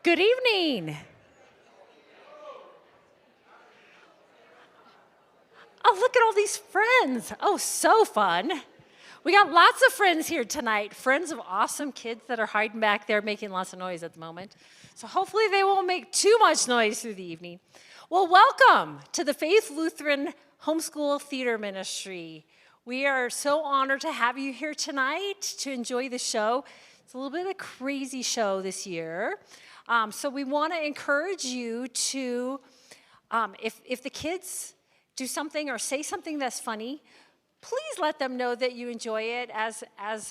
Good evening. Oh, look at all these friends. Oh, so fun. We got lots of friends here tonight, friends of awesome kids that are hiding back there making lots of noise at the moment. So hopefully they won't make too much noise through the evening. Well, welcome to the Faith Lutheran Homeschool Theater Ministry. We are so honored to have you here tonight to enjoy the show. It's a little bit of a crazy show this year. So we want to encourage you to, if the kids do something or say something that's funny, please let them know that you enjoy it. As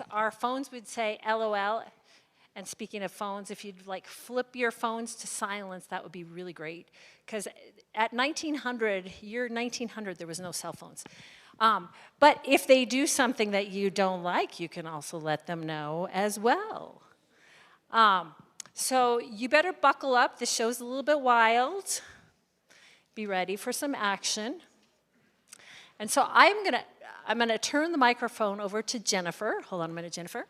our phones would say, LOL. And speaking of phones, if you'd like flip your phones to silence, that would be really great. Because at year 1900, there was no cell phones. But if they do something that you don't like, you can also let them know as well. So you better buckle up. The show's a little bit wild. Be ready for some action. And so I'm gonna turn the microphone over to Jennifer. Hold on a minute, Jennifer.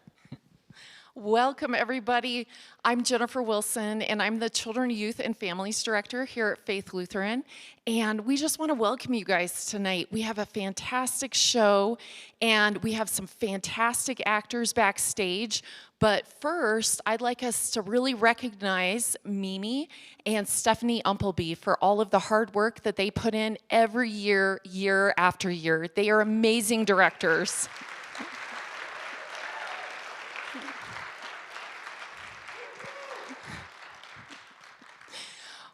Welcome, everybody. I'm Jennifer Wilson, and I'm the Children, Youth, and Families Director here at Faith Lutheran. And we just want to welcome you guys tonight. We have a fantastic show, and we have some fantastic actors backstage. But first, I'd like us to really recognize Mimi and Stephanie Umpleby for all of the hard work that they put in every year, year after year. They are amazing directors.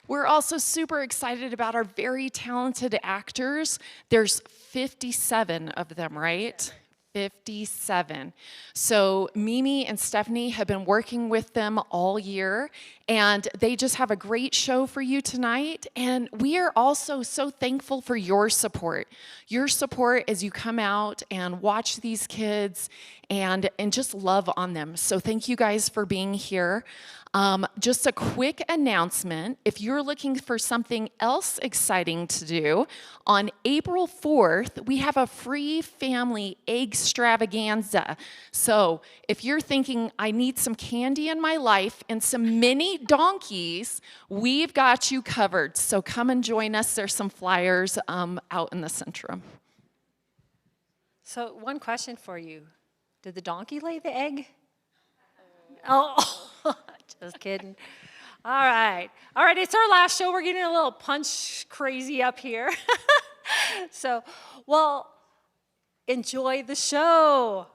We're also super excited about our very talented actors. There's 57 of them, right? 57. So Mimi and Stephanie have been working with them all year, and they just have a great show for you tonight. And we are also so thankful for your support. Your support as you come out and watch these kids and just love on them. So thank you guys for being here. Just a quick announcement. If you're looking for something else exciting to do, on April 4th, we have a free family extravaganza. So if you're thinking, I need some candy in my life and some mini donkeys, we've got you covered. So come and join us. There's some flyers out in the centrum. So one question for you. Did the donkey lay the egg? Oh, just kidding. All right, it's our last show. We're getting a little punch crazy up here. So, well, enjoy the show.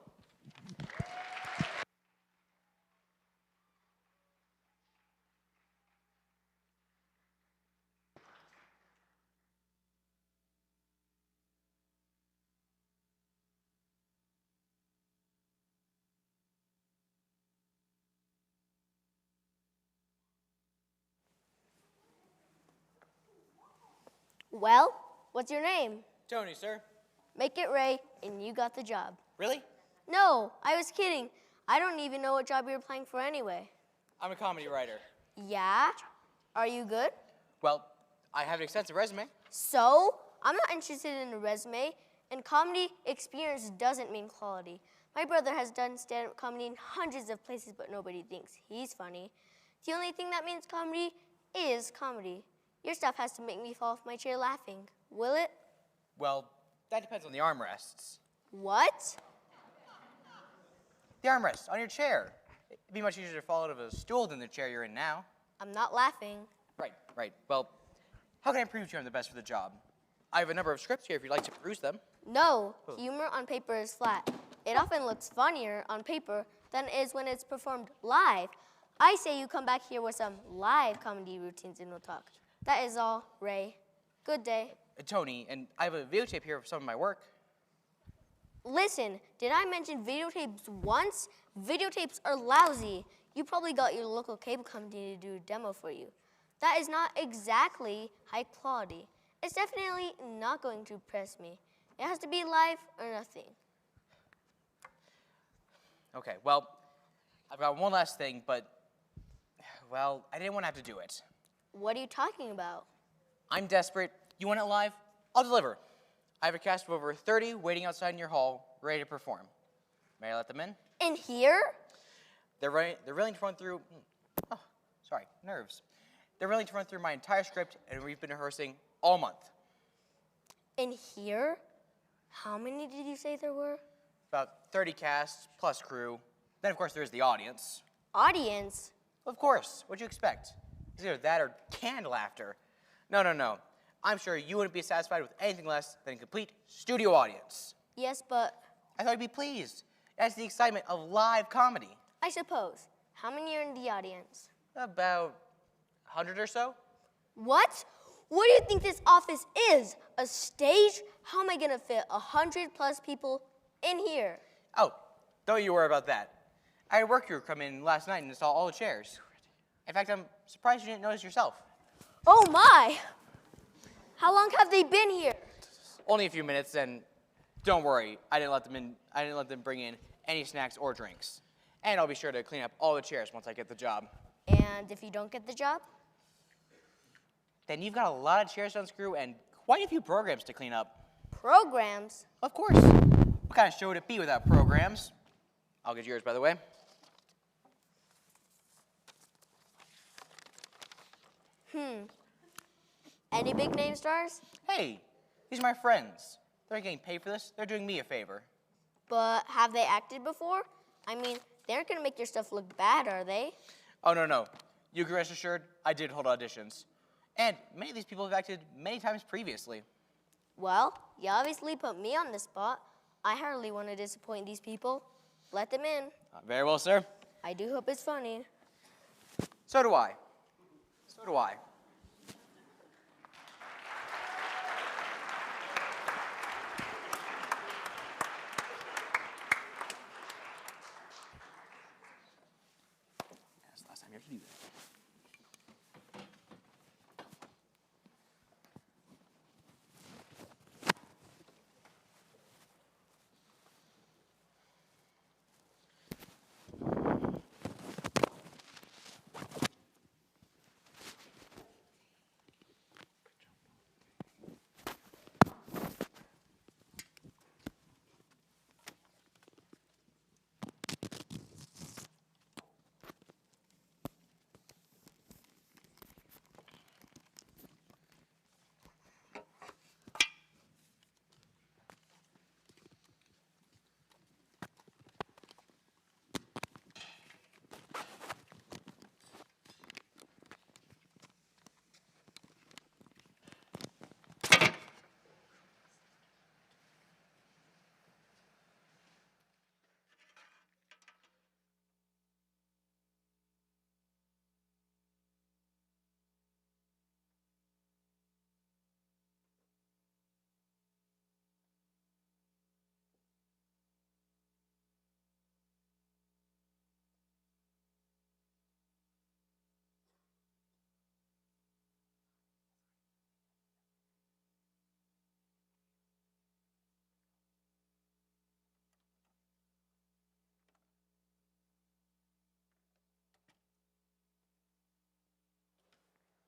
Well, what's your name? Tony, sir. Make it Ray, and you got the job. Really? No, I was kidding. I don't even know what job you're applying for anyway. I'm a comedy writer. Yeah? Are you good? Well, I have an extensive resume. So, I'm not interested in a resume, and comedy experience doesn't mean quality. My brother has done stand-up comedy in hundreds of places, but nobody thinks he's funny. The only thing that means comedy is comedy. Your stuff has to make me fall off my chair laughing. Will it? Well, that depends on the armrests. What? The armrest on your chair. It'd be much easier to fall out of a stool than the chair you're in now. I'm not laughing. Right. Well, how can I prove to you I'm the best for the job? I have a number of scripts here if you'd like to peruse them. No, humor on paper is flat. It often looks funnier on paper than it is when it's performed live. I say you come back here with some live comedy routines and we'll talk. That is all, Ray. Good day. Tony, and I have a videotape here of some of my work. Listen, did I mention videotapes once? Videotapes are lousy. You probably got your local cable company to do a demo for you. That is not exactly high quality. It's definitely not going to impress me. It has to be live or nothing. Okay, well, I've got one last thing, but, well, I didn't want to have to do it. What are you talking about? I'm desperate. You want it live? I'll deliver. I have a cast of over 30 waiting outside in your hall, ready to perform. May I let them in? In here? They're willing to run through. Oh, nerves. They're willing to run through my entire script, and we've been rehearsing all month. In here, how many did you say there were? About 30 casts plus crew. Then, of course, there's the audience. Audience? Of course. What'd you expect? It's either that or canned laughter. No. I'm sure you wouldn't be satisfied with anything less than a complete studio audience. Yes, but I thought you'd be pleased. That's the excitement of live comedy. I suppose. How many are in the audience? About 100 or so. What? What do you think this office is? A stage? How am I gonna fit 100 plus people in here? Oh, don't you worry about that. I had a work crew come in last night and install all the chairs. In fact, I'm surprised you didn't notice yourself. Oh my! How long have they been here? Only a few minutes, and don't worry, I didn't let them bring in any snacks or drinks. And I'll be sure to clean up all the chairs once I get the job. And if you don't get the job? Then you've got a lot of chairs to unscrew and quite a few programs to clean up. Programs? Of course. What kind of show would it be without programs? I'll get yours, by the way. Any big name stars? Hey, these are my friends. They're not getting paid for this. They're doing me a favor. But have they acted before? I mean, they aren't gonna make your stuff look bad, are they? Oh, no. You can rest assured, I did hold auditions. And many of these people have acted many times previously. Well, you obviously put me on the spot. I hardly want to disappoint these people. Let them in. Very well, sir. I do hope it's funny. So do I. That's the last time you have to do that.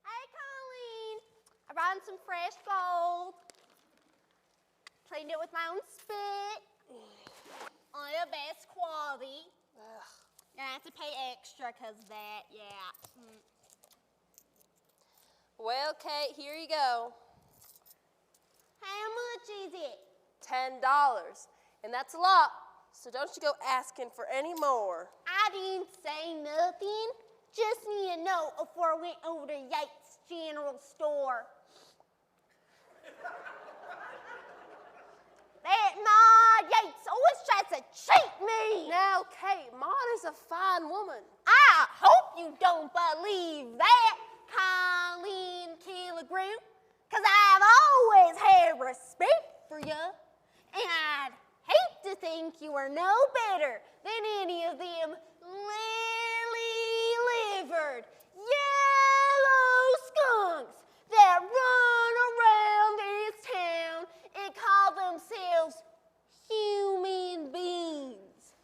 Hey, Colleen. I brought in some fresh gold. Cleaned it with my own spit. On the best quality. You're gonna have to pay extra because of that, yeah. Well, Kate, here you go. How much is it? $10. And that's a lot, so don't you go asking for any more. I didn't say nothing. Just need to know before I went over to Yates General Store. That Maud Yates always tries to cheat me. Now, Kate, Maud is a fine woman. I hope you don't believe that, Colleen Killigrew, because I've always had respect for you, and I'd hate to think you were no better than any of them lily-livered, yellow skunks that run around this town and call themselves human beings.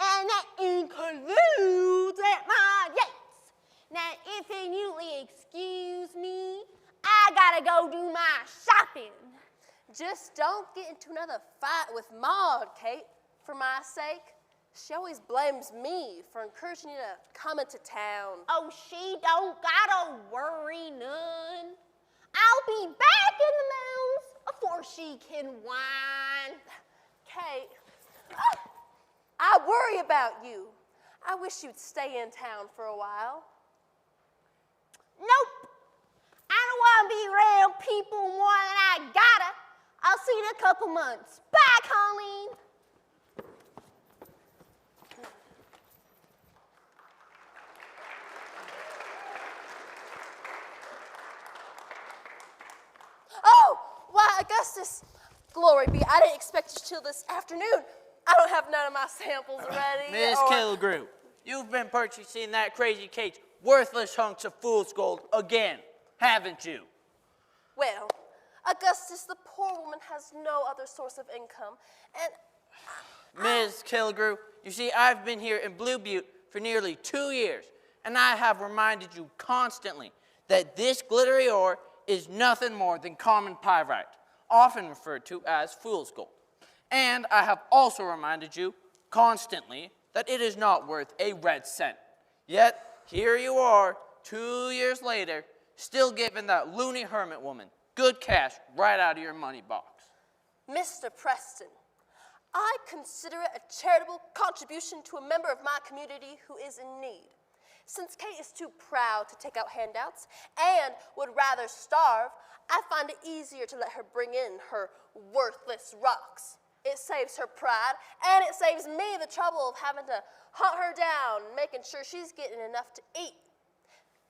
And that includes that Maud Yates. Now, if you'll excuse me, I gotta go do my shopping. Just don't get into another fight with Maud, Kate, for my sake. She always blames me for encouraging you to come into town. Oh, she don't gotta worry none. I'll be back in the mountains before she can whine. Kate, I worry about you. I wish you'd stay in town for a while. Nope. I don't want to be around people more than I gotta. I'll see you in a couple months. Bye, Colleen. Oh, why, Augustus, glory be, I didn't expect you till this afternoon. I don't have none of my samples ready. Miss Killigrew, you've been purchasing that crazy Kate's worthless hunks of fool's gold again, haven't you? Well, Augustus, the poor woman has no other source of income, and Miss Killigrew, you see, I've been here in Blue Butte for nearly 2 years, and I have reminded you constantly that this glittery ore is nothing more than common pyrite, often referred to as fool's gold. And I have also reminded you constantly that it is not worth a red cent. Yet, here you are, 2 years later, still giving that loony hermit woman good cash right out of your money box. Mr. Preston, I consider it a charitable contribution to a member of my community who is in need. Since Kate is too proud to take out handouts and would rather starve, I find it easier to let her bring in her worthless rocks. It saves her pride, and it saves me the trouble of having to hunt her down, making sure she's getting enough to eat.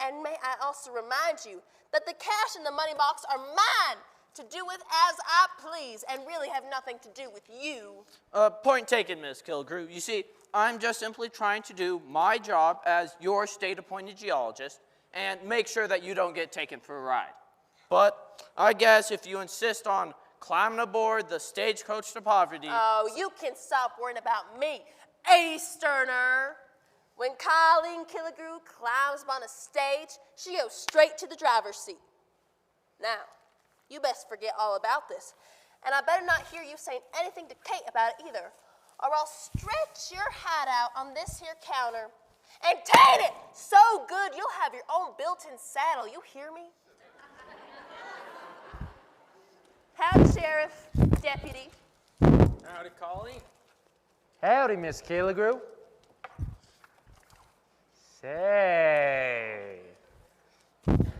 And may I also remind you that the cash in the money box are mine to do with as I please and really have nothing to do with you. Point taken, Miss Killigrew. You see, I'm just simply trying to do my job as your state-appointed geologist and make sure that you don't get taken for a ride. But I guess if you insist on climbing aboard the stagecoach to poverty... Oh, you can stop worrying about me, Easterner. When Colleen Killigrew climbs on a stage, she goes straight to the driver's seat. Now, you best forget all about this, and I better not hear you saying anything to Kate about it either, or I'll stretch your hat out on this here counter and tan it so good you'll have your own built-in saddle. You hear me? Howdy, Sheriff, Deputy. Howdy, Colleen. Howdy, Miss Killigrew. Say,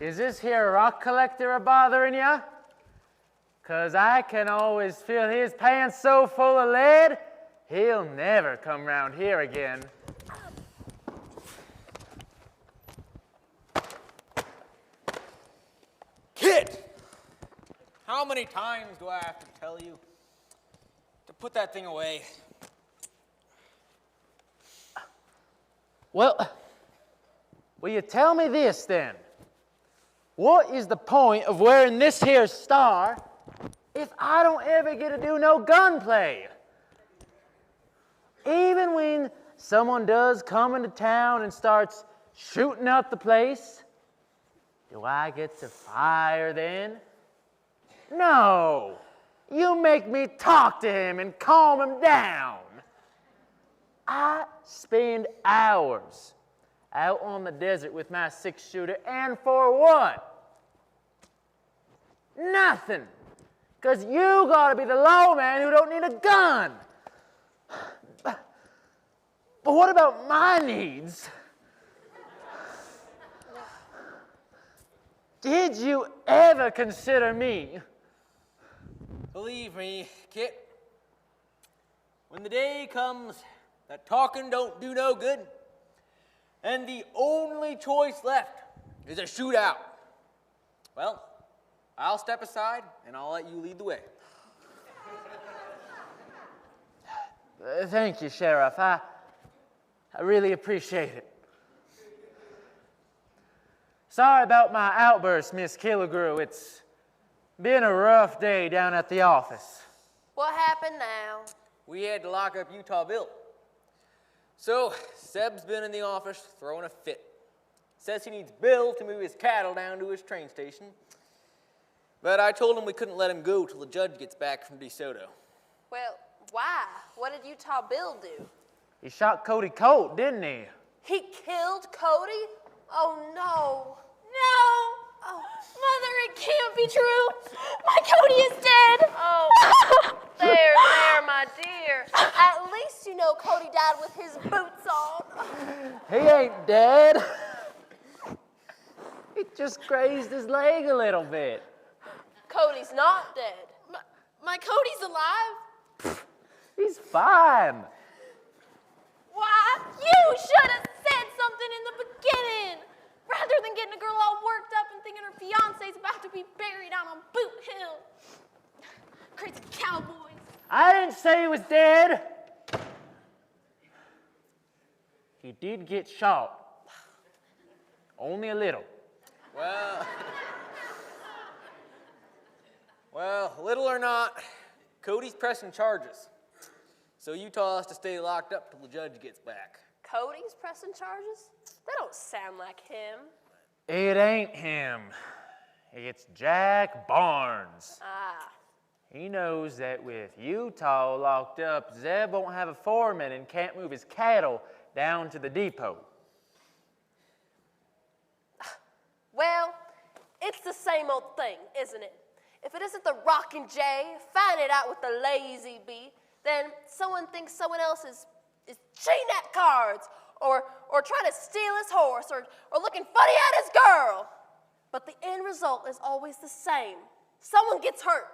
is this here rock collector a bothering ya? 'Cause I can always feel his pants so full of lead, he'll never come round here again. Kid! How many times do I have to tell you to put that thing away? Well, will you tell me this then? What is the point of wearing this here star if I don't ever get to do no gunplay? Even when someone does come into town and starts shooting up the place, do I get to fire then? No! You make me talk to him and calm him down. I spend hours out on the desert with my 6-shooter, and for what? Nothing. 'Cause you gotta be the low man who don't need a gun. But what about my needs? Did you ever consider me? Believe me, Kit, when the day comes that talking don't do no good, and the only choice left is a shootout, well, I'll step aside and I'll let you lead the way. Thank you, Sheriff. I really appreciate it. Sorry about my outburst, Miss Killigrew. It's been a rough day down at the office. What happened now? We had to lock up Utah Bill. So, Seb's been in the office throwing a fit. Says he needs Bill to move his cattle down to his train station. But I told him we couldn't let him go till the judge gets back from DeSoto. Well, why? What did Utah Bill do? He shot Cody Colt, didn't he? He killed Cody? Oh no. No! Oh, Mother, it can't be true. My Cody is dead. Oh, there, my dear. At least you know Cody died with his boots on. He ain't dead. He just grazed his leg a little bit. Cody's not dead. My Cody's alive. He's fine. Why? You should have said something in the beginning. Rather than getting a girl all worked up and thinking her fiance's about to be buried out on Boot Hill. Crazy cowboys. I didn't say he was dead. He did get shot. Only a little. Well, little or not, Cody's pressing charges. So Utah has to stay locked up till the judge gets back. Cody's pressing charges? That don't sound like him. It ain't him. It's Jack Barnes. Ah. He knows that with Utah locked up, Zeb won't have a foreman and can't move his cattle down to the depot. Well, it's the same old thing, isn't it? If it isn't the Rockin' J, find it out with the Lazy B, then someone thinks someone else is cheating at cards, or trying to steal his horse, or looking funny at his girl. But the end result is always the same. Someone gets hurt,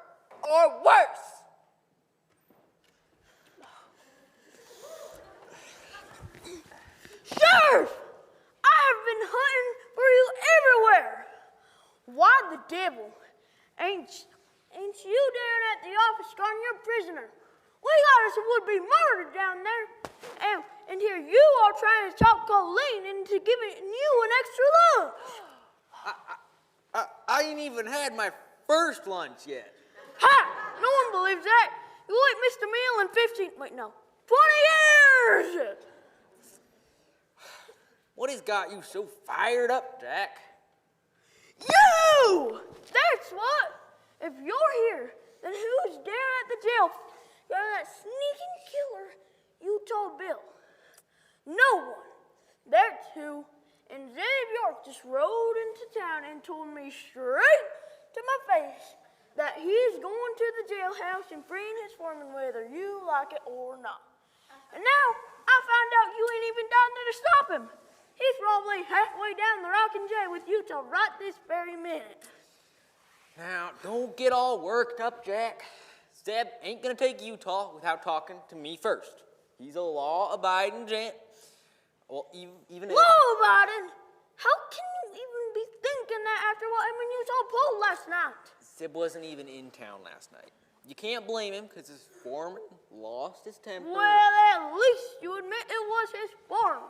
or worse. Sheriff! I have been hunting for you everywhere. Why the devil ain't you down at the office guarding your prisoner? We got us a would-be murder down there. And here you are trying to talk Colleen into giving you an extra lunch. I ain't even had my first lunch yet. Ha! No one believes that. You ain't missed a meal in 20 years. What has got you so fired up, Jack? You! That's what. If you're here, then who's down at the jail? You're that sneaking killer you told Bill. No one. That's who. And Zeb York just rode into town and told me straight to my face that he's going to the jailhouse and freeing his foreman whether you like it or not. And now I found out you ain't even down there to stop him. He's probably halfway down the Rockin' J with Utah right this very minute. Now, don't get all worked up, Jack. Zeb ain't gonna take Utah without talking to me first. He's a law-abiding gent. Well, even if... Law-abiding? How can you even be thinking that after what him and Utah pulled last night? Zeb wasn't even in town last night. You can't blame him because his foreman lost his temper. Well, at least you admit it was his farm.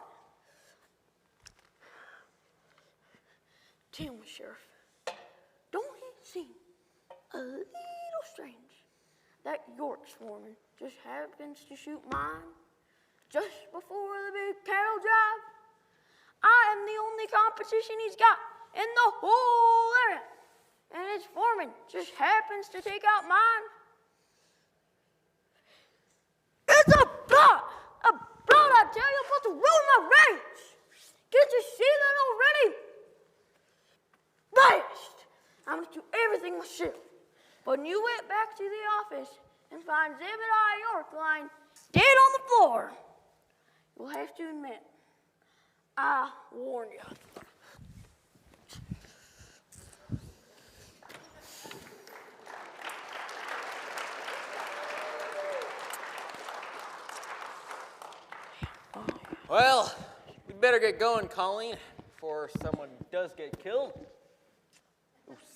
Tell me, Sheriff, don't it seem a little strange that York's foreman just happens to shoot mine just before the big cattle drive? I am the only competition he's got in the whole area, and his foreman just happens to take out mine. It's a plot, I tell you, about to ruin my ranch. Can't you see that already? Last, I'm gonna do everything myself. But when you went back to the office and find Zebediah York lying dead on the floor, you'll have to admit, I warned you. Well, we better get going, Colleen, before someone does get killed.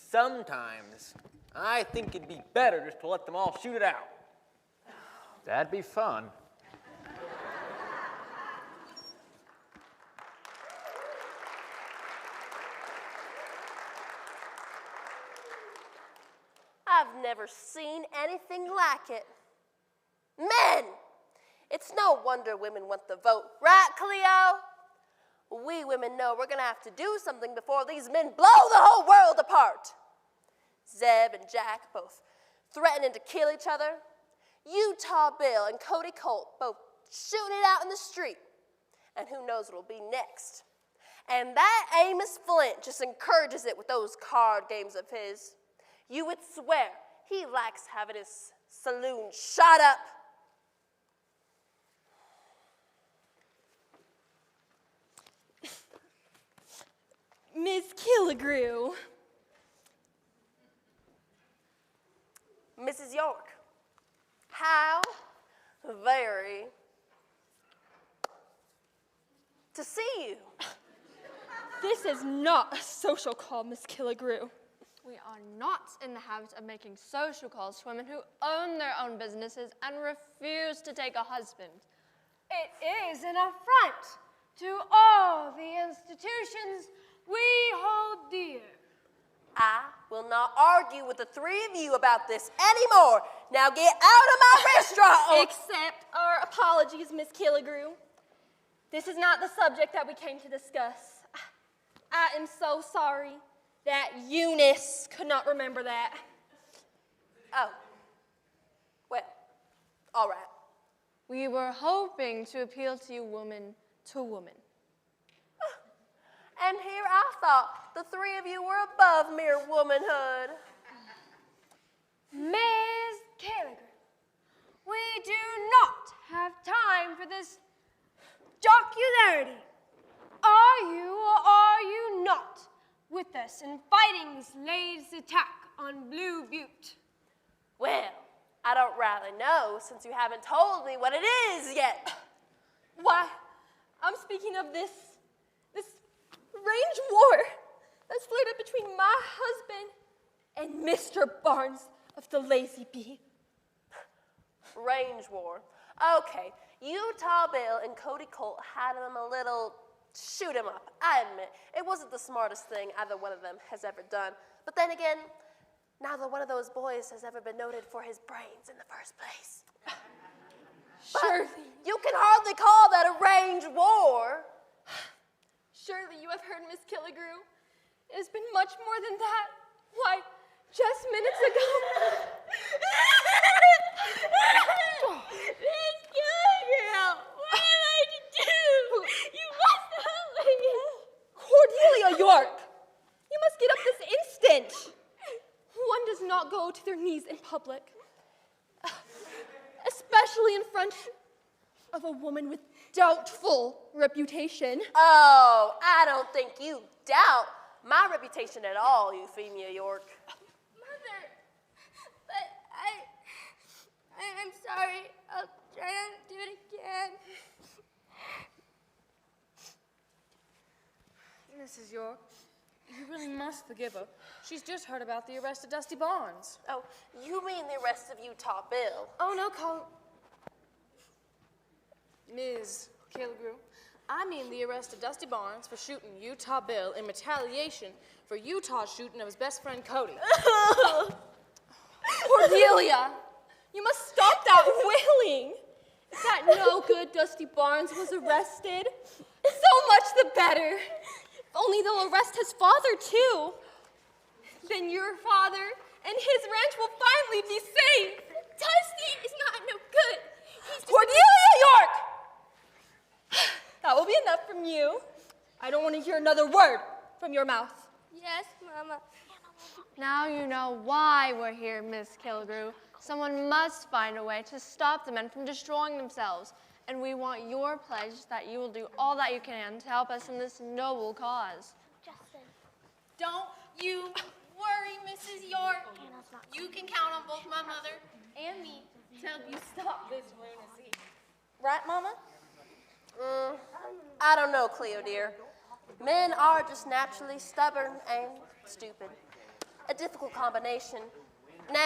Sometimes I think it'd be better just to let them all shoot it out. That'd be fun. I've never seen anything like it. Men! It's no wonder women want the vote, right, Cleo? We women know we're gonna have to do something before these men blow the whole world apart. Zeb and Jack both threatening to kill each other. Utah Bill and Cody Colt both shooting it out in the street. And who knows what'll be next. And that Amos Flint just encourages it with those card games of his. You would swear he likes having his saloon shot up. Miss Killigrew. Mrs. York, how very to see you. This is not a social call, Miss Killigrew. We are not in the habit of making social calls to women who own their own businesses and refuse to take a husband. It is an affront to all the institutions we hold dear. I will not argue with the three of you about this anymore. Now get out of my restaurant. Accept our apologies, Miss Killigrew. This is not the subject that we came to discuss. I am so sorry that Eunice could not remember that. Oh, well, all right. We were hoping to appeal to you woman to woman. And here I thought the three of you were above mere womanhood. Ms. Killigrew, we do not have time for this jocularity. Are you or are you not with us in fighting this latest attack on Blue Butte? Well, I don't really know since you haven't told me what it is yet. Why, I'm speaking of this range war that's flared up between my husband and Mr. Barnes of the Lazy Bee. Range war. Okay, Utah Bill and Cody Colt had him a little shoot him up. I admit, it wasn't the smartest thing either one of them has ever done. But then again, neither one of those boys has ever been noted for his brains in the first place. Surely, You can hardly call that a range war. surely you have heard Miss Killigrew. It has been much more than that. Why, just minutes ago. Miss Killigrew, what am I to do? You must help me. Cordelia York, you must get up this instant. One does not go to their knees in public, especially in front of a woman with doubtful reputation. Oh, I don't think you doubt my reputation at all, Euphemia York. Mother, but I'm sorry. I'll try not to do it again. Mrs. York, you really must forgive her. She's just heard about the arrest of Dusty Barnes. Oh, you mean the rest of Utah Bill? Oh, no, Ms. Killigrew, I mean the arrest of Dusty Barnes for shooting Utah Bill in retaliation for Utah's shooting of his best friend Cody. Cordelia, you must stop that wailing. Is that no good Dusty Barnes was arrested? So much the better. If only they'll arrest his father, too. Then your father and his ranch will finally be safe. Dusty is not no good. He's Cordelia York! That will be enough from you. I don't want to hear another word from your mouth. Yes, Mama. Now you know why we're here, Miss Killigrew. Someone must find a way to stop the men from destroying themselves. And we want your pledge that you will do all that you can to help us in this noble cause. Justin. Don't you worry, Mrs. York. You can count on both my mother and me to help you stop this lunacy. Right, Mama? I don't know, Cleo dear. Men are just naturally stubborn and stupid. A difficult combination. Now,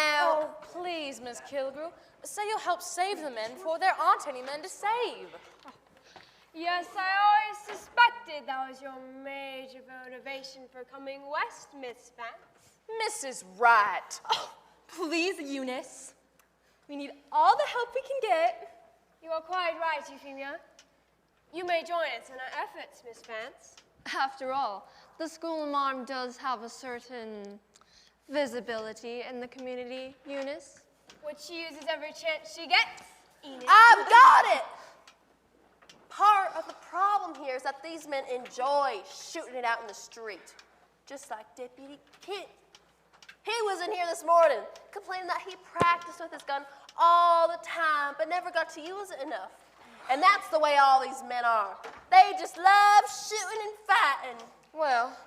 Oh, please, Miss Killigrew, say you'll help save the men before there aren't any men to save. Yes, I always suspected that was your major motivation for coming west, Miss Vance. Mrs. Wright. Oh, please, Eunice. We need all the help we can get. You are quite right, Euphemia. You may join us in our efforts, Miss Vance. After all, the School of Mom does have a certain visibility in the community, Eunice. Which she uses every chance she gets, Enid. I've got it! Part of the problem here is that these men enjoy shooting it out in the street, just like Deputy Kit. He was in here this morning complaining that he practiced with his gun all the time but never got to use it enough. And that's the way all these men are. They just love shooting and fighting. Well,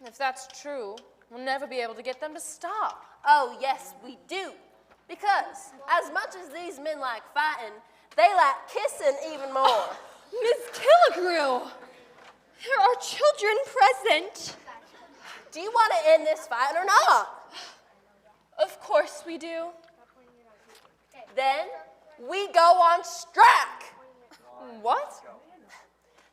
if that's true, we'll never be able to get them to stop. Oh, yes, we do. Because as much as these men like fighting, they like kissing even more. Miss Killigrew, there are children present. Do you want to end this fight or not? Of course we do. Then we go on strike. What?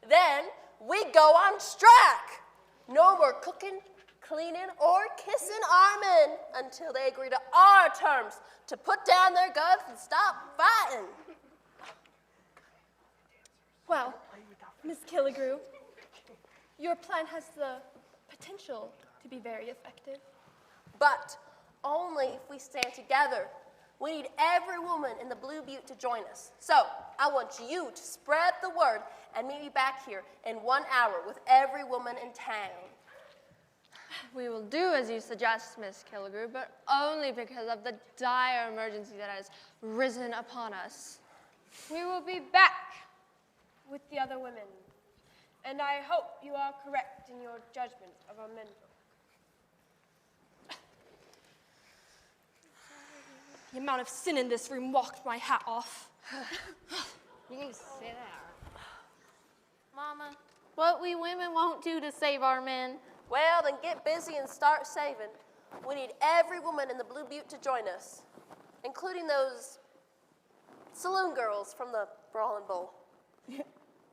Then we go on strike. No more cooking, cleaning, or kissing our men until they agree to our terms to put down their guns and stop fighting. Well, Miss Killigrew, your plan has the potential to be very effective. But only if we stand together. We need every woman in the Blue Butte to join us. So I want you to spread the word and meet me back here in 1 hour with every woman in town. We will do as you suggest, Miss Killigrew, but only because of the dire emergency that has risen upon us. We will be back with the other women, and I hope you are correct in your judgment of our men. The amount of sin in this room walked my hat off. You can sit down. Mama, what we women won't do to save our men. Well, then get busy and start saving. We need every woman in the Blue Butte to join us, including those saloon girls from the Brawling Bowl.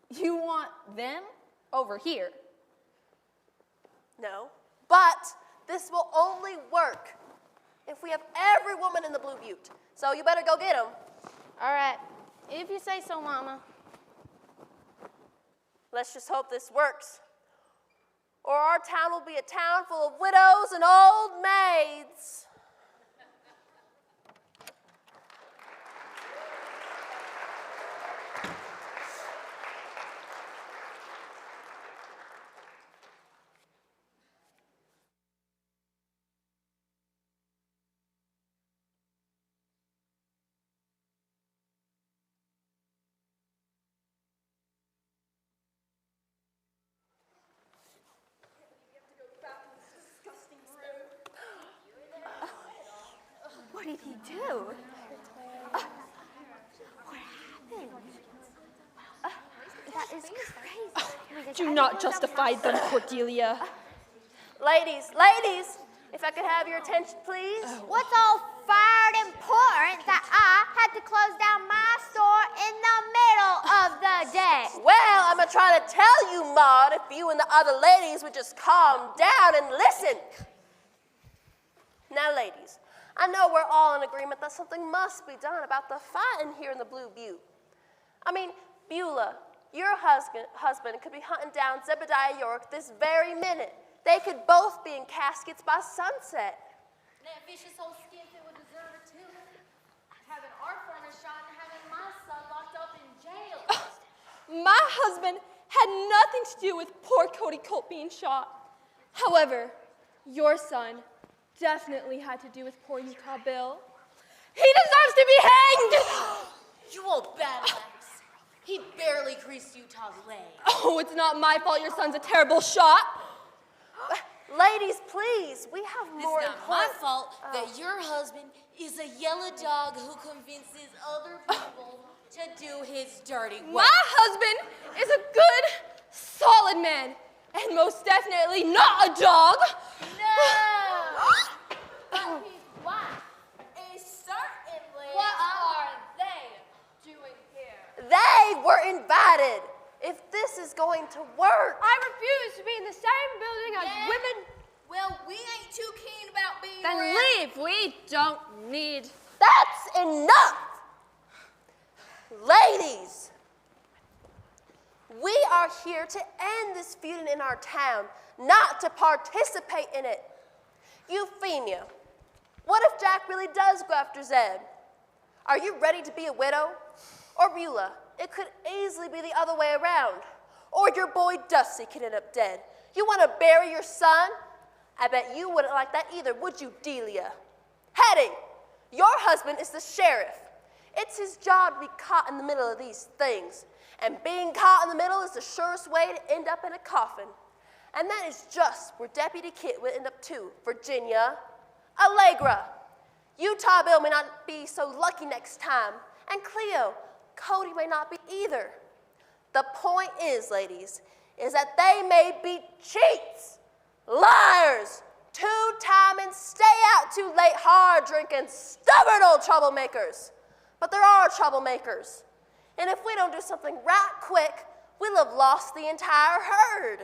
You want them over here? No, but this will only work if we have every woman in the Blue Butte. So you better go get them. All right, if you say so, Mama. Let's just hope this works, or our town will be a town full of widows and old maids. What did he do? What happened? That is crazy. Do not justify them, Cordelia. Ladies, if I could have your attention, please. What's all fired important that I had to close down my store in the middle of the day? Well, I'm gonna try to tell you, Maud, if you and the other ladies would just calm down and listen. Now, ladies, I know we're all in agreement that something must be done about the fighting here in the Blue Butte. I mean, Beulah, your husband could be hunting down Zebediah York this very minute. They could both be in caskets by sunset. That vicious old skinflint would deserve it too. Having our furnace shot and having my son locked up in jail. My husband had nothing to do with poor Cody Colt being shot. However, your son definitely had to do with poor Utah Bill. He deserves to be hanged! You old badass. He barely greased Utah's leg. Oh, it's not my fault your son's a terrible shot. Ladies, please, we have more It's not my fault that your husband is a yellow dog who convinces other people to do his dirty work. My husband is a good, solid man, and most definitely not a dog. No! But his wife is certainly... What are they doing here? They were invited. If this is going to work. I refuse to be in the same building as Yeah. women. Well, we ain't too keen about being Then around... leave. We don't need. That's enough. Ladies, we are here to end this feuding in our town, not to participate in it. Euphemia, what if Jack really does go after Zeb? Are you ready to be a widow? Or Beulah, it could easily be the other way around. Or your boy Dusty could end up dead. You want to bury your son? I bet you wouldn't like that either, would you, Delia? Hetty, your husband is the sheriff. It's his job to be caught in the middle of these things. And being caught in the middle is the surest way to end up in a coffin. And that is just where Deputy Kit would end up too. Virginia, Allegra, Utah Bill may not be so lucky next time. And Cleo, Cody may not be either. The point is, ladies, is that they may be cheats, liars, two-timing, stay-out too late, hard-drinking, stubborn old troublemakers. But there are troublemakers. And if we don't do something right quick, we'll have lost the entire herd.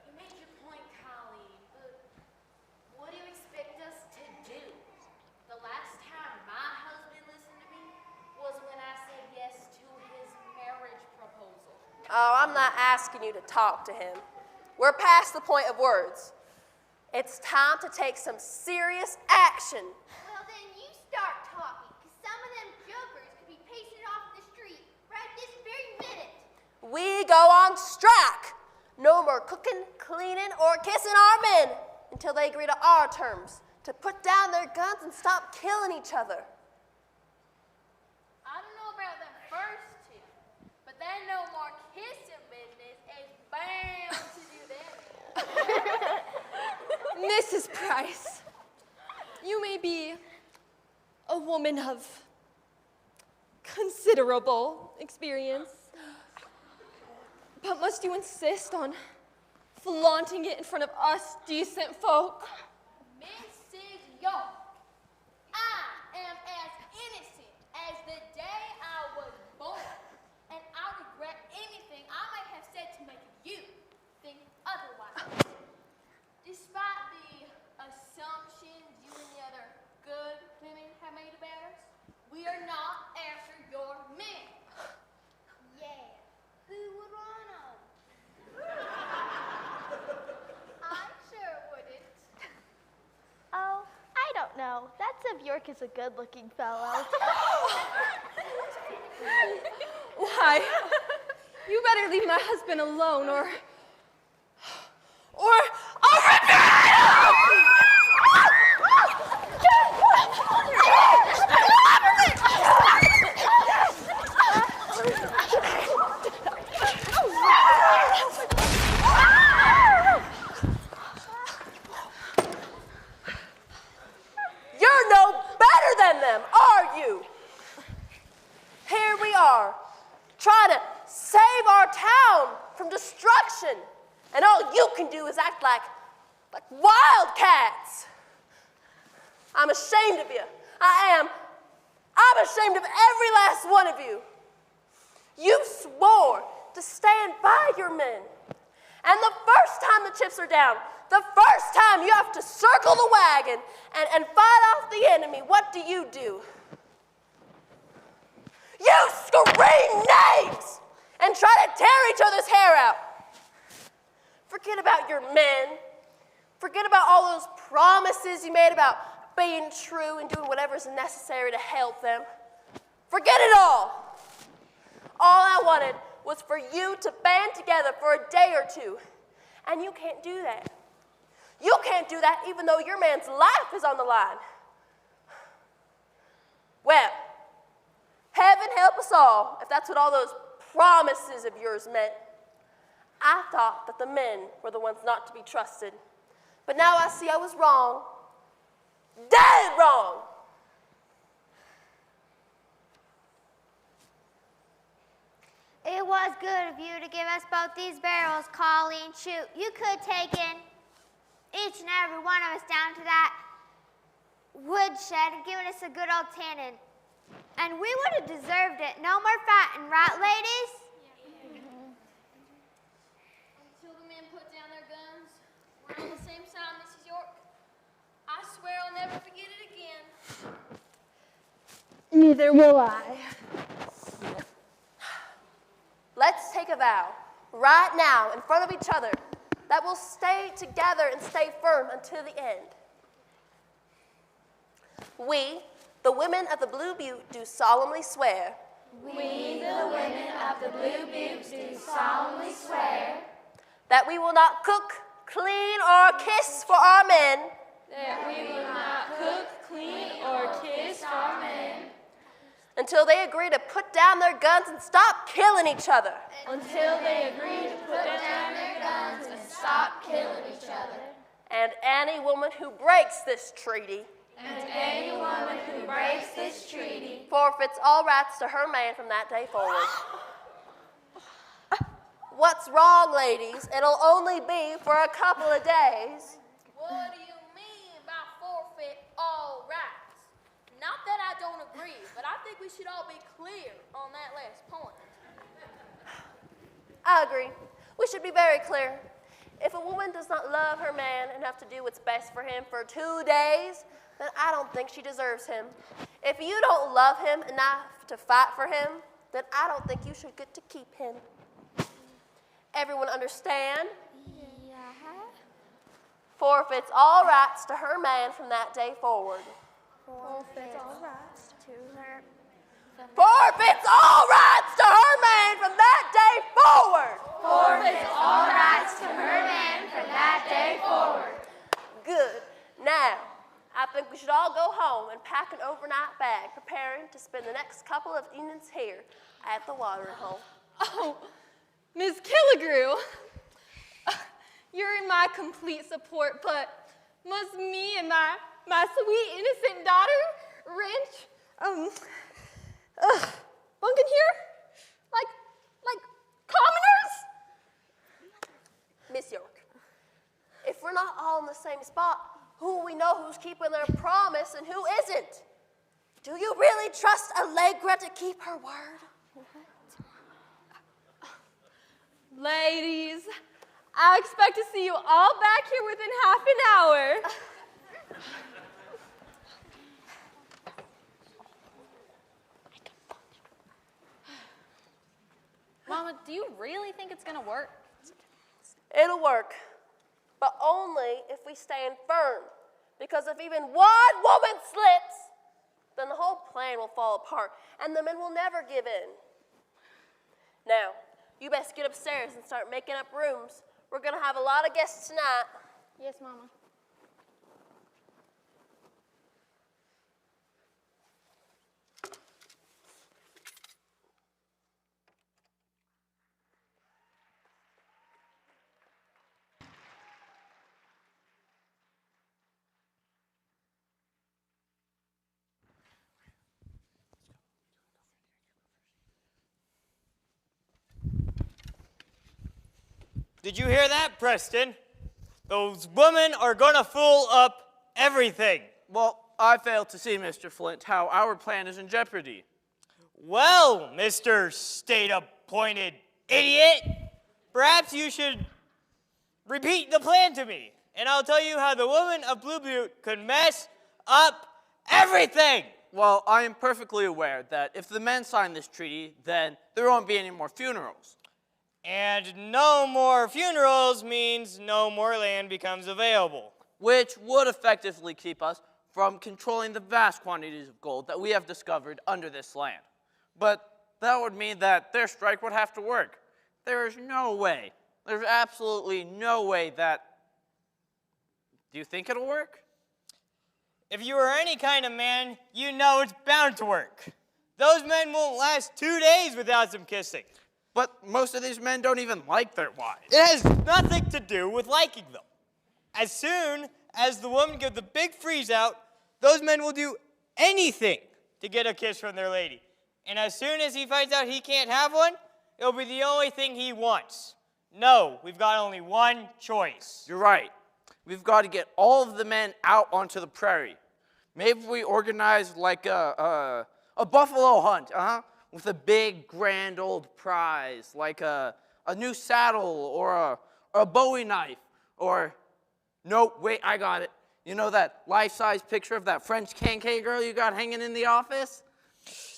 You make your point, Colleen, but what do you expect us to do? The last time my husband listened to me was when I said yes to his marriage proposal. Oh, I'm not asking you to talk to him. We're past the point of words. It's time to take some serious action. Well, then you start talking, because some of them jokers could be pacing off the street right this very minute. We go on strike. No more cooking, cleaning, or kissing our men until they agree to our terms, to put down their guns and stop killing each other. I don't know about them first two, but that no more kissing business is bound to do that. Mrs. Price, you may be a woman of considerable experience, but must you insist on flaunting it in front of us decent folk? Mrs. York, I am as innocent as the day I was born, and I regret anything I might have said to make you think otherwise. Despite the assumptions you and the other good women have made about us, we are not after your men. Yeah, who would want 'em? I sure wouldn't. Oh, I don't know. That Zev York is a good-looking fellow. Why, you better leave my husband alone, or I'll rip your head off! You're no better than them, are you? Here we are, trying to save our town from destruction, and all you can do is act like wildcats. I'm ashamed of you. I am. I'm ashamed of every last one of you. You swore to stand by your men. And the first time the chips are down, the first time you have to circle the wagon and fight off the enemy, what do? You scream names and try to tear each other's hair out. Forget about your men. Forget about all those promises you made about being true and doing whatever's necessary to help them. Forget it all. All I wanted was for you to band together for a day or two. And you can't do that. You can't do that even though your man's life is on the line. Well, heaven help us all if that's what all those promises of yours meant. I thought that the men were the ones not to be trusted. But now I see I was wrong. Dead wrong. It was good of you to give us both these barrels, Colleen. Shoot, you could take in each and every one of us down to that woodshed and given us a good old tannin. And we would have deserved it. No more fighting, right, ladies? Until the men put down their guns, we're on the same side, Mrs. York. I swear I'll never forget it again. Neither will I. Let's take a vow right now in front of each other that we'll stay together and stay firm until the end. We, The women of the Blue Butte do solemnly swear. We, the women of the Blue Butte, do solemnly swear That we will not cook, clean, or kiss for our men. that we will not cook, clean, or kiss our men Until they agree to put down their guns and stop killing each other. until they agree to put down their guns and stop killing each other. And any woman who breaks this treaty And any woman who breaks this treaty forfeits all rights to her man from that day forward. What's wrong, ladies? It'll only be for a couple of days. What do you mean by forfeit all rights? Not that I don't agree, but I think we should all be clear on that last point. I agree. We should be very clear. If a woman does not love her man enough to do what's best for him for 2 days, then I don't think she deserves him. If you don't love him enough to fight for him, then I don't think you should get to keep him. Everyone understand? Yeah. Forfeits all rights to her man from that day forward. Forfeits all rights to her. Forfeits all rights to her man from that day forward. Forfeits all rights to her man from that day forward. Good. Now, I think we should all go home and pack an overnight bag, preparing to spend the next couple of evenings here at the watering hole. Oh, Ms. Killigrew, you're in my complete support, but must me and my sweet innocent daughter wrench, bunk in here? Like commoners? Miss York, if we're not all in the same spot, who will we know who's keeping their promise and who isn't? Do you really trust Allegra to keep her word? Ladies, I expect to see you all back here within half an hour. Mama, do you really think it's gonna work? It'll work, but only if we stand firm. Because if even one woman slips, then the whole plan will fall apart, and the men will never give in. Now, you best get upstairs and start making up rooms. We're gonna have a lot of guests tonight. Yes, Mama. Did you hear that, Preston? Those women are gonna fool up everything. Well, I fail to see, Mr. Flint, how our plan is in jeopardy. Well, Mr. State-appointed idiot, perhaps you should repeat the plan to me, and I'll tell you how the women of Blue Butte could mess up everything. Well, I am perfectly aware that if the men sign this treaty, then there won't be any more funerals. And no more funerals means no more land becomes available. Which would effectively keep us from controlling the vast quantities of gold that we have discovered under this land. But that would mean that their strike would have to work. There is no way, there's absolutely no way that... Do you think it'll work? If you are any kind of man, you know it's bound to work. Those men won't last 2 days without some kissing. But most of these men don't even like their wives. It has nothing to do with liking them. As soon as the woman gives the big freeze out, those men will do anything to get a kiss from their lady. And as soon as he finds out he can't have one, it'll be the only thing he wants. No, we've got only one choice. You're right. We've got to get all of the men out onto the prairie. Maybe we organize like a buffalo hunt, with a big, grand old prize, like a new saddle or a Bowie knife, or, no, wait, I got it. You know that life-size picture of that French can-can girl you got hanging in the office?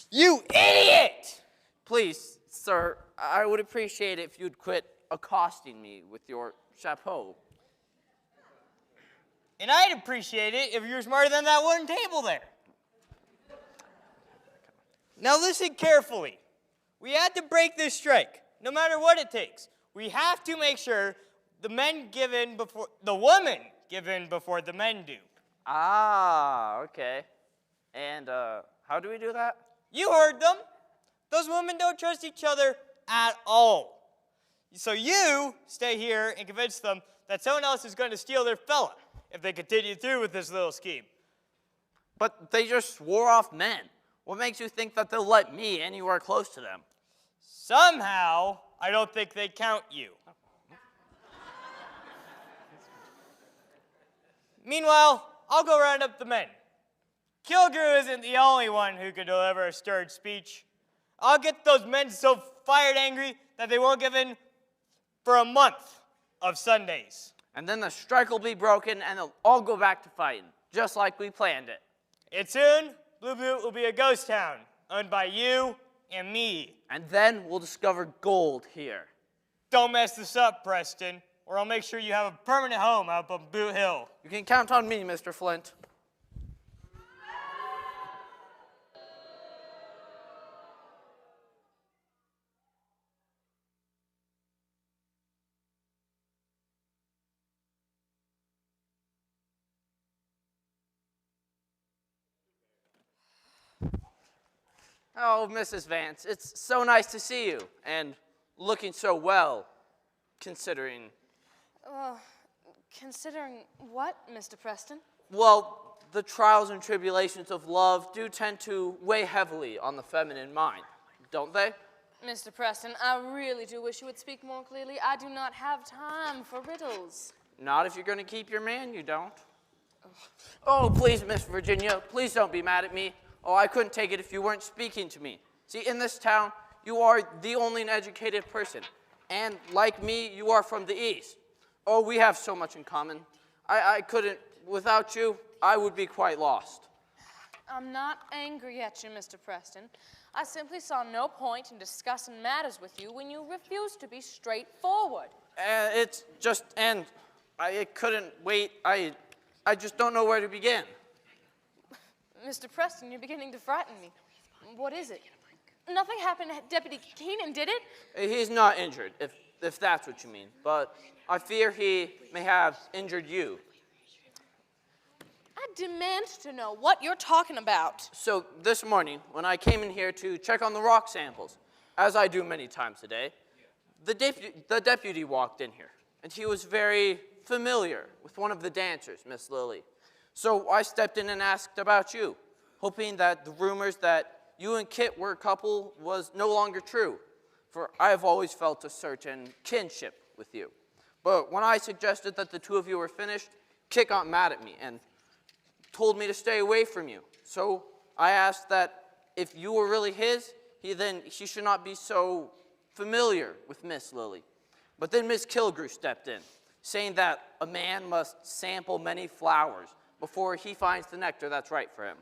You idiot! Please, sir, I would appreciate it if you'd quit accosting me with your chapeau. And I'd appreciate it if you were smarter than that wooden table there. Now listen carefully. We had to break this strike, no matter what it takes. We have to make sure the women give in before the men do. Ah, okay. And how do we do that? You heard them. Those women don't trust each other at all. So you stay here and convince them that someone else is going to steal their fella if they continue through with this little scheme. But they just swore off men. What makes you think that they'll let me anywhere close to them? Somehow, I don't think they count you. Meanwhile, I'll go round up the men. Kilgrew isn't the only one who could deliver a stirred speech. I'll get those men so fired angry that they won't give in for a month of Sundays. And then the strike will be broken and they'll all go back to fighting, just like we planned it. And soon, Blue Butte will be a ghost town, owned by you and me. And then we'll discover gold here. Don't mess this up, Preston, or I'll make sure you have a permanent home out on Boot Hill. You can count on me, Mr. Flint. Oh, Mrs. Vance, it's so nice to see you, and looking so well, considering... Considering what, Mr. Preston? Well, the trials and tribulations of love do tend to weigh heavily on the feminine mind, don't they? Mr. Preston, I really do wish you would speak more clearly. I do not have time for riddles. Not if you're going to keep your man, you don't. Oh, please, Miss Virginia, please don't be mad at me. Oh, I couldn't take it if you weren't speaking to me. See, in this town, you are the only educated person. And like me, you are from the East. Oh, we have so much in common. I couldn't, without you, I would be quite lost. I'm not angry at you, Mr. Preston. I simply saw no point in discussing matters with you when you refused to be straightforward. It's just, and I couldn't wait. I just don't know where to begin. Mr. Preston, you're beginning to frighten me. What is it? Nothing happened to Deputy Keenan, did it? He's not injured, if that's what you mean. But I fear he may have injured you. I demand to know what you're talking about. So this morning, when I came in here to check on the rock samples, as I do many times a day, the deputy walked in here, and he was very familiar with one of the dancers, Miss Lily. So I stepped in and asked about you, hoping that the rumors that you and Kit were a couple was no longer true, for I have always felt a certain kinship with you. But when I suggested that the two of you were finished, Kit got mad at me and told me to stay away from you. So I asked that if you were really his, he should not be so familiar with Miss Lily. But then Miss Kilgrew stepped in, saying that a man must sample many flowers before he finds the nectar that's right for him.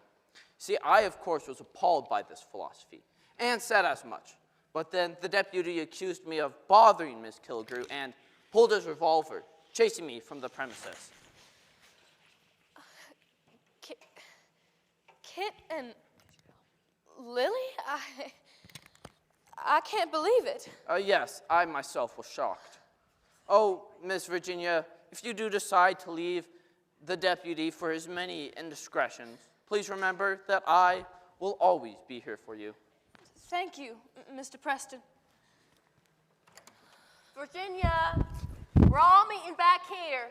See, I, of course, was appalled by this philosophy, and said as much. But then the deputy accused me of bothering Miss Kilgrew and pulled his revolver, chasing me from the premises. Kit and Lily? I can't believe it. Yes, I myself was shocked. Oh, Miss Virginia, if you do decide to leave the deputy for his many indiscretions, please remember that I will always be here for you. Thank you, Mr. Preston. Virginia, we're all meeting back here.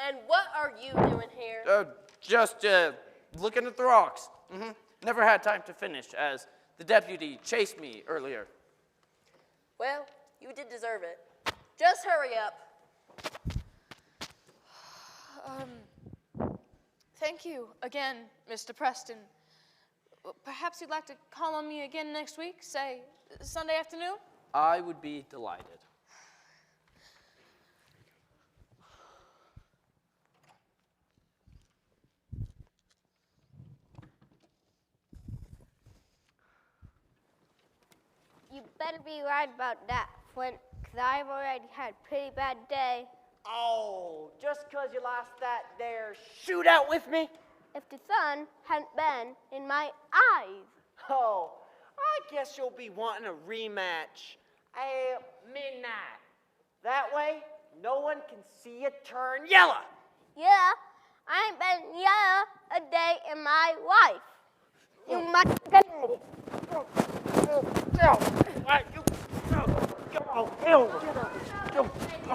And what are you doing here? Just looking at the rocks. Never had time to finish, as the deputy chased me earlier. Well, you did deserve it. Just hurry up. Thank you again, Mr. Preston. Perhaps you'd like to call on me again next week, say Sunday afternoon? I would be delighted. You better be right about that, Flint, because I've already had a pretty bad day. Oh, just because you lost that there shootout with me? if the sun hadn't been in my eyes. Oh, I guess you'll be wanting a rematch at midnight. That way, no one can see you turn yellow. Yeah, I ain't been yellow a day in my life. You must get it.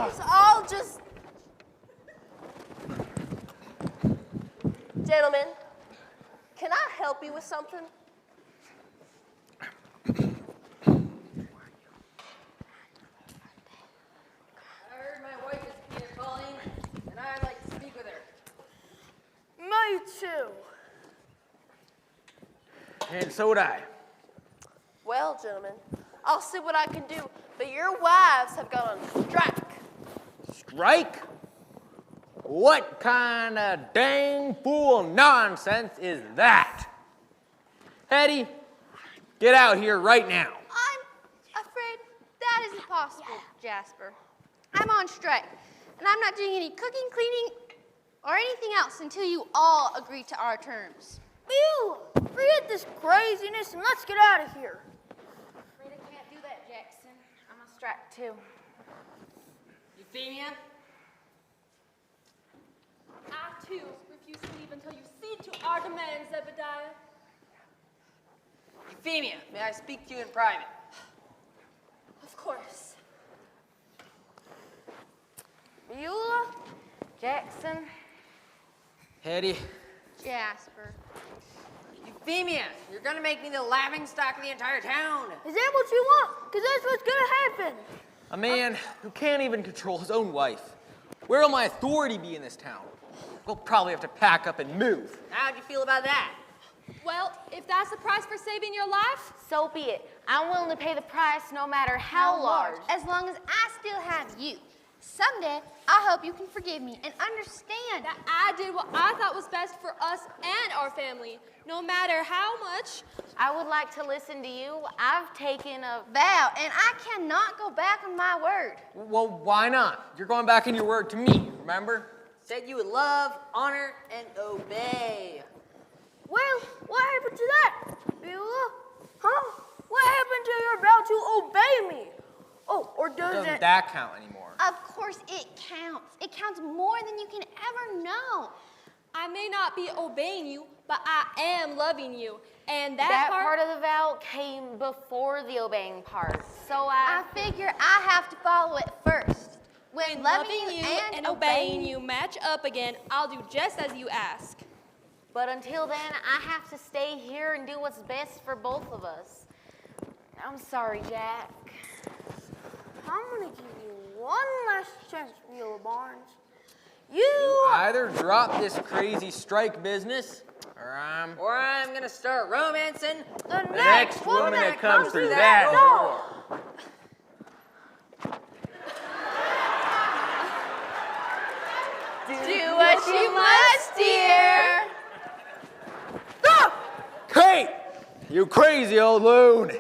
It's all just... Gentlemen, can I help you with something? I heard my wife is here calling, and I'd like to speak with her. Me too. And so would I. Well, gentlemen, I'll see what I can do, but your wives have gone on strike. Strike? What kind of dang fool nonsense is that? Hetty, get out here right now. I'm afraid that isn't possible, Jasper. I'm on strike, and I'm not doing any cooking, cleaning, or anything else until you all agree to our terms. Ew! Forget this craziness and let's get out of here. Afraid I can't do that, Jackson. I'm on strike too. Euphemia? I, too, refuse to leave until you cede to our demands, Zebediah. Euphemia, may I speak to you in private? Of course. Beulah? Jackson? Hetty, Jasper. Euphemia, you're gonna make me the laughingstock of the entire town. Is that what you want? Because that's what's gonna happen. a man who can't even control his own wife. Where will my authority be in this town? We'll probably have to pack up and move. How'd you feel about that? Well, if that's the price for saving your life, So be it. I'm willing to pay the price no matter how large. As long as I still have you. Someday, I hope you can forgive me and understand that I did what I thought was best for us and our family, no matter how much. I would like to listen to you. I've taken a vow, and I cannot go back on my word. Well, why not? You're going back on your word to me, remember? Said you would love, honor, and obey. Well, what happened to that, Beulah? Huh? What happened to your vow to obey me? Oh, or Doesn't does that count anymore? Of course it counts. It counts more than you can ever know. I may not be obeying you, but I am loving you. And that part of the vow came before the obeying part. So I figure I have to follow it first. When loving you and obeying you match up again, I'll do just as you ask. But until then, I have to stay here and do what's best for both of us. I'm sorry, Jack. I'm gonna give you one last chance, Beulah Barnes. You either drop this crazy strike business, or I'm gonna start romancing the next woman that comes through that door. Do what you must, dear. Kate! You crazy old loon!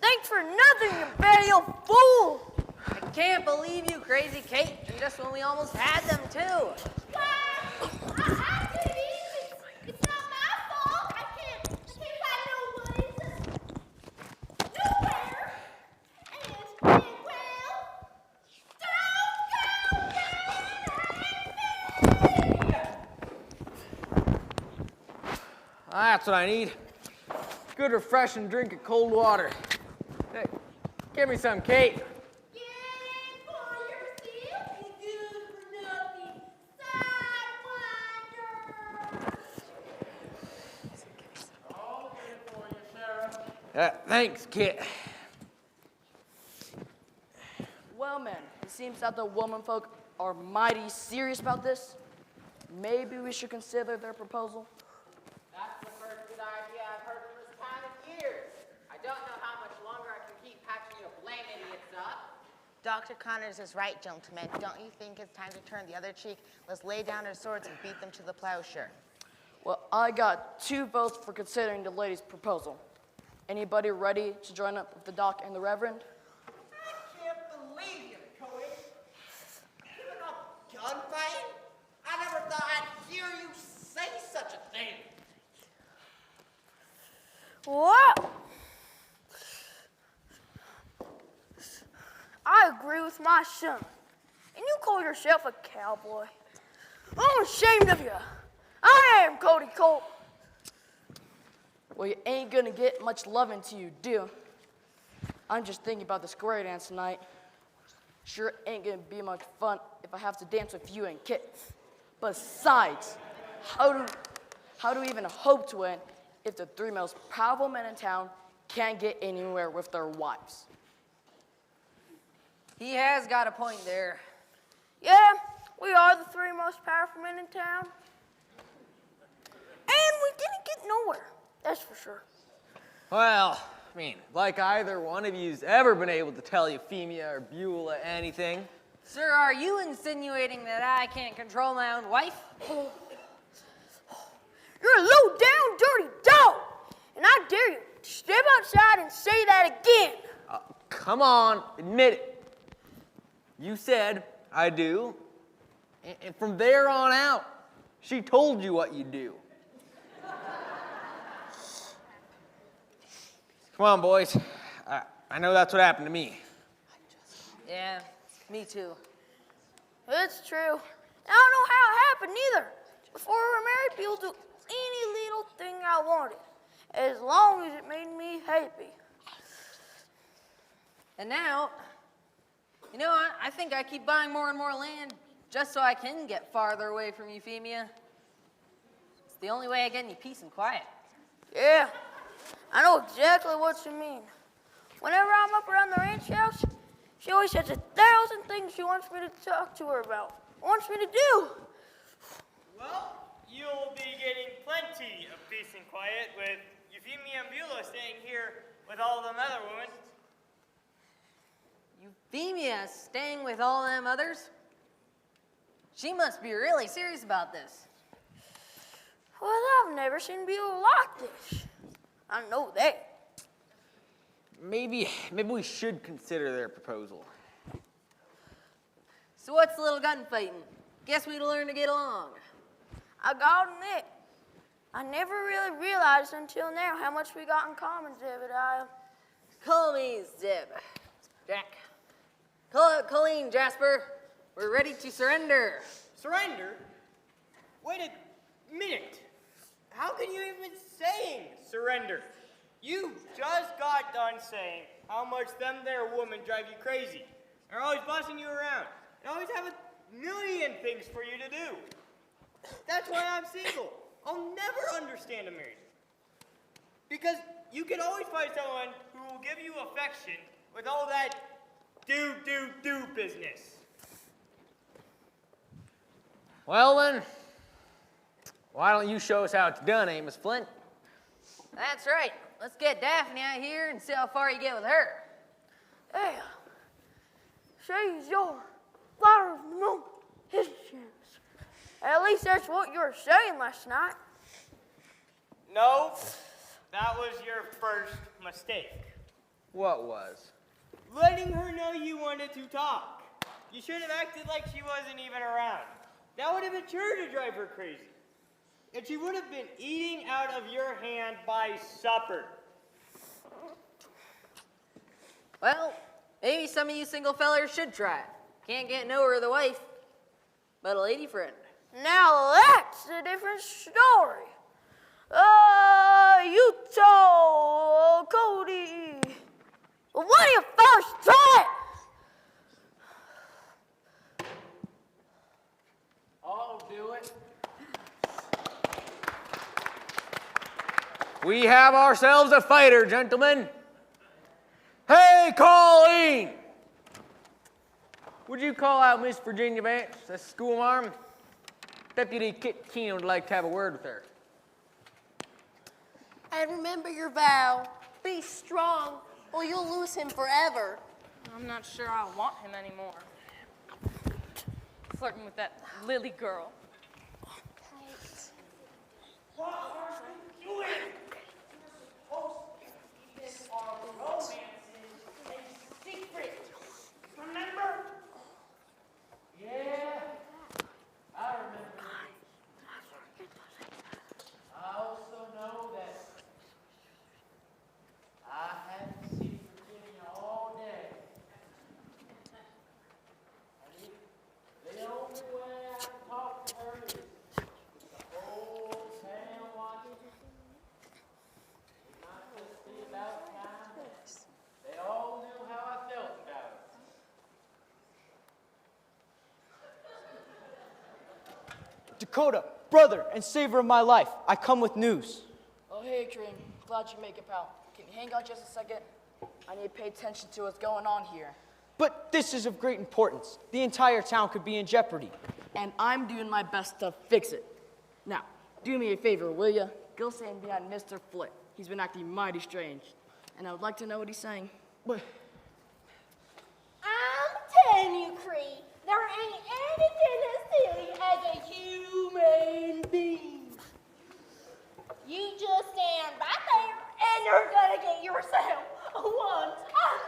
Thanks for nothing, you batty old fool! I can't believe you, crazy Kate. And just when we almost had them, too. I did it. It's not my fault. I can't find no ways. Nowhere. And well, That's what I need. Good, refreshing drink of cold water. Hey, give me some, Kate. Thanks, Kit. Well, man, it seems that the womenfolk are mighty serious about this. Maybe we should consider their proposal. That's the first good idea I've heard from this town in years. I don't know how much longer I can keep patching you blame idiots up. Dr. Connors is right, gentlemen. Don't you think it's time to turn the other cheek? Let's lay down our swords and beat them to the plowshare. Well, I got 2 votes for considering the lady's proposal. Anybody ready to join up with the doc and the reverend? I can't believe you, Cody. Giving up gunfighting? I never thought I'd hear you say such a thing. I agree with my son. And you call yourself a cowboy. I'm ashamed of you. I am Cody Cole. Well, you ain't gonna get much love into you, do you? I'm just thinking about the square dance tonight. Sure ain't gonna be much fun if I have to dance with you and Kit. Besides, how do we even hope to win if the three most powerful men in town can't get anywhere with their wives? He has got a point there. Yeah, we are the three most powerful men in town. And we didn't get nowhere, that's for sure. Well, I mean, like either one of you's ever been able to tell Euphemia or Beulah anything. Sir, are you insinuating that I can't control my own wife? You're a low-down, dirty dog, and I dare you to step outside and say that again. Come on, admit it. You said, I do. And from there on out, she told you what you do. Come on, boys. I know that's what happened to me. Yeah, me too. It's true. I don't know how it happened either. Before we were married, people do any little thing I wanted, as long as it made me happy. And now, you know, I think I keep buying more and more land just so I can get farther away from Euphemia. It's the only way I get any peace and quiet. Yeah, I know exactly what you mean. Whenever I'm up around the ranch house, she always has 1,000 things she wants me to talk to her about, wants me to do. Well, you'll be getting plenty of peace and quiet with Euphemia and Beulah staying here with all them other women. Euphemia staying with all them others? She must be really serious about this. Well, I've never seen Beulah like this. I know that. Maybe we should consider their proposal. So what's the little gunfighting? Guess we'd learn to get along. I gotta admit, I never really realized until now how much we got in common, Zebediah. Call me Zeb. Jack. Colleen, Jasper. We're ready to surrender. Surrender? Wait a minute. How can you even say surrender? You just got done saying how much them there women drive you crazy. They're always bossing you around. They always have a million things for you to do. That's why I'm single. I'll never understand a marriage. Because you can always find someone who will give you affection with all that do business. Well then, why don't you show us how it's done, Amos Flint? That's right. Let's get Daphne out here and see how far you get with her. Yeah. She's your flower of the moon. His chance. At least that's what you were saying last night. No, that was your first mistake. What was? Letting her know you wanted to talk. You should have acted like she wasn't even around. That would have been sure to drive her crazy. And she would have been eating out of your hand by supper. Well, maybe some of you single fellers should try it. Can't get nowhere with a wife, but a lady friend. Now that's a different story. You told Cody. Well, why do you first try it? I'll do it. We have ourselves a fighter, gentlemen. Hey, Colleen! Would you call out Miss Virginia Vance, the schoolmarm? Deputy Kit Keenan would like to have a word with her. And remember your vow. Be strong, or you'll lose him forever. I'm not sure I want him anymore. Flirting with that Lily girl. What are you doing? You're supposed to keep our romances a secret. Remember? Yeah, I remember. I also know that I haven't seen Virginia all day. Dakota, brother and savior of my life, I come with news. Oh, hey, Kareem. Glad you make it, pal. Can you hang on just a second? I need to pay attention to what's going on here. But this is of great importance. The entire town could be in jeopardy. And I'm doing my best to fix it. Now, do me a favor, will ya? Go stand behind Mr. Flick. He's been acting mighty strange. And I would like to know what he's saying. I'm telling you, Cree, there ain't anything as silly as a human being. You just stand right there and you're gonna get yourself one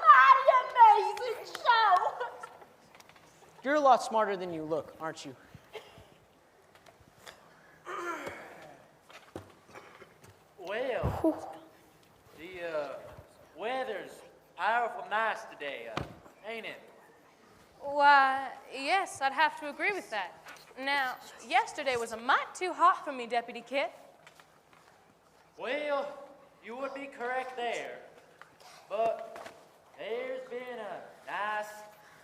mighty amazing show. You're a lot smarter than you look, aren't you? Well, the weather's powerful nice today, ain't it? Why, yes, I'd have to agree with that. Now, yesterday was a mite too hot for me, Deputy Kit. Well, you would be correct there. But there's been a nice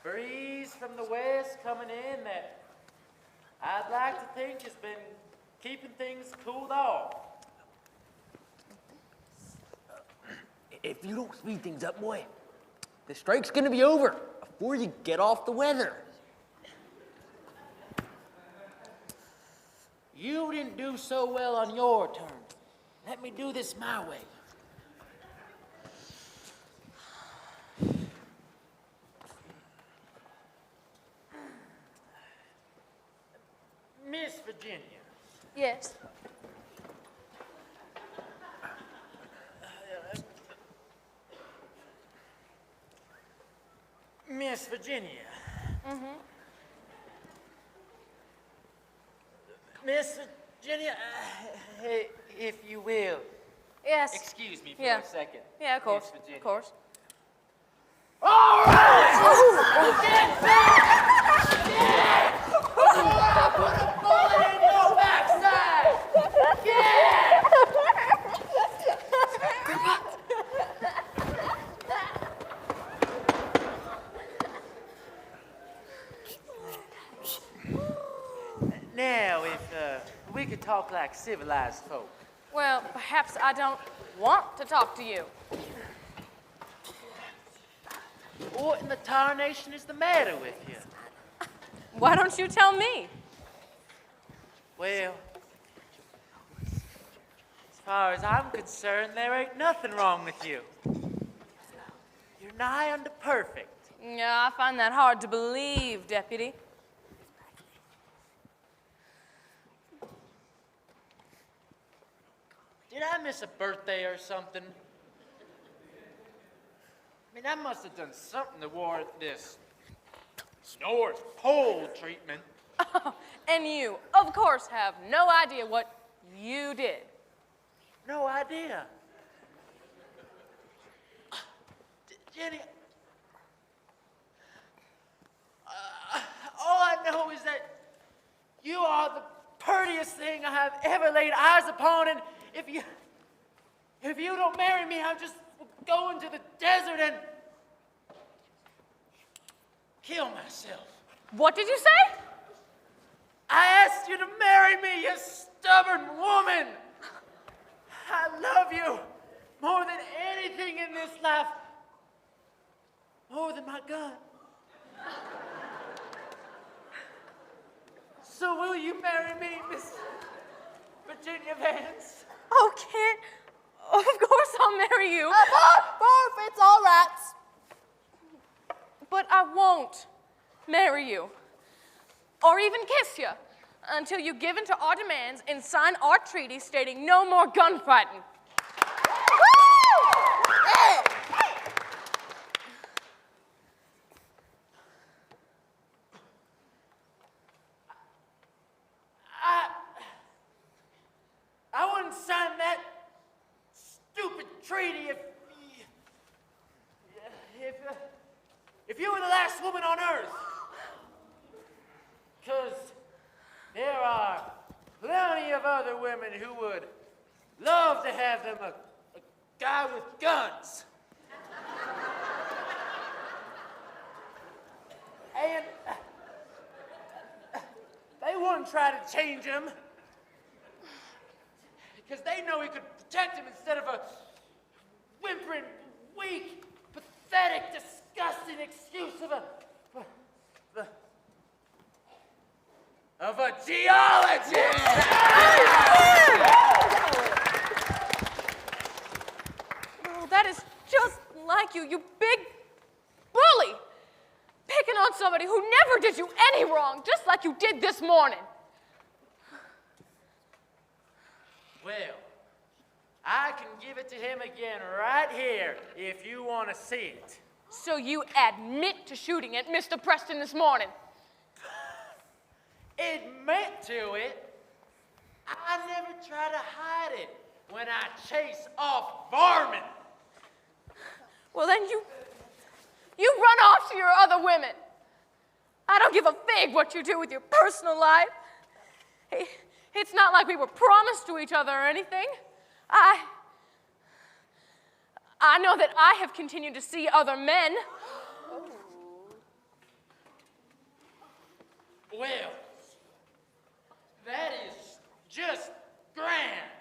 breeze from the west coming in that I'd like to think has been keeping things cooled off. If you don't speed things up, boy, the strike's gonna be over before you get off the weather. You didn't do so well on your turn. Let me do this my way. Miss Virginia. Yes. Miss Virginia. Mm-hmm. Miss Virginia, if you will. Yes. Excuse me for Yeah. a second. Yeah, of course. Miss Virginia. Of course. All right! Get back! Put a bullet in your backside! Yeah! Now, if we could talk like civilized folk. Well, perhaps I don't want to talk to you. What in the tarnation is the matter with you? Why don't you tell me? Well, as far as I'm concerned, there ain't nothing wrong with you. You're nigh unto perfect. Yeah, I find that hard to believe, Deputy. Did I miss a birthday or something? I mean, I must have done something to warrant this North Pole treatment. And you, of course, have no idea what you did. No idea. Jenny, all I know is that you are the prettiest thing I have ever laid eyes upon, and if you don't marry me, I'll just go into the desert and kill myself. What did you say? I asked you to marry me, you stubborn woman. I love you more than anything in this life, more than my gun. So will you marry me, Miss Virginia Vance? Oh, Kit, of course I'll marry you. It's all rats. But I won't marry you, or even kiss you, until you give in to our demands and sign our treaty stating no more gunfighting. I wouldn't sign that stupid treaty if you were the last woman on earth. Because there are plenty of other women who would love to have them a guy with guns. And they wouldn't try to change him. Because they know he could protect him instead of a whimpering, weak, pathetic, disgusting excuse of a geologist! Oh, that is just like you big bully. Picking on somebody who never did you any wrong, just like you did this morning. Well, I can give it to him again right here if you want to see it. So you admit to shooting at Mr. Preston this morning? Admit to it? I never try to hide it when I chase off varmint. Well, then you run off to your other women. I don't give a fig what you do with your personal life. Hey, it's not like we were promised to each other or anything. I know that I have continued to see other men. Well, that is just grand.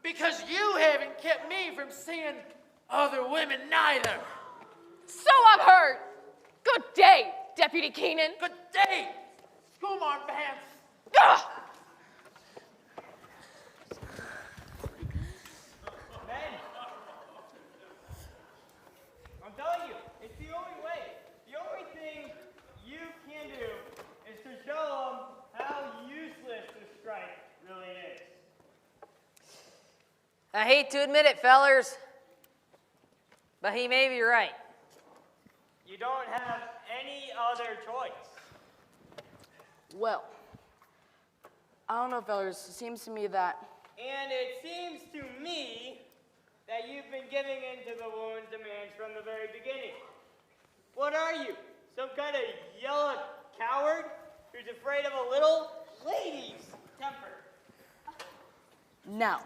Because you haven't kept me from seeing other women neither. So I've heard. Good day, Deputy Keenan. Good day, schoolmarm pants. Ugh! Men, I'm telling you, it's the only way. The only thing you can do is to show them how useless the strike really is. I hate to admit it, fellers, but he may be right. You don't have any other choice. Well, I don't know, fellas. It seems to me that... And it seems to me that you've been giving in to the woman's demands from the very beginning. What are you? Some kind of yellow coward who's afraid of a little lady's temper? Now,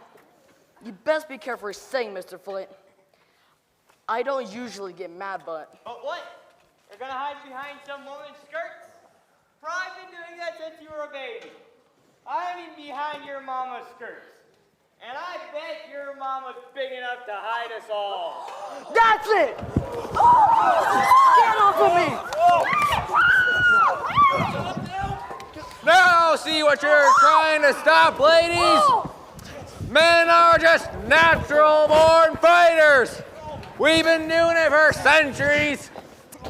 you best be careful what you're saying, Mr. Flint. I don't usually get mad, but... But what? You're gonna hide behind some woman's skirts? I've been doing that since you were a baby. I mean behind your mama's skirts. And I bet your mama's big enough to hide us all. That's it! Get off of me! Now see what you're trying to stop, ladies? Men are just natural-born fighters. We've been doing it for centuries,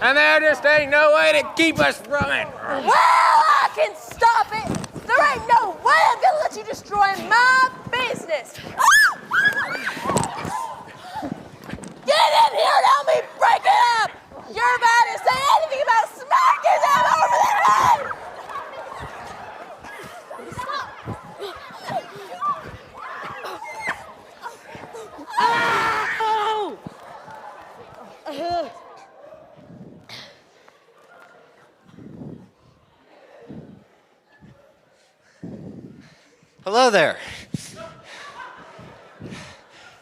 and there just ain't no way to keep us from it. Well, I can stop it. There ain't no way I'm gonna let you destroy my business. Get in here and help me break it up. You're about to say anything about smacking them over the head. Hello there.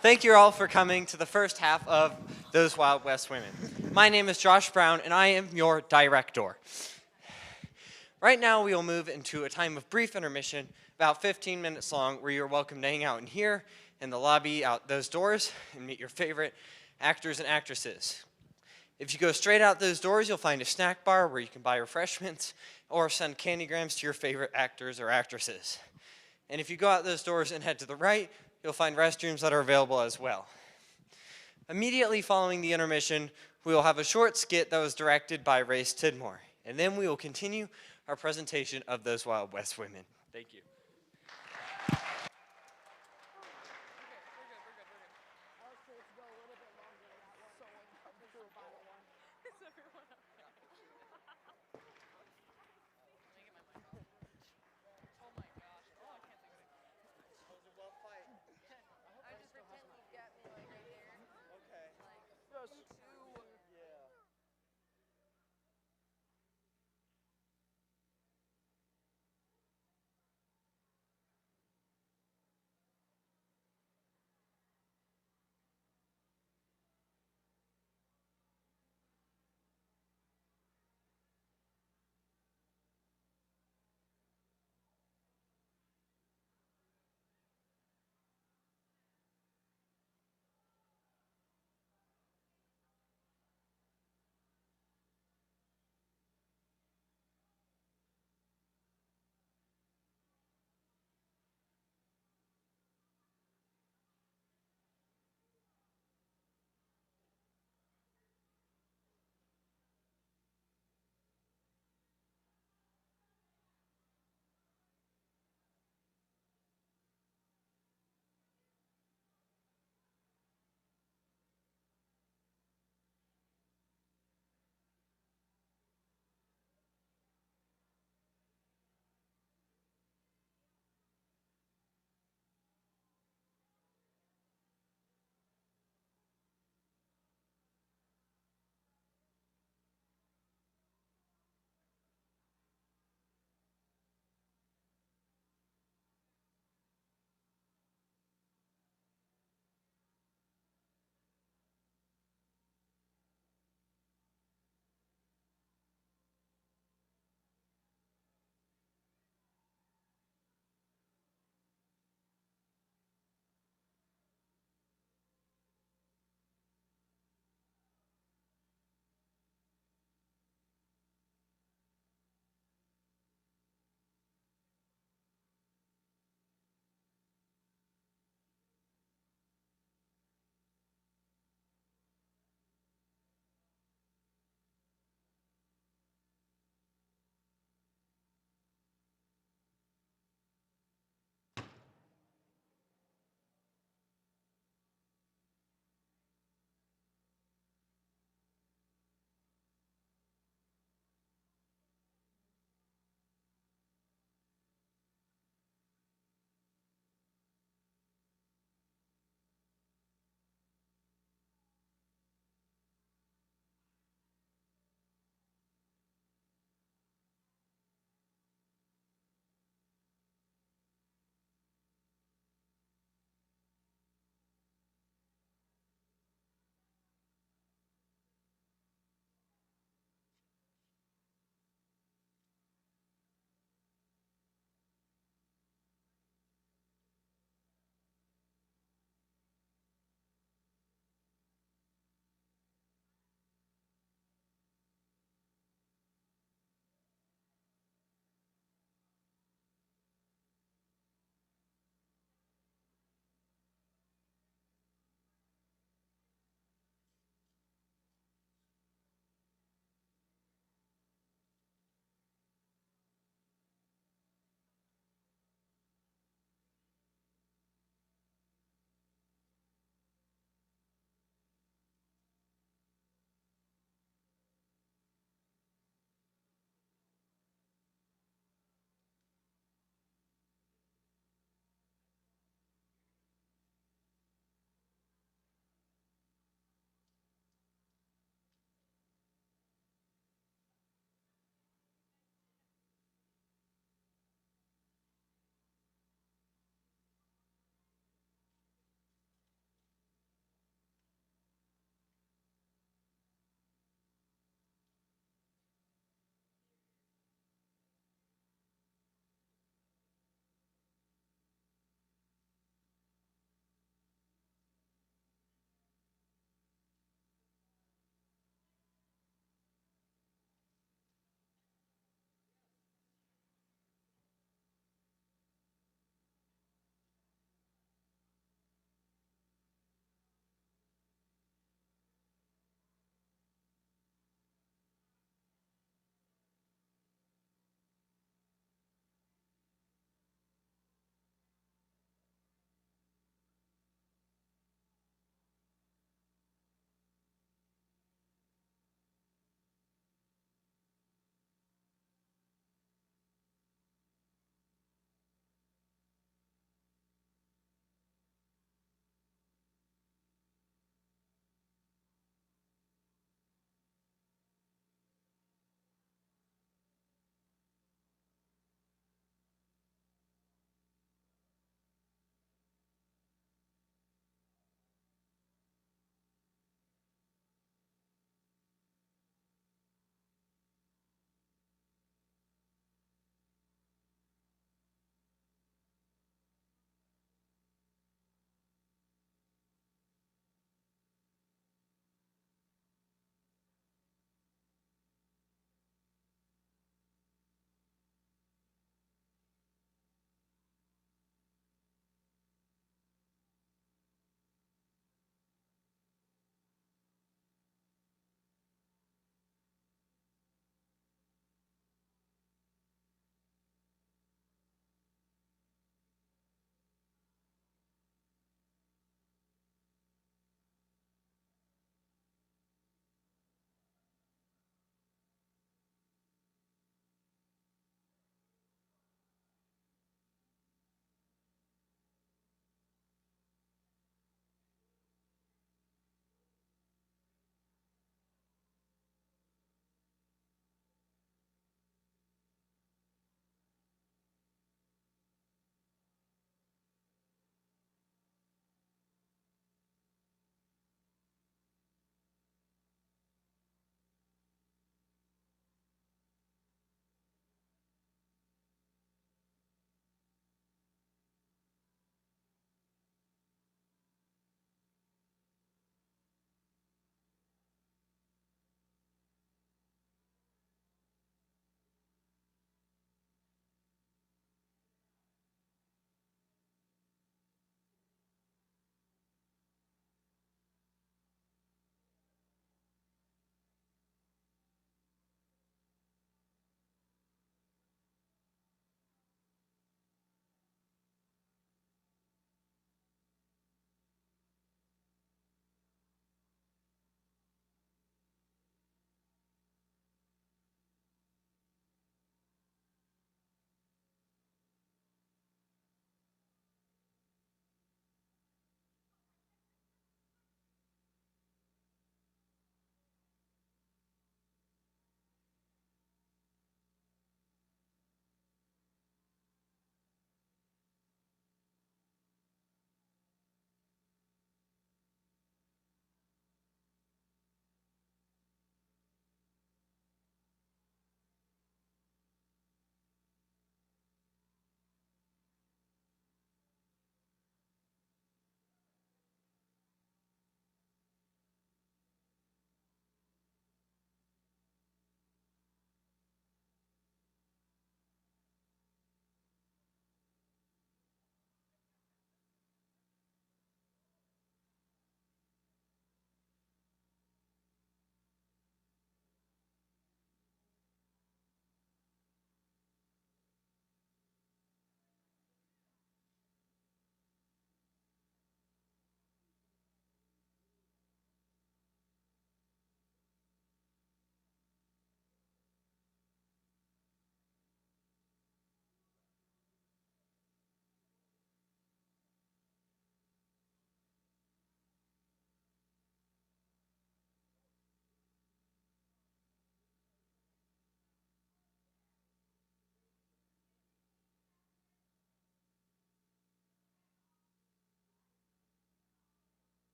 Thank you all for coming to the first half of Those Wild West Women. My name is Josh Brown, and I am your director. Right now, we will move into a time of brief intermission, about 15 minutes long, where you're welcome to hang out in here, in the lobby, out those doors, and meet your favorite actors and actresses. If you go straight out those doors, you'll find a snack bar where you can buy refreshments or send candygrams to your favorite actors or actresses. And if you go out those doors and head to the right, you'll find restrooms that are available as well. Immediately following the intermission, we will have a short skit that was directed by Race Tidmore. And then we will continue our presentation of Those Wild West Women. Thank you.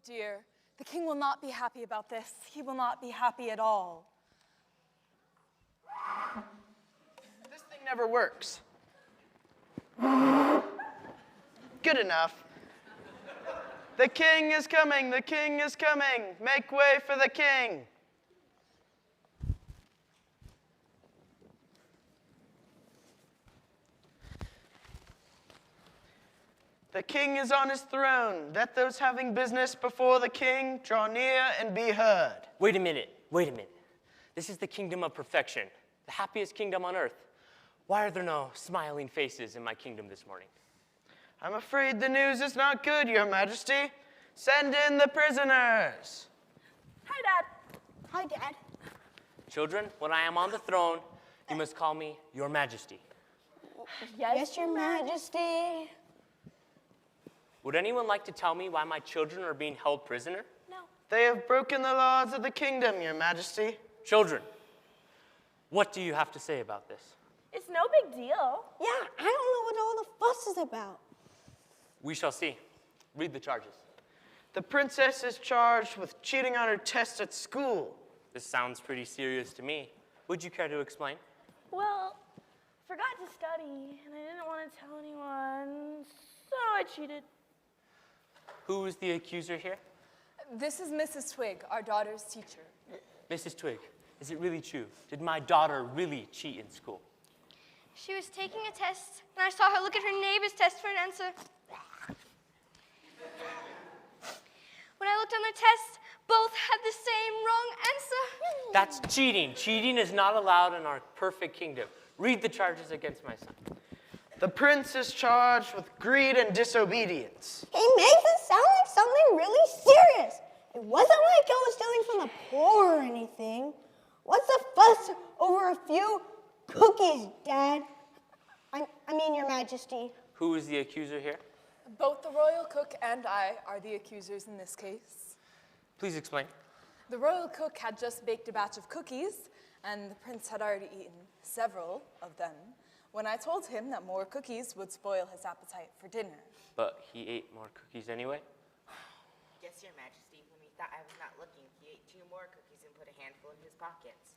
dear, the king will not be happy about this. He will not be happy at all. This thing never works. Good enough. The king is coming, the king is coming. Make way for the king. The king is on his throne. Let those having business before the king draw near and be heard. Wait a minute. This is the kingdom of perfection, the happiest kingdom on earth. Why are there no smiling faces in my kingdom this morning? I'm afraid the news is not good, Your Majesty. Send in the prisoners. Hi, Dad. Hi, Dad. Children, when I am on the throne, you must call me Your Majesty. Yes, Your Majesty. Would anyone like to tell me why my children are being held prisoner? No. They have broken the laws of the kingdom, Your Majesty. Children, what do you have to say about this? It's no big deal. Yeah, I don't know what all the fuss is about. We shall see. Read the charges. The princess is charged with cheating on her test at school. This sounds pretty serious to me. Would you care to explain? Well, I forgot to study, and I didn't want to tell anyone, so I cheated. Who is the accuser here? This is Mrs. Twig, our daughter's teacher. Mrs. Twig, is it really true? Did my daughter really cheat in school? She was taking a test, and I saw her look at her neighbor's test for an answer. When I looked on the test, both had the same wrong answer. That's cheating. Cheating is not allowed in our perfect kingdom. Read the charges against my son. The prince is charged with greed and disobedience. He makes it sound like something really serious. It wasn't like I was stealing from the poor or anything. What's the fuss over a few cookies, Dad? I mean, Your Majesty. Who is the accuser here? Both the royal cook and I are the accusers in this case. Please explain. The royal cook had just baked a batch of cookies, and the prince had already eaten several of them when I told him that more cookies would spoil his appetite for dinner. But he ate more cookies anyway? Yes, Your Majesty. When we thought I was not looking, he ate 2 more cookies and put a handful in his pockets.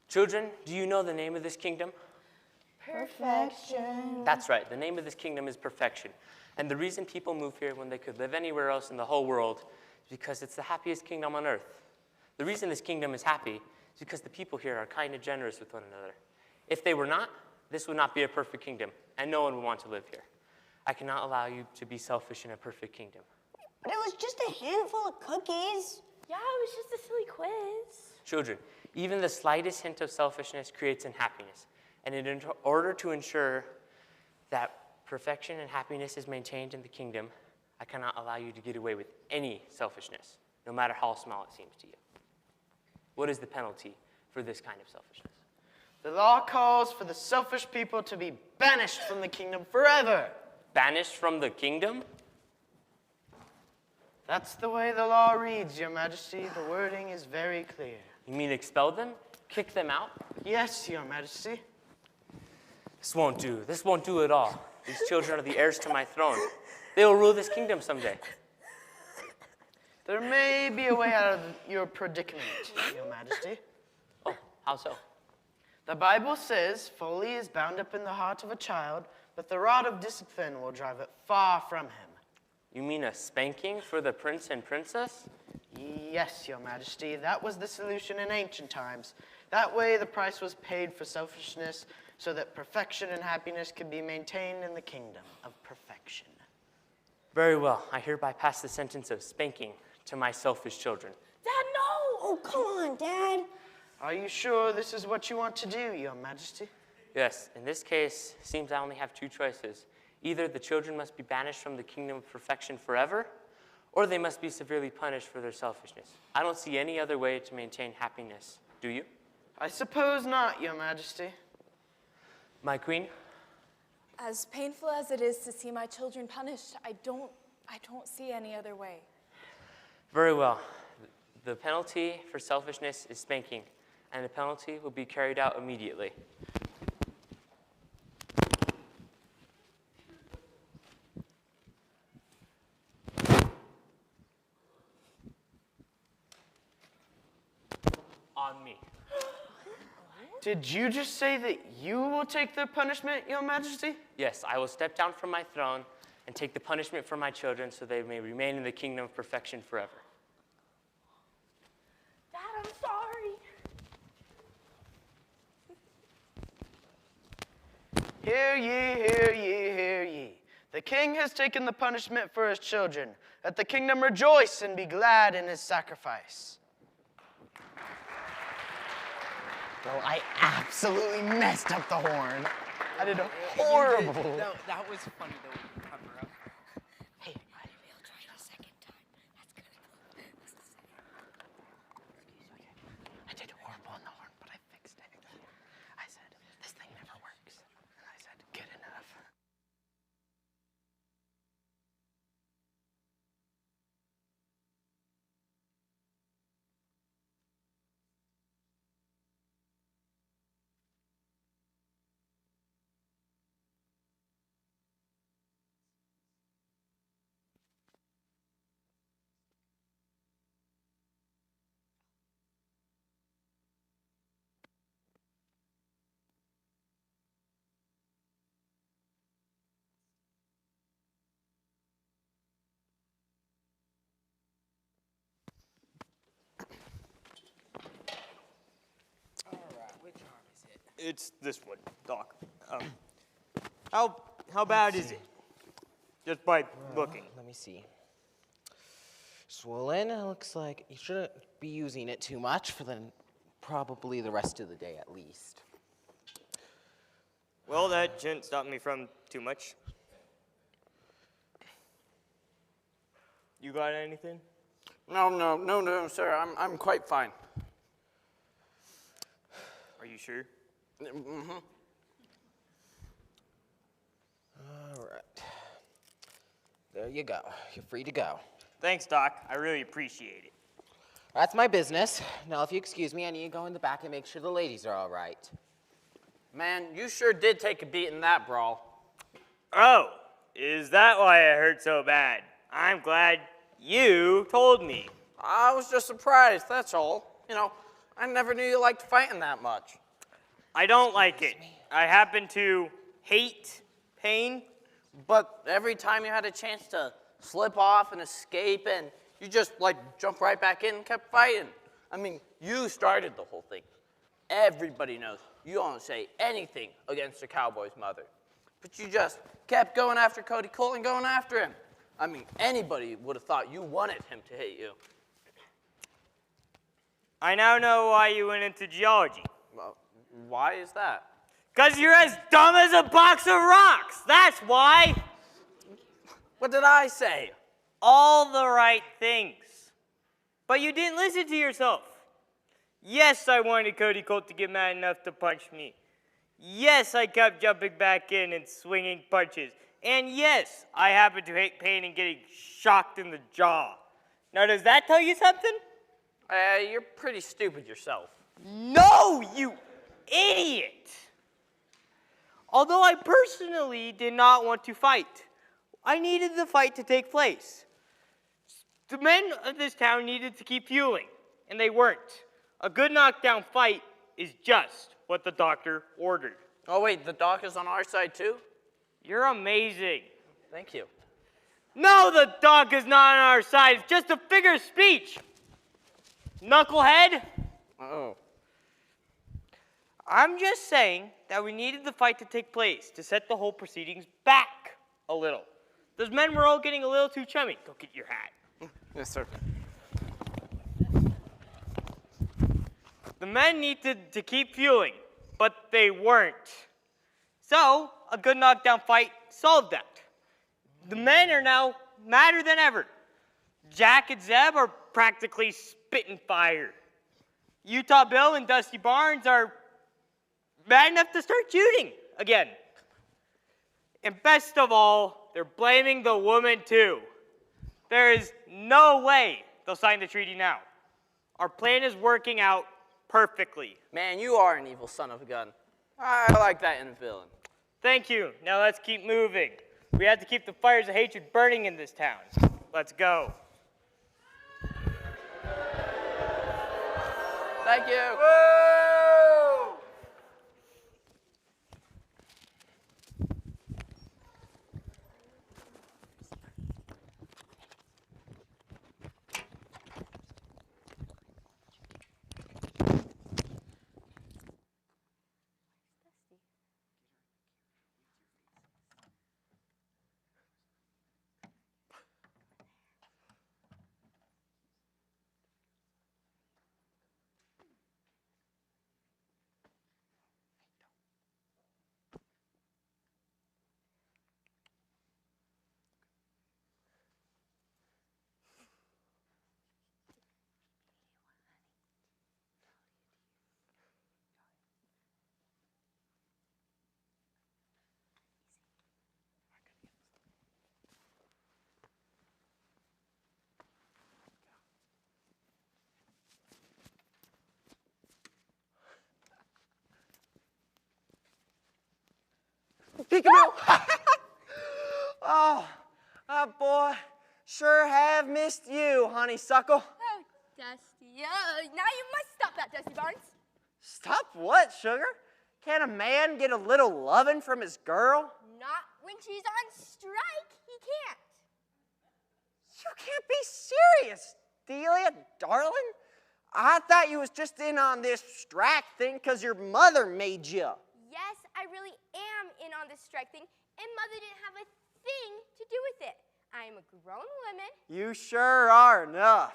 Children, do you know the name of this kingdom? Perfection. That's right. The name of this kingdom is perfection. And the reason people move here when they could live anywhere else in the whole world is because it's the happiest kingdom on earth. The reason this kingdom is happy is because the people here are kind and generous with one another. If they were not, this would not be a perfect kingdom, and no one would want to live here. I cannot allow you to be selfish in a perfect kingdom. But it was just a handful of cookies. Yeah, it was just a silly quiz. Children, even the slightest hint of selfishness creates unhappiness. And in order to ensure that perfection and happiness is maintained in the kingdom, I cannot allow you to get away with any selfishness, no matter how small it seems to you. What is the penalty for this kind of selfishness? The law calls for the selfish people to be banished from the kingdom forever. Banished from the kingdom? That's the way the law reads, Your Majesty. The wording is very clear. You mean expel them? Kick them out? Yes, Your Majesty. This won't do. This won't do at all. These children are the heirs to my throne. They will rule this kingdom someday. There may be a way out of your predicament, Your Majesty. Oh, how so? The Bible says folly is bound up in the heart of a child, but the rod of discipline will drive it far from him. You mean a spanking for the prince and princess? Yes, Your Majesty. That was the solution in ancient times. That way the price was paid for selfishness so that perfection and happiness could be maintained in the kingdom of perfection. Very well. I hereby pass the sentence of spanking to my selfish children. Dad, no! Oh, come on, Dad. Are you sure this is what you want to do, Your Majesty? Yes, in this case, it seems I only have 2 choices. Either the children must be banished from the kingdom of perfection forever, or they must be severely punished for their selfishness. I don't see any other way to maintain happiness. Do you? I suppose not, Your Majesty. My queen? As painful as it is to see my children punished, I don't see any other way. Very well. The penalty for selfishness is spanking, and the penalty will be carried out immediately. on me. Did you just say that you will take the punishment, Your Majesty? Yes, I will step down from my throne and take the punishment for my children so they may remain in the kingdom of perfection forever. Dad, I'm sorry. Hear ye, hear ye, hear ye. The king has taken the punishment for his children. Let the kingdom rejoice and be glad in his sacrifice. Well, I absolutely messed up the horn. I did horrible. No, that was funny though. Cover up. Hey, We'll try it a second time. That's good. I did horrible on the horn, but I fixed it. I said, this thing never works. And I said, good enough. It's this one, Doc. How bad is it? Just by looking. Let me see. Swollen. It looks like you shouldn't be using it too much for probably the rest of the day at least. Well, that shouldn't stop me from too much. You got anything? No, sir. I'm quite fine. Are you sure? Mm-hmm. All right. There you go. You're free to go. Thanks, Doc. I really appreciate it. That's my business. Now, if you excuse me, I need to go in the back and make sure the ladies are all right. Man, you sure did take a beat in that brawl. Oh, is that why I hurt so bad? I'm glad you told me. I was just surprised, that's all. You know, I never knew you liked fighting that much. I don't like it. I happen to hate pain. But every time you had a chance to slip off and escape, and you just, jump right back in and kept fighting. I mean, you started the whole thing. Everybody knows you don't say anything against a cowboy's mother. But you just kept going after Cody Colt and going after him. I mean, anybody would have thought you wanted him to hit you. I now know why you went into geology. Well, why is that? Because you're as dumb as a box of rocks. That's why. What did I say? All the right things. But you didn't listen to yourself. Yes, I wanted Cody Colt to get mad enough to punch me. Yes, I kept jumping back in and swinging punches. And yes, I happen to hate pain and getting shocked in the jaw. Now, does that tell you something? You're pretty stupid yourself. No, you idiot! Although I personally did not want to fight, I needed the fight to take place. The men of this town needed to keep fueling, and they weren't. A good knockdown fight is just what the doctor ordered. Oh, wait, the doc is on our side, too? You're amazing. Thank you. No, the doc is not on our side. It's just a figure of speech. Knucklehead. Oh. I'm just saying that we needed the fight to take place to set the whole proceedings back a little. Those men were all getting a little too chummy. Go get your hat. Yes, sir. The men needed to keep fueling, but they weren't. So, a good knockdown fight solved that. The men are now madder than ever. Jack and Zeb are practically spitting fire. Utah Bill and Dusty Barnes are mad enough to start shooting again. And best of all, they're blaming the woman too. There is no way they'll sign the treaty now. Our plan is working out perfectly. Man, you are an evil son of a gun. I like that in a villain. Thank you. Now let's keep moving. We have to keep the fires of hatred burning in this town. Let's go. Thank you. Woo! Peekaboo! Oh, boy, sure have missed you, honeysuckle. Oh, Dusty. Now you must stop that, Dusty Barnes. Stop what, sugar? Can't a man get a little lovin' from his girl? Not when she's on strike. He can't. You can't be serious, Delia, darling. I thought you was just in on this strike thing because your mother made you. Yes, I really am in on this strike thing, and Mother didn't have a thing to do with it. I am a grown woman, You sure are enough.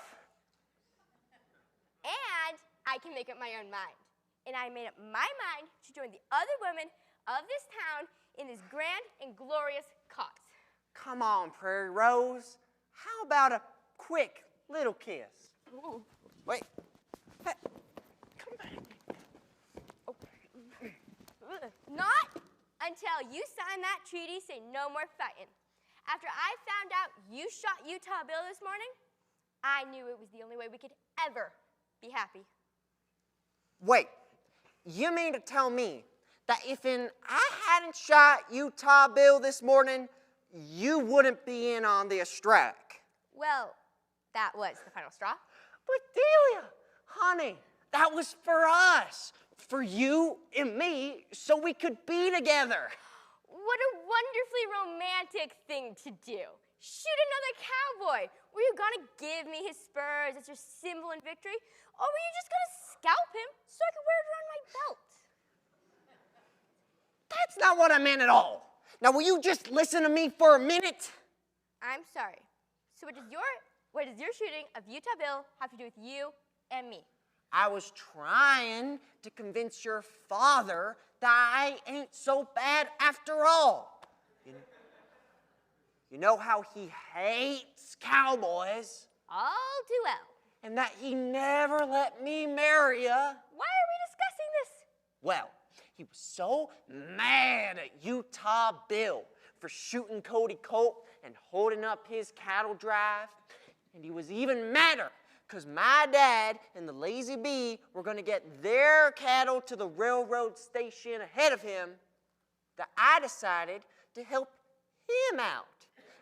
and I can make up my own mind. And I made up my mind to join the other women of this town in this grand and glorious cause. Come on, Prairie Rose. How about a quick little kiss? Ooh. Wait. Hey. Not until you sign that treaty saying no more fighting. After I found out you shot Utah Bill this morning, I knew it was the only way we could ever be happy. Wait, you mean to tell me that if I hadn't shot Utah Bill this morning, you wouldn't be in on the strike? Well, that was the final straw. But Delia, honey, that was for us, for you and me, so we could be together. What a wonderfully romantic thing to do. Shoot another cowboy. Were you gonna give me his spurs as your symbol in victory? Or were you just gonna scalp him so I could wear it around my belt? That's not what I meant at all. Now, will you just listen to me for a minute? I'm sorry. So what does your shooting of Utah Bill have to do with you and me? I was trying to convince your father that I ain't so bad after all. You know how he hates cowboys? All too well. And that he never let me marry ya. Why are we discussing this? Well, he was so mad at Utah Bill for shooting Cody Colt and holding up his cattle drive. And he was even madder because my dad and the Lazy Bee were going to get their cattle to the railroad station ahead of him, that I decided to help him out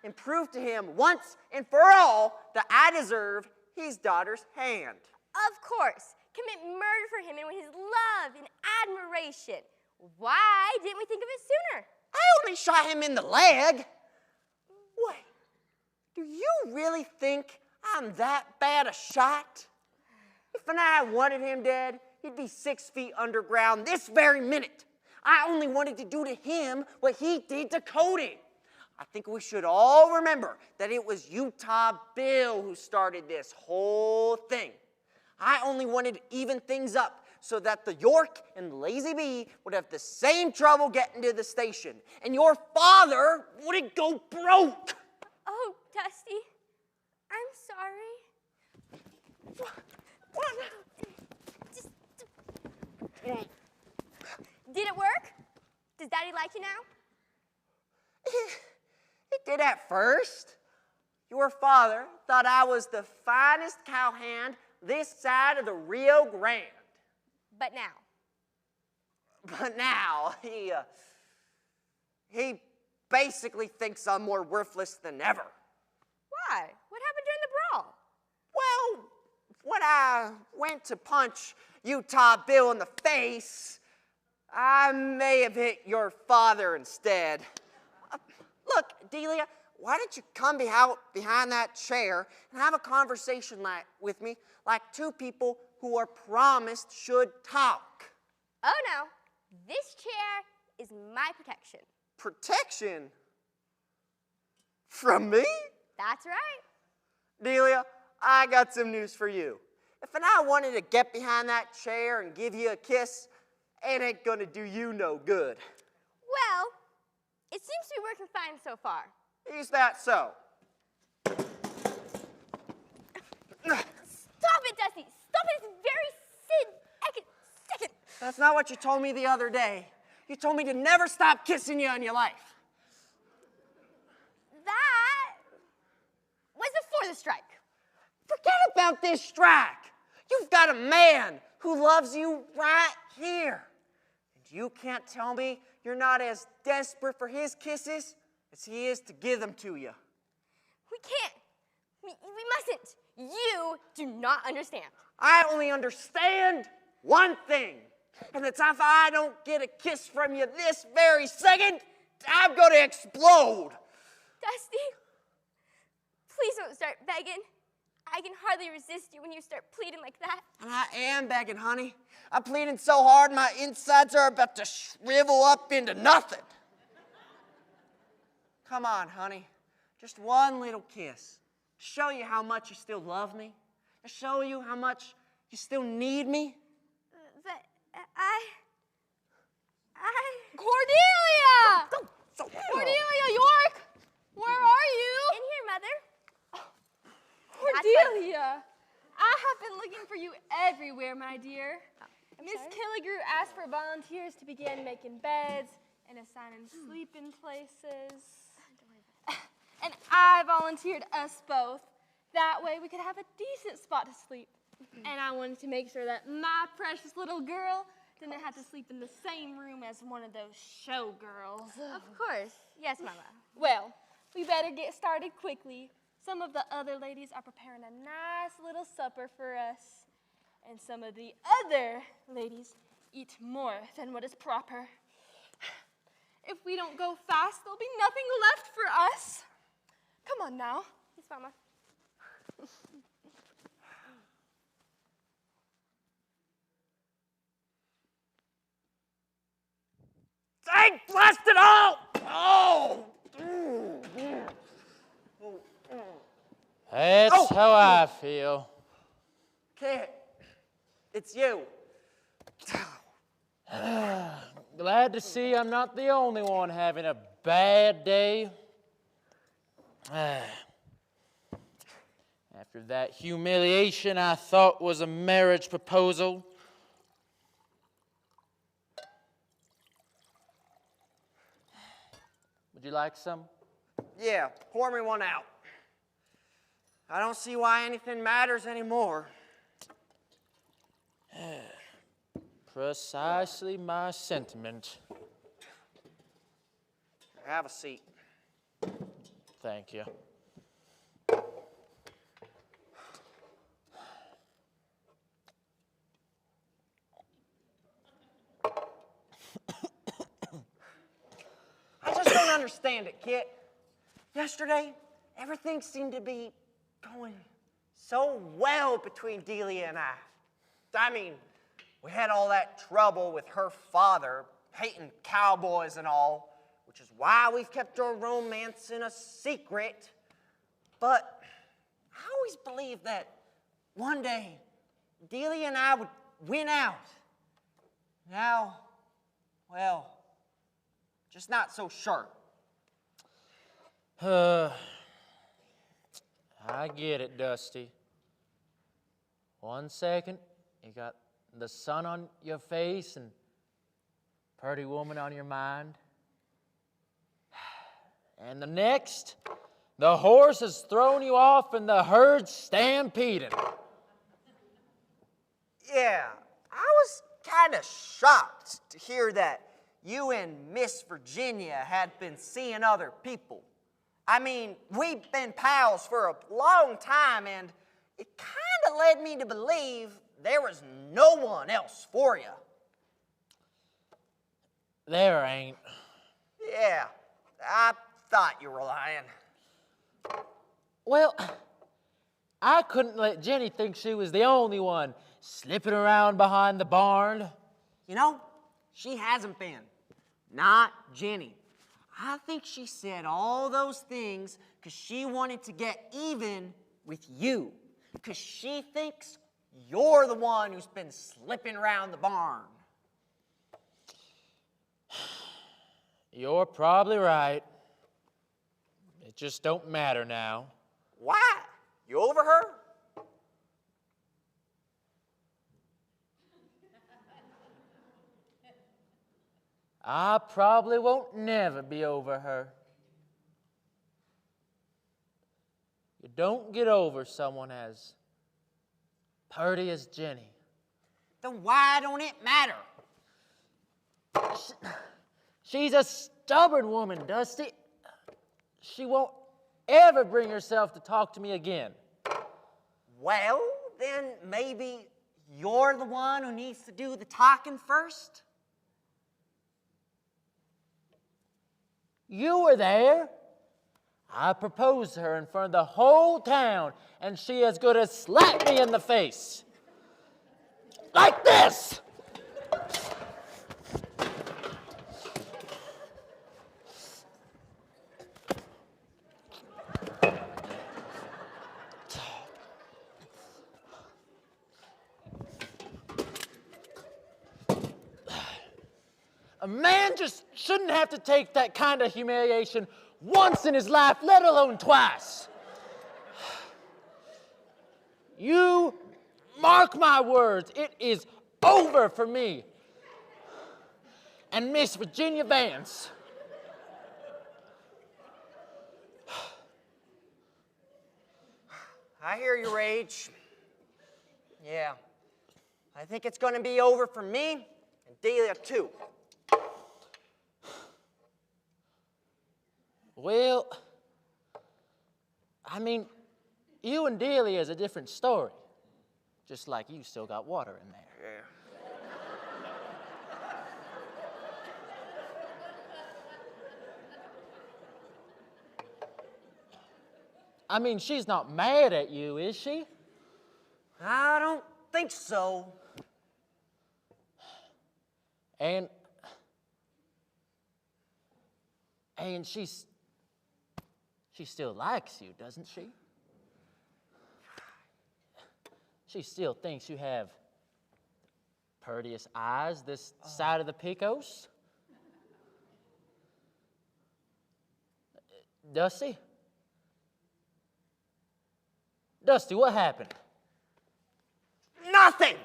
and prove to him once and for all that I deserve his daughter's hand. Of course. Commit murder for him and win his love and admiration. Why didn't we think of it sooner? I only shot him in the leg. Wait, do you really think I'm that bad a shot? If I wanted him dead, he'd be 6 feet underground this very minute. I only wanted to do to him what he did to Cody. I think we should all remember that it was Utah Bill who started this whole thing. I only wanted to even things up so that the York and the Lazy Bee would have the same trouble getting to the station, and your father wouldn't go broke. Oh, Dusty, I'm sorry. Did it work? Does Daddy like you now? It did at first. Your father thought I was the finest cowhand this side of the Rio Grande. But now? But now, he basically thinks I'm more worthless than ever. Why? What happened during the brawl? Well, when I went to punch Utah Bill in the face, I may have hit your father instead. Look, Delia, why don't you come behind that chair and have a conversation with me like two people who are promised should talk? Oh no, this chair is my protection. Protection? From me? That's right. Delia, I got some news for you. If I wanted to get behind that chair and give you a kiss, it ain't gonna do you no good. Well, it seems to be working fine so far. Is that so? Stop it, Dusty! Stop it! It's very second. That's not what you told me the other day. You told me to never stop kissing you in your life. That was before the strike. Forget about this strike. You've got a man who loves you right here. And you can't tell me you're not as desperate for his kisses as he is to give them to you. We can't. We mustn't. You do not understand. I only understand one thing. And it's if I don't get a kiss from you this very second, I'm going to explode. Dusty, please don't start begging. I can hardly resist you when you start pleading like that. And I am begging, honey. I'm pleading so hard my insides are about to shrivel up into nothing. Come on, honey. Just one little kiss. Show you how much you still love me. To show you how much you still need me. But I... Cordelia! Cordelia York! Where are you? In here, Mother. Cordelia! I have been looking for you everywhere, my dear. Miss Killigrew asked for volunteers to begin making beds and assigning sleeping places. And I volunteered us both. That way we could have a decent spot to sleep. And I wanted to make sure that my precious little girl didn't have to sleep in the same room as one of those showgirls. Of course. Yes, Mama. Well, we better get started quickly. Some of the other ladies are preparing a nice little supper for us. And some of the other ladies eat more than what is proper. If we don't go fast, there'll be nothing left for us. Come on now. Yes, Mama. Thank blessed it all! Oh! That's how I feel. Kid, it's you. Glad to see I'm not the only one having a bad day. After that humiliation I thought was a marriage proposal. Would you like some? Yeah, pour me one out. I don't see why anything matters anymore. Precisely my sentiment. Have a seat. Thank you. I just don't understand it, Kit. Yesterday, everything seemed to be going so well between Delia and I. I mean, we had all that trouble with her father, hating cowboys and all, which is why we've kept our romance in a secret. But I always believed that one day Delia and I would win out. Now, well, just not so sure. I get it, Dusty. 1 second, you got the sun on your face and pretty woman on your mind. And the next, the horse has thrown you off and the herd's stampeding. Yeah, I was kind of shocked to hear that you and Miss Virginia had been seeing other people. I mean, we've been pals for a long time, and it kind of led me to believe there was no one else for you. There ain't. Yeah, I thought you were lying. Well, I couldn't let Jenny think she was the only one slipping around behind the barn. You know, she hasn't been. Not Jenny. I think she said all those things because she wanted to get even with you. Because she thinks you're the one who's been slipping around the barn. You're probably right. It just don't matter now. Why? You over her? I probably won't never be over her. You don't get over someone as purty as Jenny. Then why don't it matter? She's a stubborn woman, Dusty. She won't ever bring herself to talk to me again. Well, then maybe you're the one who needs to do the talking first? You were there. I proposed to her in front of the whole town, and she as good as slapped me in the face. Like this! A man just shouldn't have to take that kind of humiliation once in his life, let alone twice. You mark my words, it is over for me and Miss Virginia Vance. I hear your rage. Yeah, I think it's going to be over for me and Delia too. Well, I mean, you and Delia is a different story. Just like you still got water in there. I mean, she's not mad at you, is she? I don't think so. And she still likes you, doesn't she? She still thinks you have purtiest eyes this side of the Pecos. Dusty? Dusty, what happened? Nothing!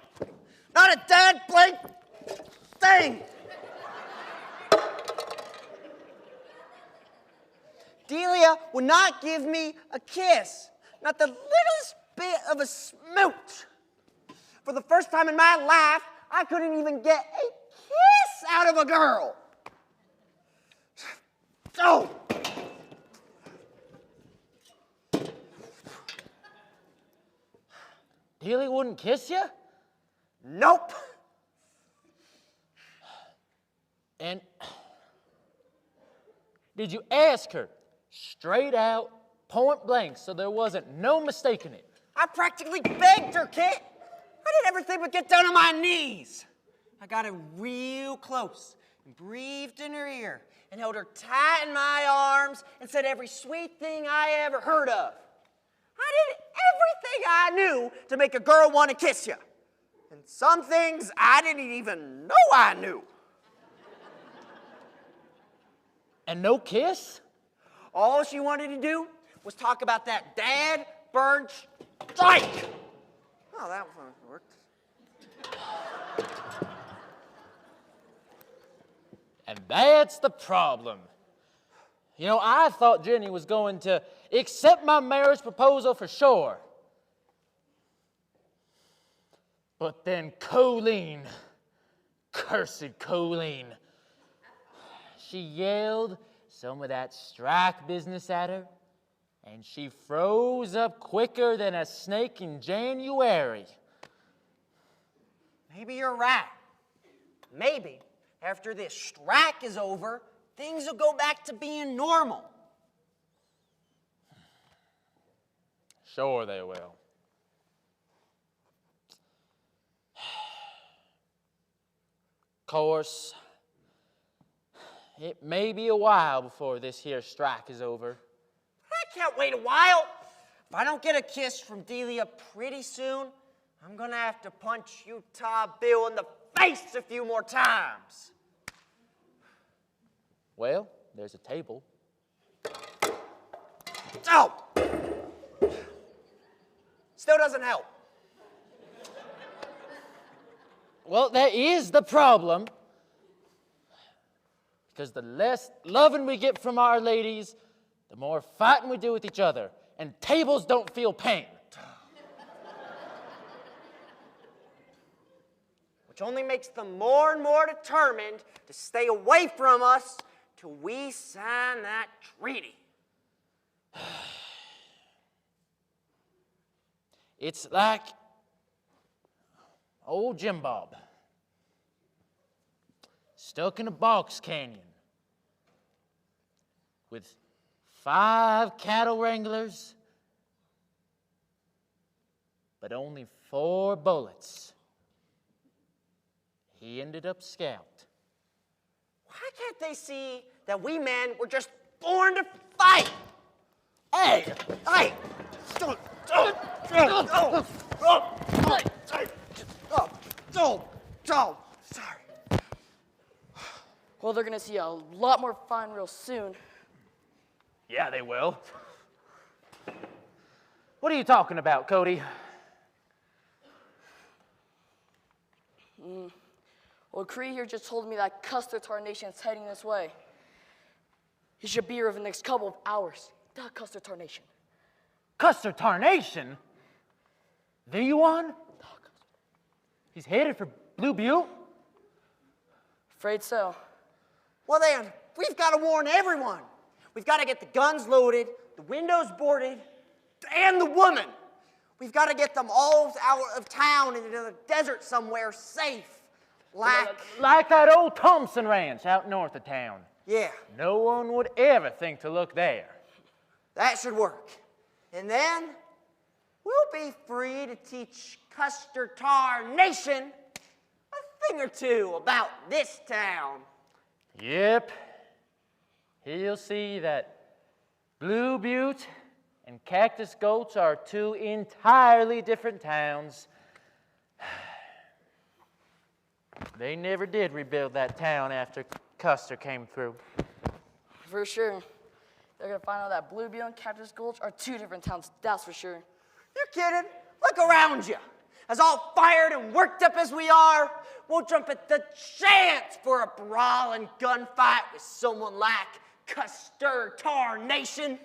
Not a dead blank thing! Delia would not give me a kiss. Not the littlest bit of a smooch. For the first time in my life, I couldn't even get a kiss out of a girl. Oh! Delia wouldn't kiss you? Nope. And did you ask her straight out, point blank, so there wasn't no mistaking it? I practically begged her, Kit. I did everything but get down on my knees. I got her real close and breathed in her ear and held her tight in my arms and said every sweet thing I ever heard of. I did everything I knew to make a girl want to kiss you. And some things I didn't even know I knew. And no kiss? All she wanted to do was talk about that dad burned strike. Oh, that one worked. And that's the problem. You know, I thought Jenny was going to accept my marriage proposal for sure. But then Colleen, cursed Colleen, she yelled some of that strike business at her, and she froze up quicker than a snake in January. Maybe you're right. Maybe after this strike is over, things will go back to being normal. Sure they will. Of course, it may be a while before this here strike is over. I can't wait a while. If I don't get a kiss from Delia pretty soon, I'm gonna have to punch Utah Bill in the face a few more times. Well, there's a table. Oh! Still doesn't help. Well, that is the problem. Because the less loving we get from our ladies, the more fighting we do with each other. And tables don't feel pain. Which only makes them more and more determined to stay away from us till we sign that treaty. It's like old Jim Bob, stuck in a box canyon with 5 cattle wranglers, but only 4 bullets. He ended up scalped. Why can't they see that we men were just born to fight? Hey! Hey! Sorry. Well, they're gonna see a lot more fun real soon. Yeah, they will. What are you talking about, Cody? Well, Cree here just told me that Custer Tarnation is heading this way. He should be here over the next couple of hours. That Custer Tarnation. Custer Tarnation? There you on? He's headed for Blue Butte? Afraid so. Well then, we've got to warn everyone. We've got to get the guns loaded, the windows boarded, and the woman. We've got to get them all out of town into the desert somewhere safe. Like that old Thompson Ranch out north of town. Yeah. No one would ever think to look there. That should work. And then we'll be free to teach Custer Tar Nation a thing or two about this town. Yep. He'll see that Blue Butte and Cactus Gulch are 2 entirely different towns. They never did rebuild that town after Custer came through. For sure. They're gonna find out that Blue Butte and Cactus Gulch are 2 different towns, that's for sure. You're kidding? Look around you. As all fired and worked up as we are, we'll jump at the chance for a brawl and gunfight with someone like Custer Tar Nation.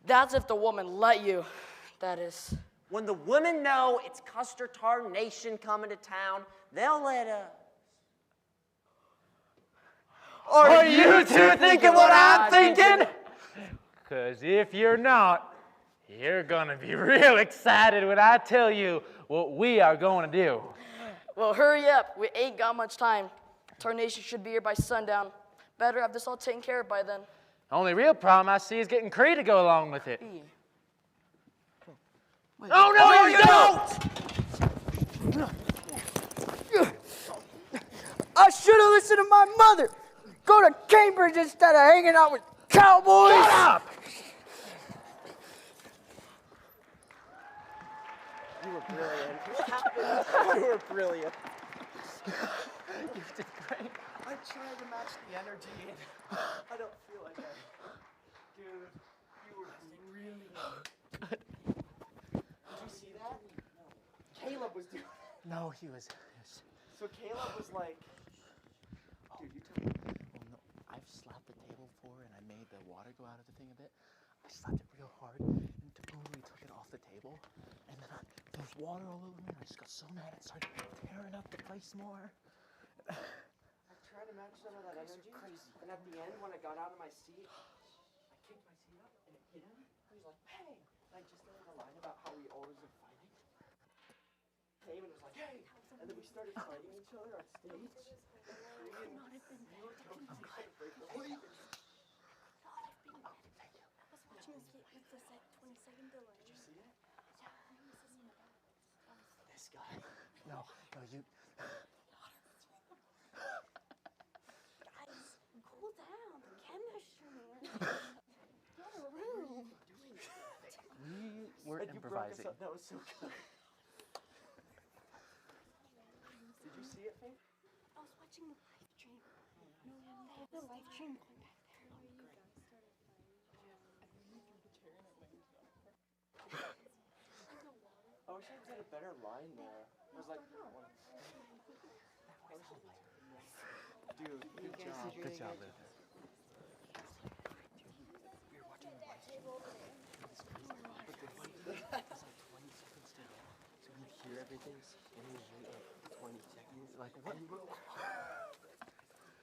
That's if the woman let you, that is. When the women know it's Custer Tar Nation coming to town, they'll let us. Are you 2 thinking what I'm thinking? Because if you're not, you're going to be real excited when I tell you what we are going to do. Well, hurry up. We ain't got much time. Tarnation should be here by sundown. Better have this all taken care of by then. Only real problem I see is getting Cree to go along with it. Oh, no, you don't! I should have listened to my mother. Go to Cambridge instead of hanging out with cowboys. Shut up! You were brilliant. You were brilliant. You did great. I tried to match the energy, and I don't feel like it. Dude, you were really good. Did you see that? No. Caleb was doing. No, he was. So Caleb was like, dude, you tell me. Well, no, I've slapped the table before, and I made the water go out of the thing a bit. I slapped it real hard, and totally took it off the table. And then there was water all over me, and I just got so mad I started tearing up the place more. I tried to match some of that energy. Crazy. And at the end, when I got out of my seat, I kicked my seat up, and it hit him. He was like, "Hey!" And I just did a line about how we always are fighting. Came and was like, "Hey!" And then we started fighting each other on stage. Could not have been better. Did you see it? This guy. No, you. Guys, cool down. The chemistry. Get a room. We were And you broke us improvising. up. That was so good. Did you see it, Faith? I was watching the live stream. No, they have the live stream going back there. I wish I did a better line there. I was like, dude, good job. Good job, Luther. We were watching the live stream. But the funny thing is like 20 seconds to go. So we'd hear everything, and it was like 20 seconds. Like, what?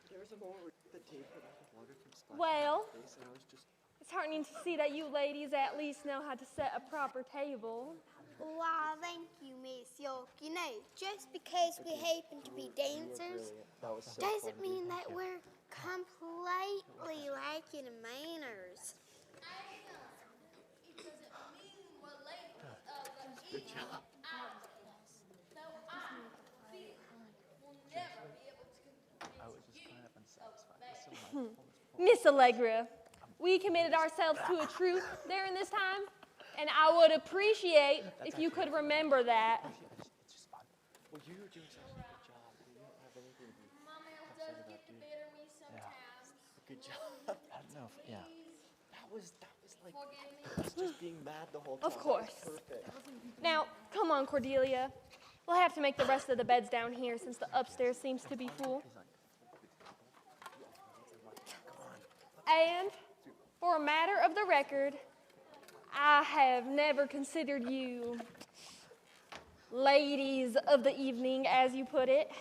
There was a moment where the tape put out the water from splashing Well, in his face, and I was just. it's heartening to see that you ladies at least know how to set a proper table. Why, thank you, Miss York. You know, just because we happen to be dancers doesn't mean that we're completely lacking in manners. It doesn't mean we're late of the Good job. So I feel we'll never be able to I was just kind of unsatisfied with so much. Miss Allegra, we committed ourselves to a truth during this time, and I would appreciate if you could remember that. It's just fun. Well, you were doing such a good job. You don't have anything to be Mama upset does about, get the dude. better of me sometimes. Good job. I don't know if, yeah. That was like Forgive me. us just being mad the whole time. Of course. That was perfect. Now, come on, Cordelia. We'll have to make the rest of the beds down here since the upstairs seems to be full. And for a matter of the record, I have never considered you ladies of the evening, as you put it.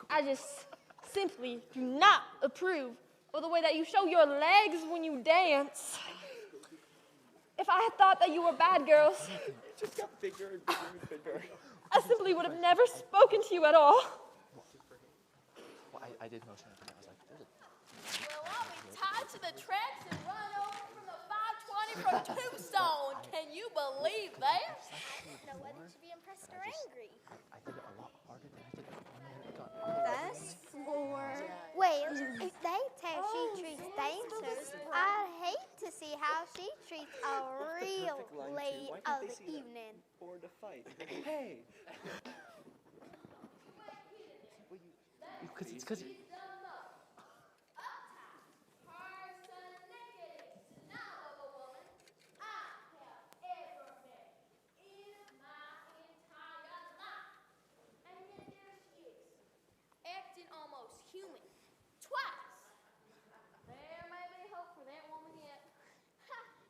I just simply do not approve of the way that you show your legs when you dance. If I had thought that you were bad girls, It just got bigger and bigger and bigger. I simply would have never spoken to you at all. Well, I did motion it, and I was like, there's a. Well, I'll be tied to the tracks and run over from the 520 from Tombstone. Can you believe that? Know whether to be impressed or angry. I did it a lot harder than I did it when I got. That's for. Well, if that's how she treats dancers, I'd hate to see how she treats a real lady of the evening. Born to fight. Hey. Because it's Acting almost human. Twice. There may be hope for that woman yet.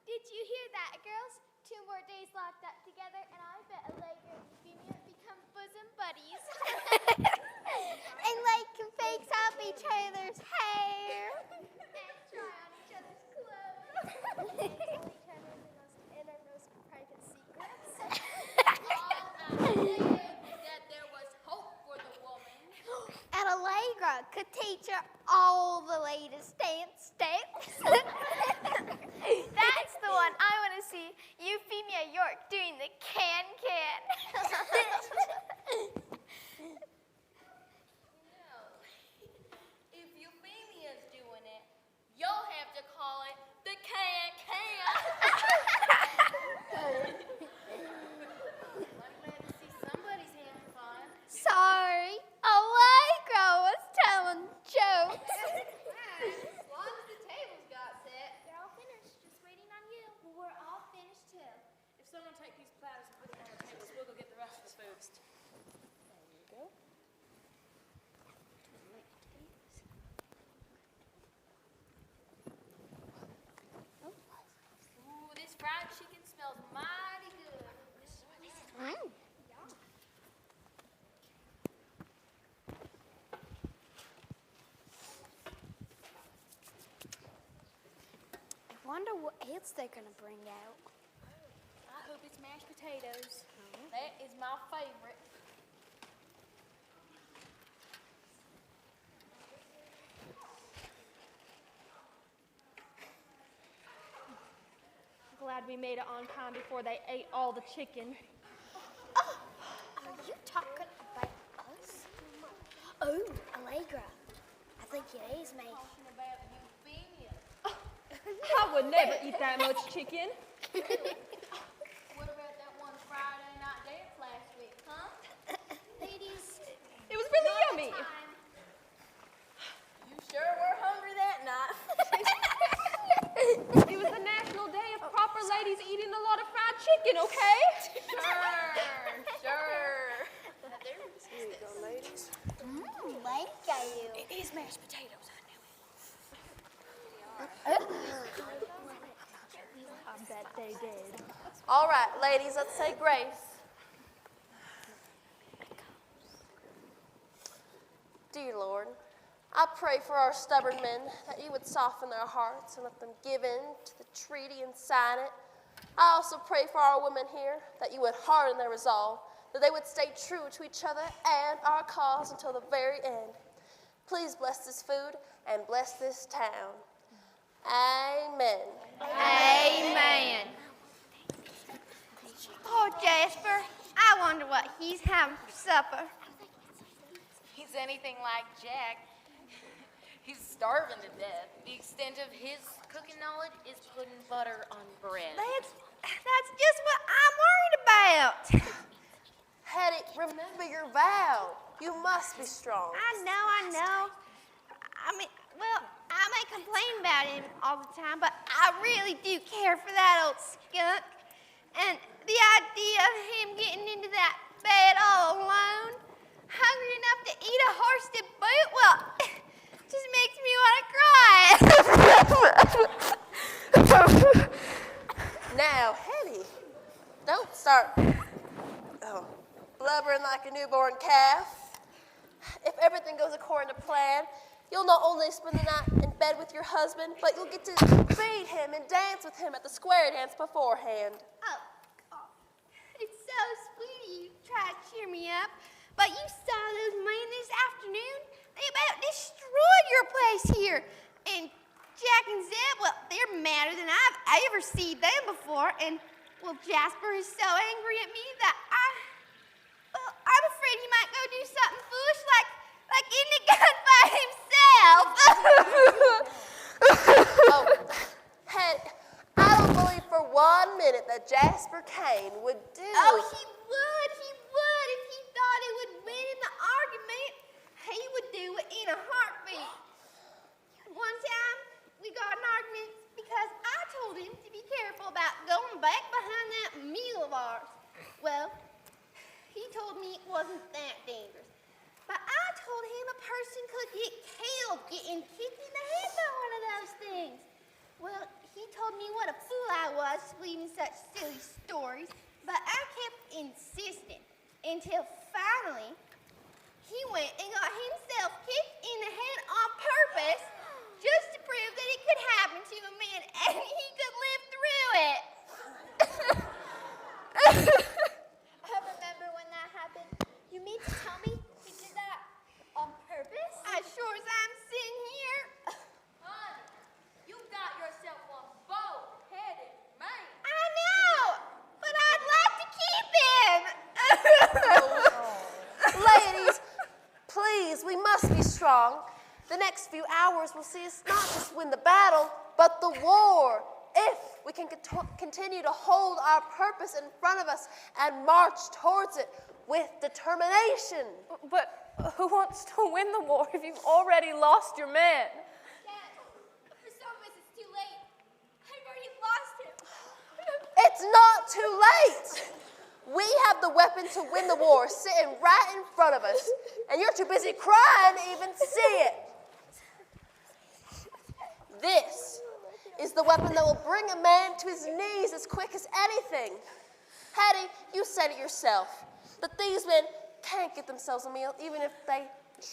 Did you hear that, girls? 2 more days locked up together, and I bet Allegra and Euphemia become bosom buddies. And like can fakes off each other's hair. And try on each other's clothes. And tell each other the most innermost private secrets. That there was hope for the woman. And Allegra could teach her all the latest dance steps. That's the one I want to see Euphemia York doing the can-can. If Euphemia's doing it, you'll have to call it the can-can. I'm glad to see somebody's having fun. Sorry, Allegra was telling jokes. As long as the tables got set. They're all finished, just waiting on you. Well, we're all finished too. If someone take these platters and put them on the tables, we'll go get the rest of the food. There you go. Ooh, this fried chicken smells mighty good. I wonder what else they're gonna bring out. I hope it's mashed potatoes. That is my favorite. glad we made it on time before they ate all the chicken. Oh, are you talking about us? Oh, Allegra. I think it is me. Talking about Euphemia. I would never eat that much chicken. What about that one Friday night dance last week, huh? Ladies. It was really yummy. You sure were hungry that night. It was the National Day of Proper Ladies Eating a Lot of Fried Chicken, okay? Sure. Here you go, ladies. Thank you. It is mashed potatoes, I I bet they did. All right, ladies, let's say grace. Dear Lord, I pray for our stubborn men that you would soften their hearts and let them give in to the treaty and sign it. I also pray for our women here that you would harden their resolve, that they would stay true to each other and our cause until the very end. Please bless this food and bless this town. Amen. Amen. Poor Jasper. I wonder what he's having for supper. He's anything like Jack. He's starving to death. The extent of his cooking knowledge is putting butter on bread. That's just what I'm worried about. Hetty, remember your vow. You must be strong. I know. I mean, well, I may complain about him all the time, but I really do care for that old skunk. And the idea of him getting into that bed all alone, hungry enough to eat a horse to boot, well, just makes me want to cry. Now, Hetty, don't start blubbering like a newborn calf. If everything goes according to plan, you'll not only spend the night in bed with your husband, but you'll get to feed him and dance with him at the square dance beforehand. Oh, God. It's so sweet of you to try to cheer me up, but you saw those men this afternoon? They about destroyed your place here. And Jack and Zeb, well, they're madder than I've ever seen them before. And, well, Jasper is so angry at me that I'm afraid he might go do something foolish like eating a gun by himself. Oh, Hetty, I don't believe for 1 minute that Jasper Kane would do. Oh, he would. If he thought he would win in the argument, he would do it in a heartbeat. One time, we got an argument because I told him to be careful about going back behind that mule of ours. Well, he told me it wasn't that dangerous. But I told him a person could get killed getting kicked in the head by one of those things. Well, he told me what a fool I was believing such silly stories, but I kept insisting until finally he went and got himself kicked in the head on purpose just to prove that it could happen to a man and he could live through it. I remember when that happened. You mean to tell me he did that on purpose? As sure as I'm sitting here. Honey, you got yourself a bow-headed man. I know, but I'd like to keep him. Ladies, please, we must be strong. The next few hours will see us not just win the battle, but the war. If we can continue to hold our purpose in front of us and march towards it with determination. But who wants to win the war if you've already lost your man? Dad, for some of us it's too late. I've already lost him. It's not too late. We have the weapon to win the war sitting right in front of us, and you're too busy crying to even see it. This is the weapon that will bring a man to his knees as quick as anything. Hetty, you said it yourself, that these men can't get themselves a meal even if they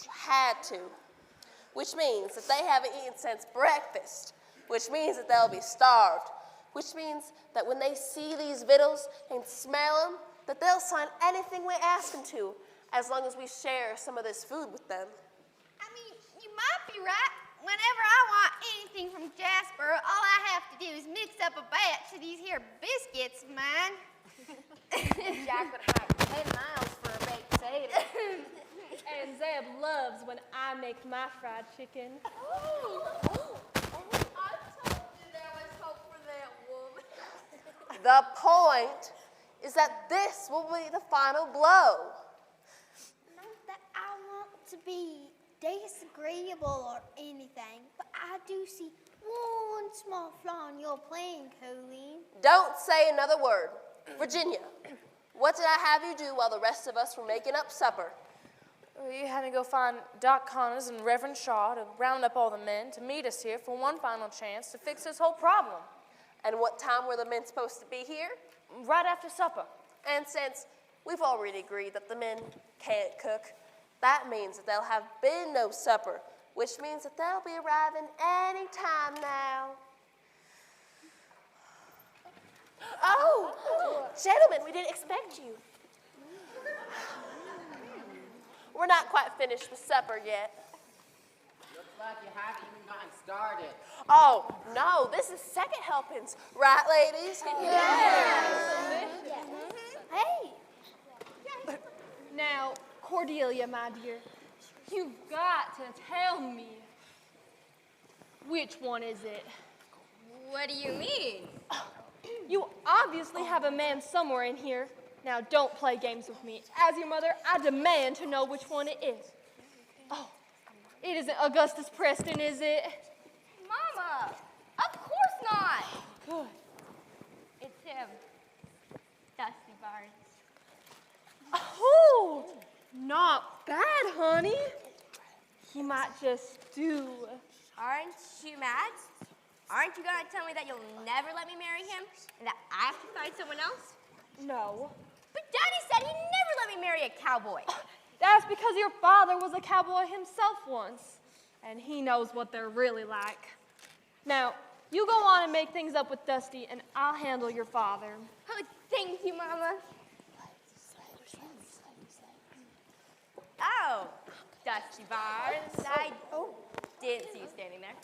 had to, which means that they haven't eaten since breakfast, which means that they'll be starved, which means that when they see these victuals and smell them, that they'll sign anything we ask them to, as long as we share some of this food with them. I mean, you might be right. Whenever I want anything from Jasper, all I have to do is mix up up a batch of these here biscuits, man. Jack would hike 10 miles for a baked potato. And Zeb loves when I make my fried chicken. I told you there was hope for that woman. The point is that this will be the final blow. Not that I want to be disagreeable or anything, but I do see one small flaw in your plan, Colleen. Don't say another word. Virginia, what did I have you do while the rest of us were making up supper? You had me go find Doc Connors and Reverend Shaw to round up all the men to meet us here for one final chance to fix this whole problem. And what time were the men supposed to be here? Right after supper. And since we've already agreed that the men can't cook, that means that there'll have been no supper, which means that they'll be arriving any time now. Oh, gentlemen, we didn't expect you. We're not quite finished with supper yet. Looks like you haven't even gotten started. Oh, no, this is second helpings. Right, ladies? Hey. Now, Cordelia, my dear, you've got to tell me, which one is it? What do you mean? You obviously have a man somewhere in here. Now, don't play games with me. As your mother, I demand to know which one it is. Oh, it isn't Augustus Preston, is it? Mama, of course not. Good. It's him, Dusty Barnes. Oh, not bad, honey. He might just do. Aren't you mad? Aren't you gonna tell me that you'll never let me marry him and that I have to find someone else? No. But Daddy said he'd never let me marry a cowboy. That's because your father was a cowboy himself once, and he knows what they're really like. Now, you go on and make things up with Dusty, and I'll handle your father. Oh, thank you, Mama. Oh, Dusty Barnes, I didn't see you standing there.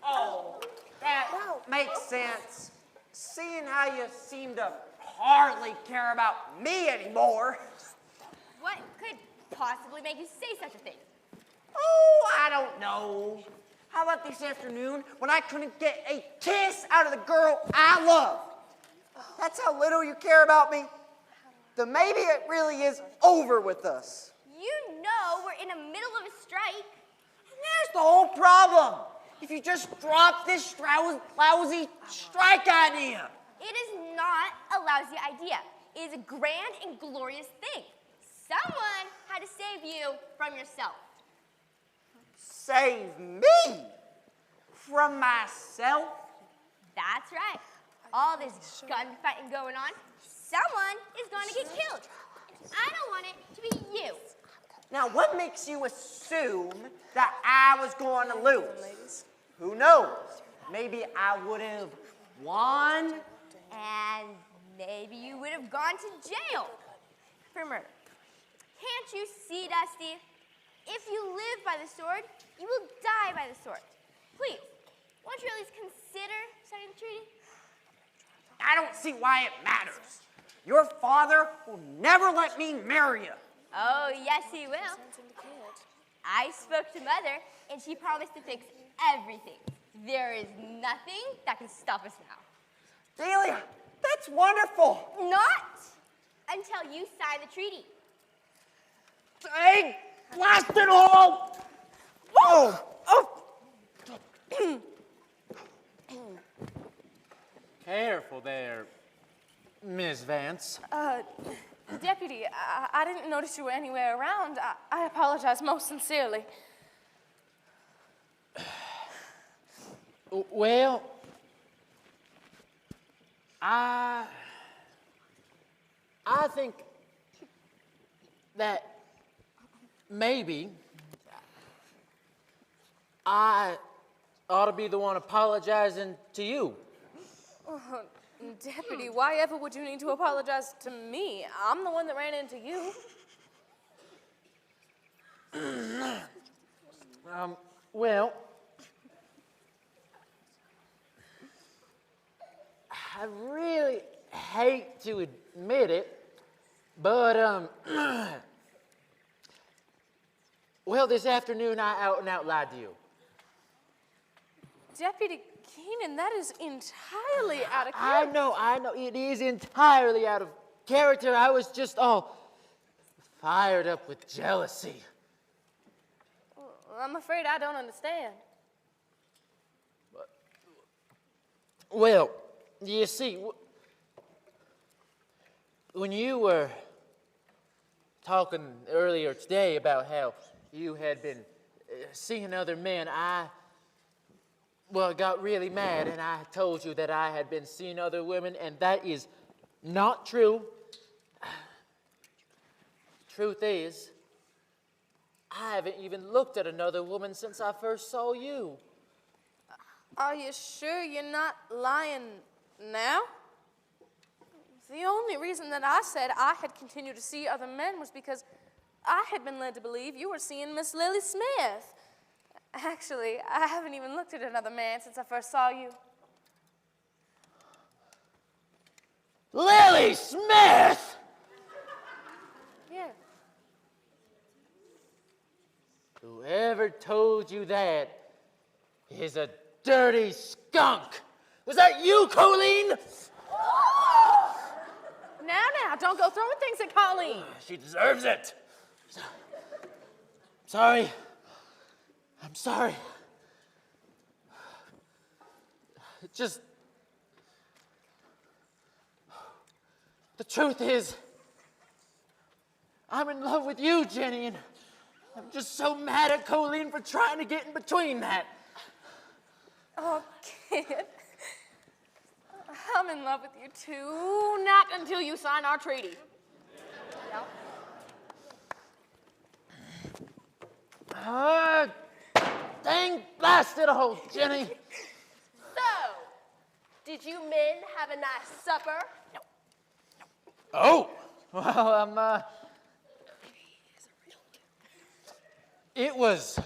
Oh, that makes sense. Seeing how you seem to hardly care about me anymore. What could possibly make you say such a thing? Oh, I don't know. How about this afternoon when I couldn't get a kiss out of the girl I love? That's how little you care about me? Then maybe it really is over with us. You know we're in the middle of a strike. There's the whole problem. If you just drop this lousy strike idea. It is not a lousy idea. It is a grand and glorious thing. Someone had to save you from yourself. Save me? From myself? That's right. All this gunfighting going on, someone is going to get killed. I don't want it to be you. Now, what makes you assume that I was going to lose? Who knows? Maybe I would have won. And maybe you would have gone to jail for murder. Can't you see, Dusty? If you live by the sword, you will die by the sword. Please, won't you at least consider signing the treaty? I don't see why it matters. Your father will never let me marry you. Oh, yes, he will. I spoke to Mother, and she promised to fix everything. There is nothing that can stop us now. Delia, that's wonderful. Not until you sign the treaty. Dang, blasted hole! Oh! Careful there, Miss Vance. Deputy, I didn't notice you were anywhere around. I apologize most sincerely. Well, I think that maybe I ought to be the one apologizing to you. Deputy, why ever would you need to apologize to me? I'm the one that ran into you. Well, I really hate to admit it, but, well, this afternoon I out and out lied to you. Deputy Keenan, that is entirely out of I know, it is entirely out of character. I was just all fired up with jealousy. Well, I'm afraid I don't understand. Well, you see, when you were talking earlier today about how you had been seeing other men, I got really mad, and I told you that I had been seeing other women, and that is not true. Truth is, I haven't even looked at another woman since I first saw you. Are you sure you're not lying now? The only reason that I said I had continued to see other men was because I had been led to believe you were seeing Miss Lily Smith. Actually, I haven't even looked at another man since I first saw you. Lily Smith! Yeah. Whoever told you that is a dirty skunk. Was that you, Colleen? Now, don't go throwing things at Colleen. She deserves it. Sorry. I'm sorry. The truth is, I'm in love with you, Jenny, and I'm just so mad at Colleen for trying to get in between that. Oh, kid. I'm in love with you too. Not until you sign our treaty. Dang blasted hole, Jenny. So, did you men have a nice supper? No. Oh, well, it was,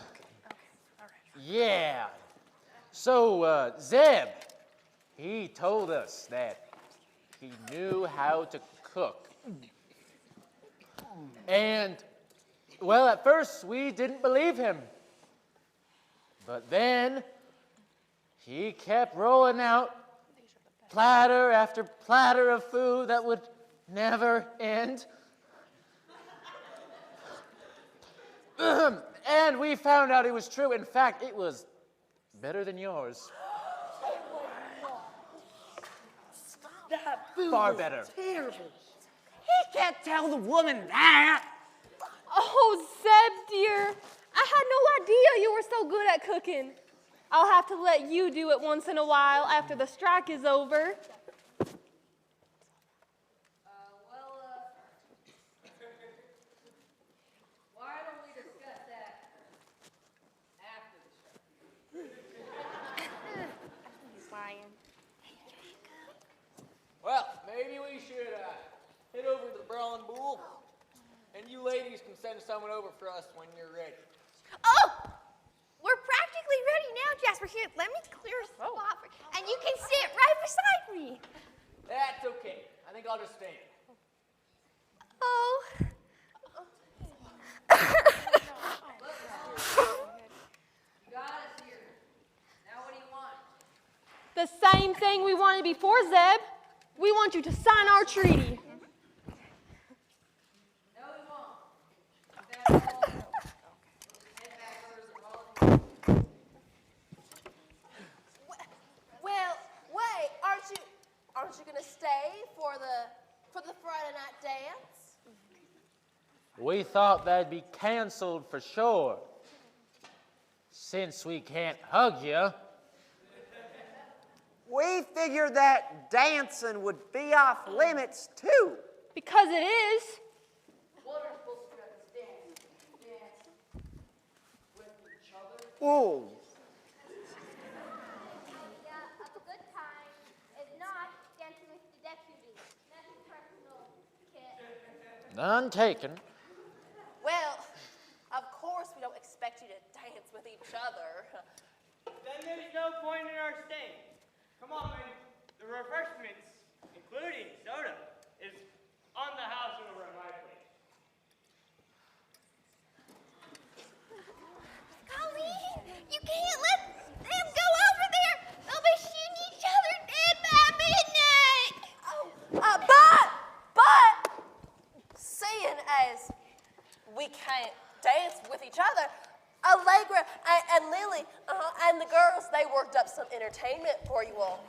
yeah. So, Zeb, he told us that he knew how to cook. And, well, at first we didn't believe him. But then he kept rolling out platter after platter of food that would never end. And we found out it was true. In fact, it was better than yours. That food Far was better. Terrible. He can't tell the woman that. Oh, Zeb, dear. I had no idea you were so good at cooking. I'll have to let you do it once in a while after the strike is over. Why don't we discuss that after the strike? He's lying. Well, maybe we should head over to the Brawling Bull, and you ladies can send someone over for us when you're ready. Oh! We're practically ready now, Jasper. Here, let me clear a spot for, and you can sit right beside me. That's okay. I think I'll just stand. Oh. You got us here. Now what do you want? The same thing we wanted before, Zeb. We want you to sign our treaty. No, we won't. That's all. Head back over to the Well, wait, aren't you gonna stay for the Friday night dance? We thought that'd be canceled for sure. Since we can't hug you. We figured that dancing would be off limits too. Because it is. What are supposed to do at this dance? Dance with each other? Whoa. Of a good time is not dancing with the deputy. Nothing personal, kid. None taken. Well, of course we don't expect you to dance with each other. Then there's no point in our staying. Come on, man. The refreshments dance with each other. Allegra and Lily and the girls, they worked up some entertainment for you all.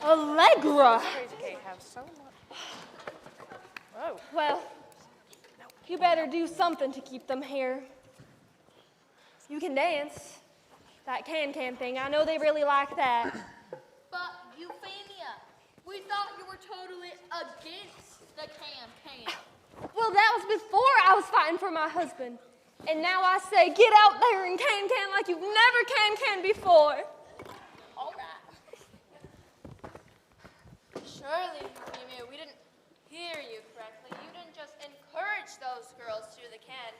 Allegra. Have so much. Whoa. Well, you better do something to keep them here. You can dance. That can thing. I know they really like that. But Euphemia, we thought you were totally against the can. Well, that was before I was fighting for my husband. And now I say, get out there and can like you've never can before. All right. Surely, Euphemia, we didn't hear you correctly. You didn't just encourage those girls to do the can.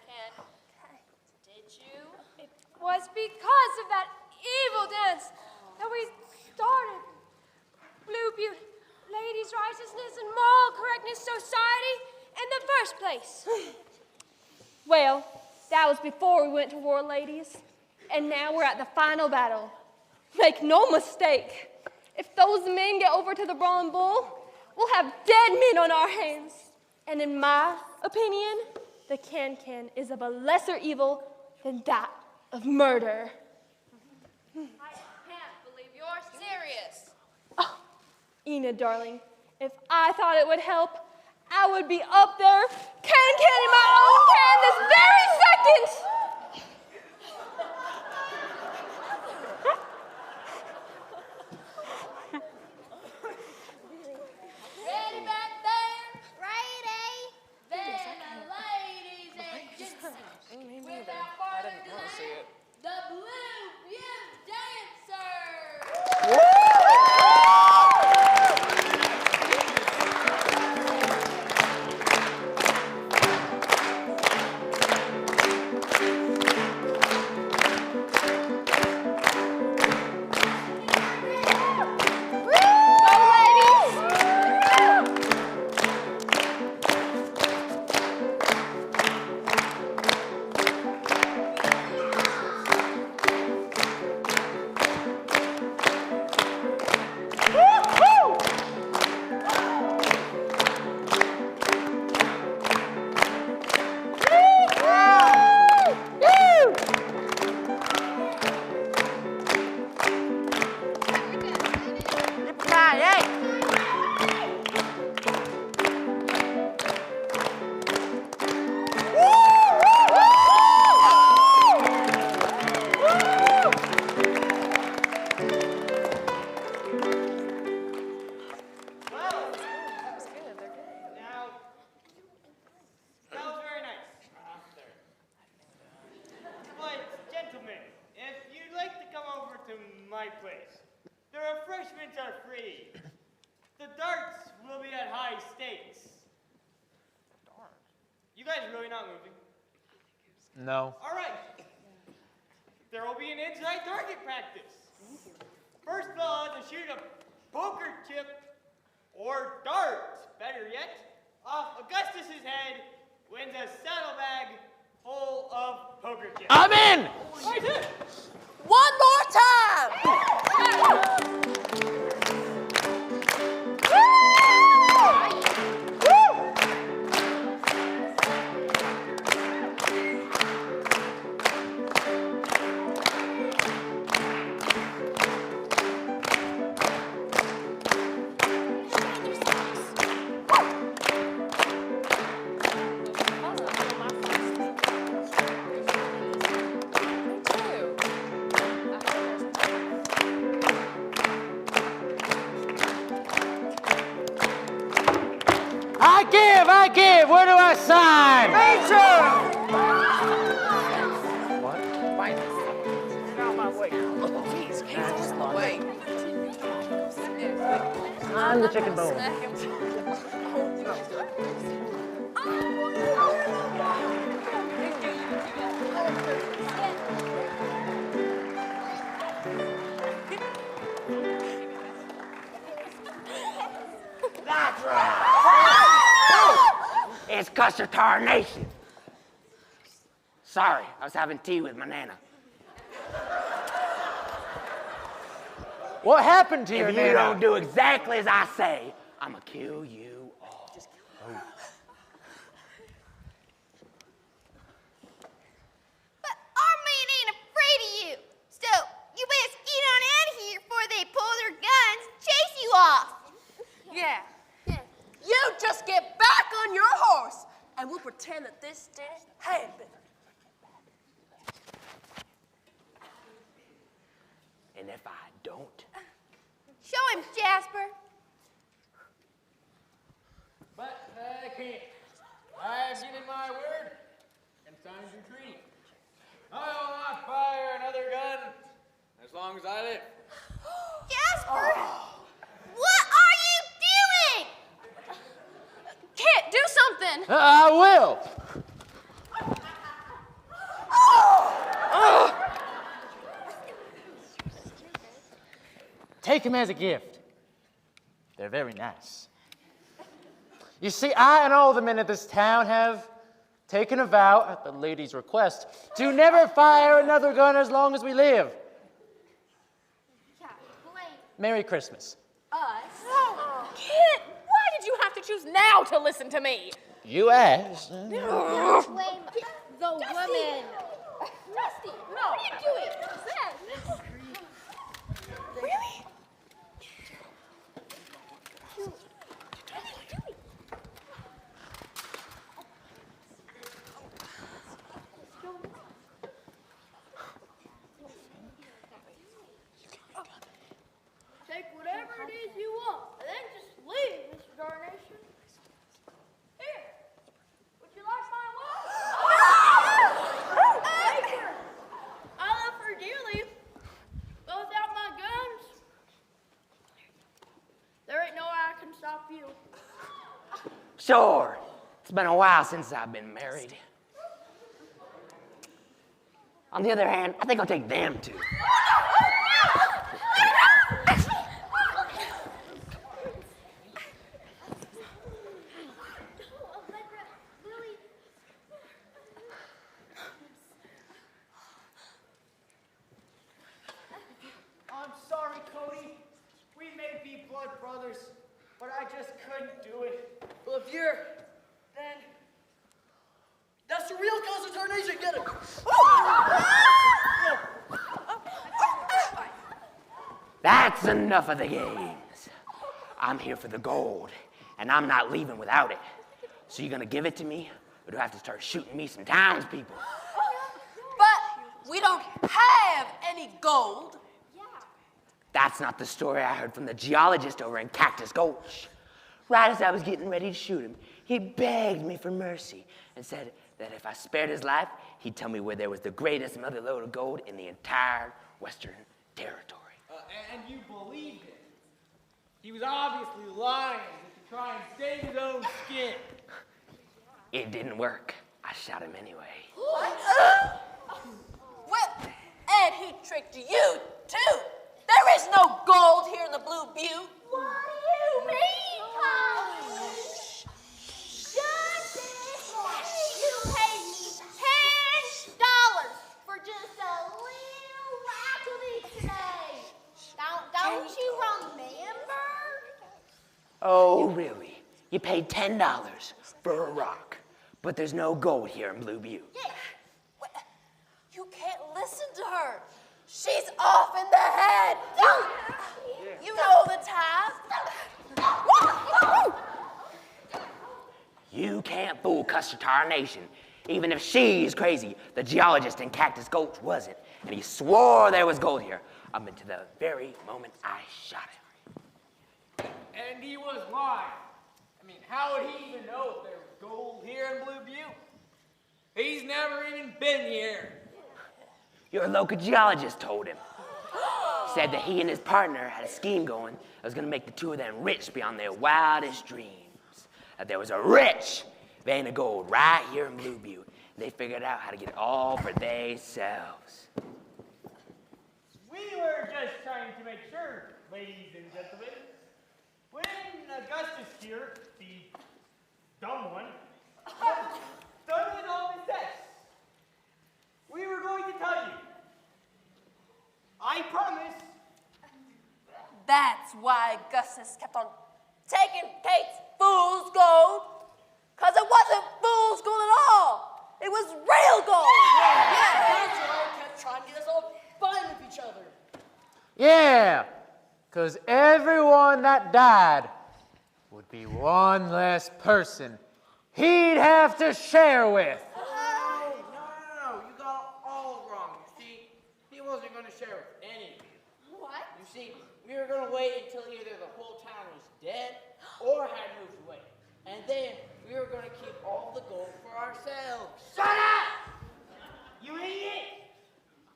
Did you? It was because of that evil dance that we started Blue Beauty, Ladies' Righteousness and Moral Correctness Society in the first place. Well, that was before we went to war, ladies. And now we're at the final battle. Make no mistake, if those men get over to the Brawling Bull, we'll have dead men on our hands. And in my opinion, the can is of a lesser evil than that of murder. I can't believe you're serious. Oh, Enid, darling, if I thought it would help, I would be up there can in my own can this very second. Ready back there? Ready. Then, ladies and gentlemen, without further delay, the Blue Beauty Dancers. my place. The refreshments are free. The darts will be at high stakes. Darn. You guys are really not moving? No. All right. There will be an inside target practice. First fella to shoot a poker chip or dart, better yet, off Augustus's head wins a saddlebag full of poker chips. I'm in! One more time! I give. Where do I sign? Major! What? Fine. Get out of my way. Jeez, get out of my way. I'm the chicken bone. That's right. It's Custer Tarnation. Sorry, I was having tea with my nana. What happened to your If you nana? don't do exactly as I say, I'ma kill you all. But our man ain't afraid of you. So you best get on out of here before they pull their guns and chase you off. Yeah. You just get back on your horse, and we'll pretend that this didn't happen. And if I don't, Show him, Jasper. But I can't. I've given my word and signed your treaty. I will not fire another gun as long as I live. Jasper, what are you doing? Kit, do something. I will. Take them as a gift. They're very nice. You see, I and all the men of this town have taken a vow at the lady's request to never fire another gun as long as we live. Merry Christmas. Us? Oh, Kit, why did you have to choose now to listen to me? You asked. Blame the woman. Dusty, No. what are you doing? Really? Take whatever it is you want, and then just leave, Mr. Darnation. Here, would you like my wallet? Take her. I love her dearly, but without my guns, there ain't no way I can stop you. sure, it's been a while since I've been married. On the other hand, I think I'll take them too. I'm sorry, Cody. We may be blood brothers, but I just couldn't do it. Well, if you're, then that's the real cause of tarnation. Get it? That's enough of the games. I'm here for the gold, and I'm not leaving without it. So you gonna give it to me, or do I have to start shooting me some townspeople? But we don't have any gold. That's not the story I heard from the geologist over in Cactus Gulch. Right as I was getting ready to shoot him, he begged me for mercy and said that if I spared his life, he'd tell me where there was the greatest mother lode of gold in the entire Western Territory. And you believed it. He was obviously lying to try and save his own skin. It didn't work. I shot him anyway. What? Well, and he tricked you, too. There is no gold here in the Blue Butte. What do you mean, Colin? You paid me $10 for just a little rock of it today. Don't you remember? Oh, really? You paid $10 for a rock, but there's no gold here in Blue Butte. Yeah. You can't listen to her. She's off in the head. You know the time. You can't fool Custer Tarnation. Even if she's crazy, the geologist in Cactus Gulch wasn't. And he swore there was gold here up until the very moment I shot him. And he was lying. I mean, how would he even know if there was gold here in Blue Butte? He's never even been here. Your local geologist told him. Said that he and his partner had a scheme going that was going to make the two of them rich beyond their wildest dreams. That there was a rich vein of gold right here in Blue Butte. And they figured out how to get it all for themselves. We were just trying to make sure, ladies and gentlemen, when Augustus here, the dumb one, was done with all his tests, we were going to tell you. I promise that's why Augustus kept on taking Kate's fool's gold. Because it wasn't fool's gold at all. It was real gold. That's why I kept trying to get us all fighting with each other. Yeah, because everyone that died would be one less person he'd have to share with. No, you got it all wrong. You see, he wasn't going to share with any of you. What? You see, we were going to wait until either the whole town was dead or had moved away. And then we were going to keep all the gold for ourselves. Shut up! You idiot!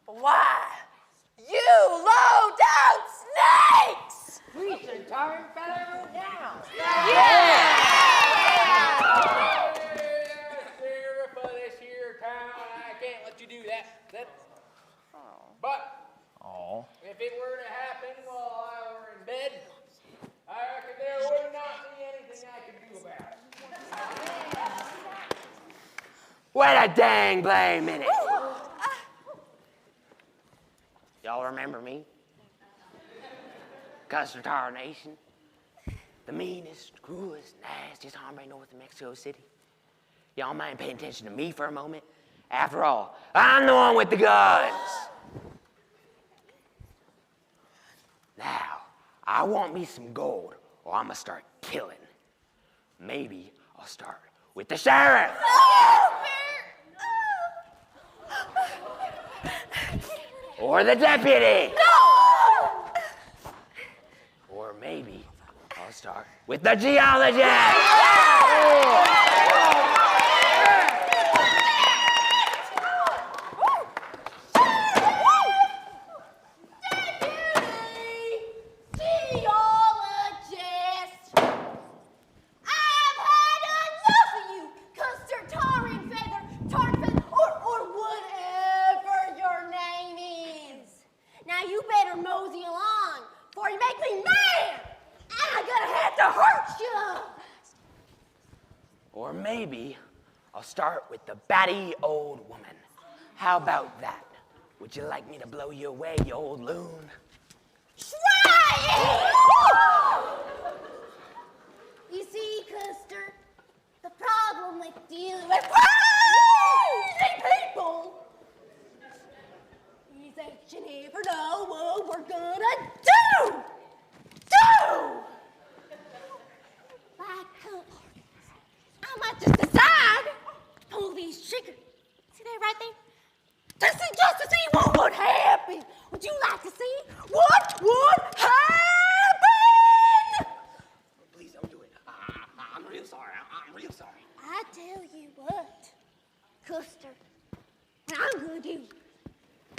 Why? You low-down snakes! We should turn fellow down. Sheriff of this here town, I can't let you do that. But if it were to happen while I were in bed, I reckon there would not be anything I could do about it. Wait a dang blame minute. Y'all remember me? Custer Tarnation. The meanest, cruelest, nastiest hombre north of Mexico City. Y'all mind paying attention to me for a moment? After all, I'm the one with the guns. Now, I want me some gold, or I'm gonna start killing. Maybe I'll start with the sheriff. Or the deputy. No! Or maybe I'll start with the geologist. Or maybe I'll start with the batty old woman. How about that? Would you like me to blow you away, you old loon? Try it! You see, Custer, the problem with dealing with crazy people is that you never know what we're gonna do! Like, I might just decide to pull these triggers. See that right there? Just to see what would happen. Would you like to see what would happen? Please don't do it. I'm real sorry. I'm real sorry. I tell you what, Custer, what I'm gonna do.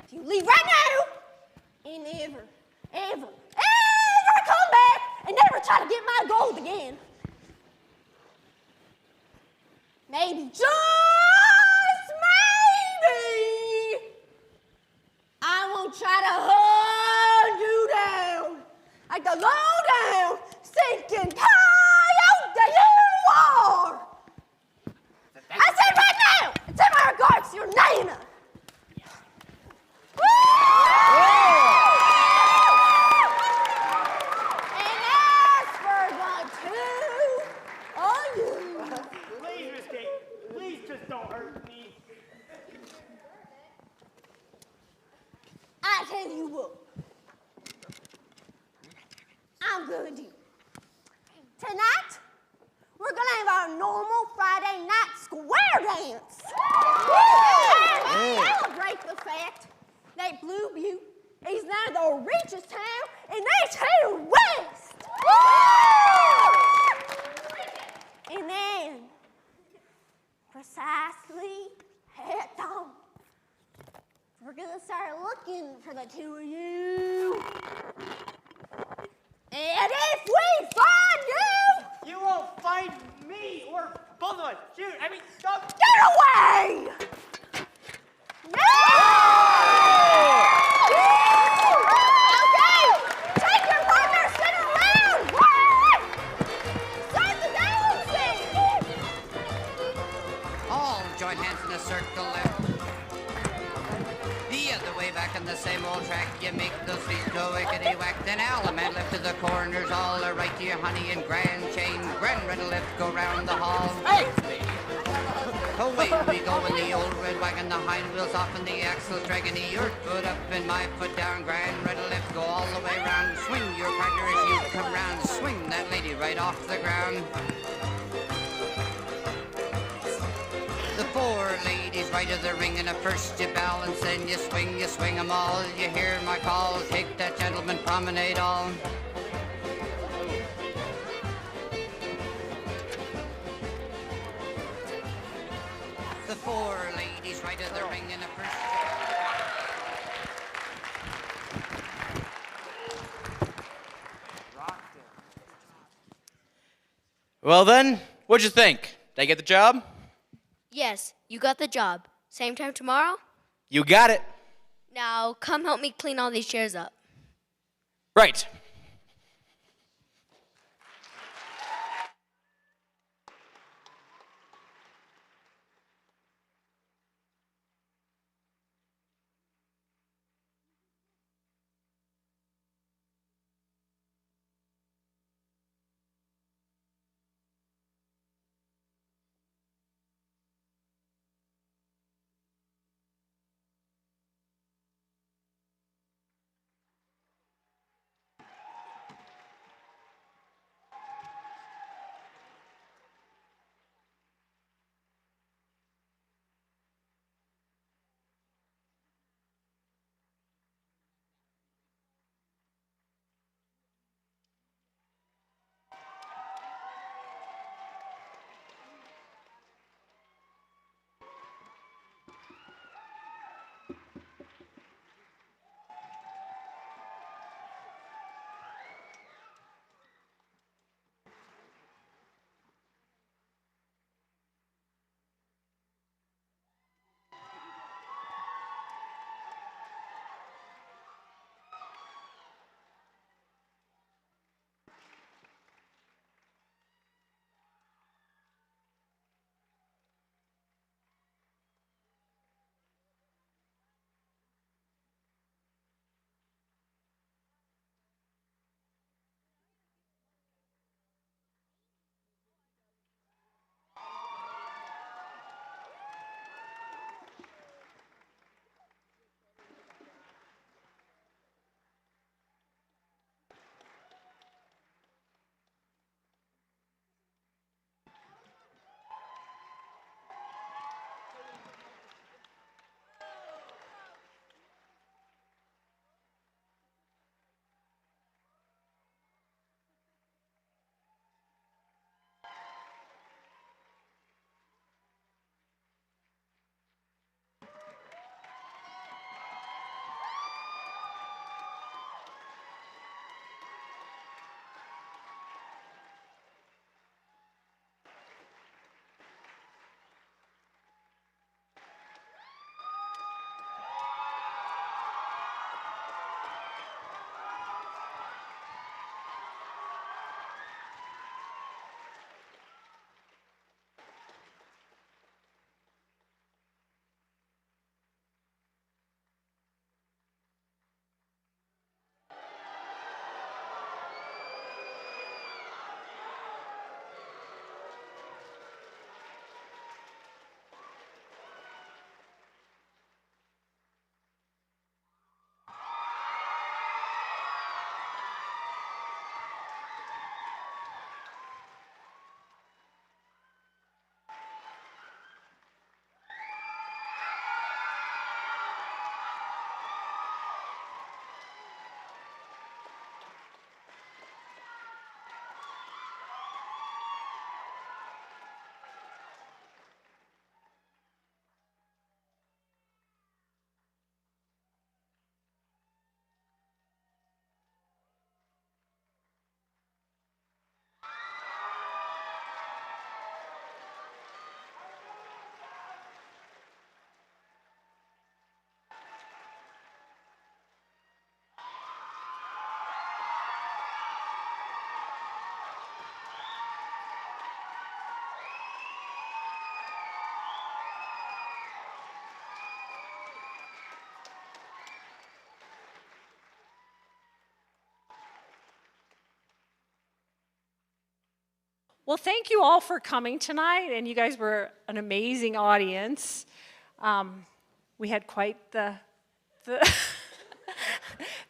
If you leave right now and never, ever, ever come back and never try to get my gold again. Maybe, just maybe, I won't try to hunt you down like the low-down, stinking coyote that you are. I said right now, and send my regards to your Nana. And as for the two of you, Please, Miss Kate, please just don't hurt me. I tell you what, I'm gonna do. Tonight, we're gonna have our normal Friday night square dance. And celebrate the fact that Blue Butte is now the richest town in this here West. And then, precisely at dawn, we're gonna start looking for the two of you. And if we find you, You won't find me or both of us. Shoot, I mean, stop. get away! Okay, take your partner, spin around. Start the dancing. All join hands in a circle left. The other way back. back on the same old track. You make those feet go wickety-whack. Then Alaman left to the corners, all are right to your honey and grand chain. Grand red left, go round the hall. Hey! Away we go in the old red wagon, the hind wheels off and the axles dragging your foot up and my foot down. Grand red left, go all the way round. Swing your partner as you come round. Swing that lady right off the ground. The four ladies right of the ring, and at first you balance and you swing 'em all. You hear my call, take that gentleman promenade all. The four ladies right of the ring, and at first Well then, what'd you think? Did I get the job? Yes, you got the job. Same time tomorrow? You got it. Now, come help me clean all these chairs up. Right. Well, thank you all for coming tonight, and you guys were an amazing audience. We had quite the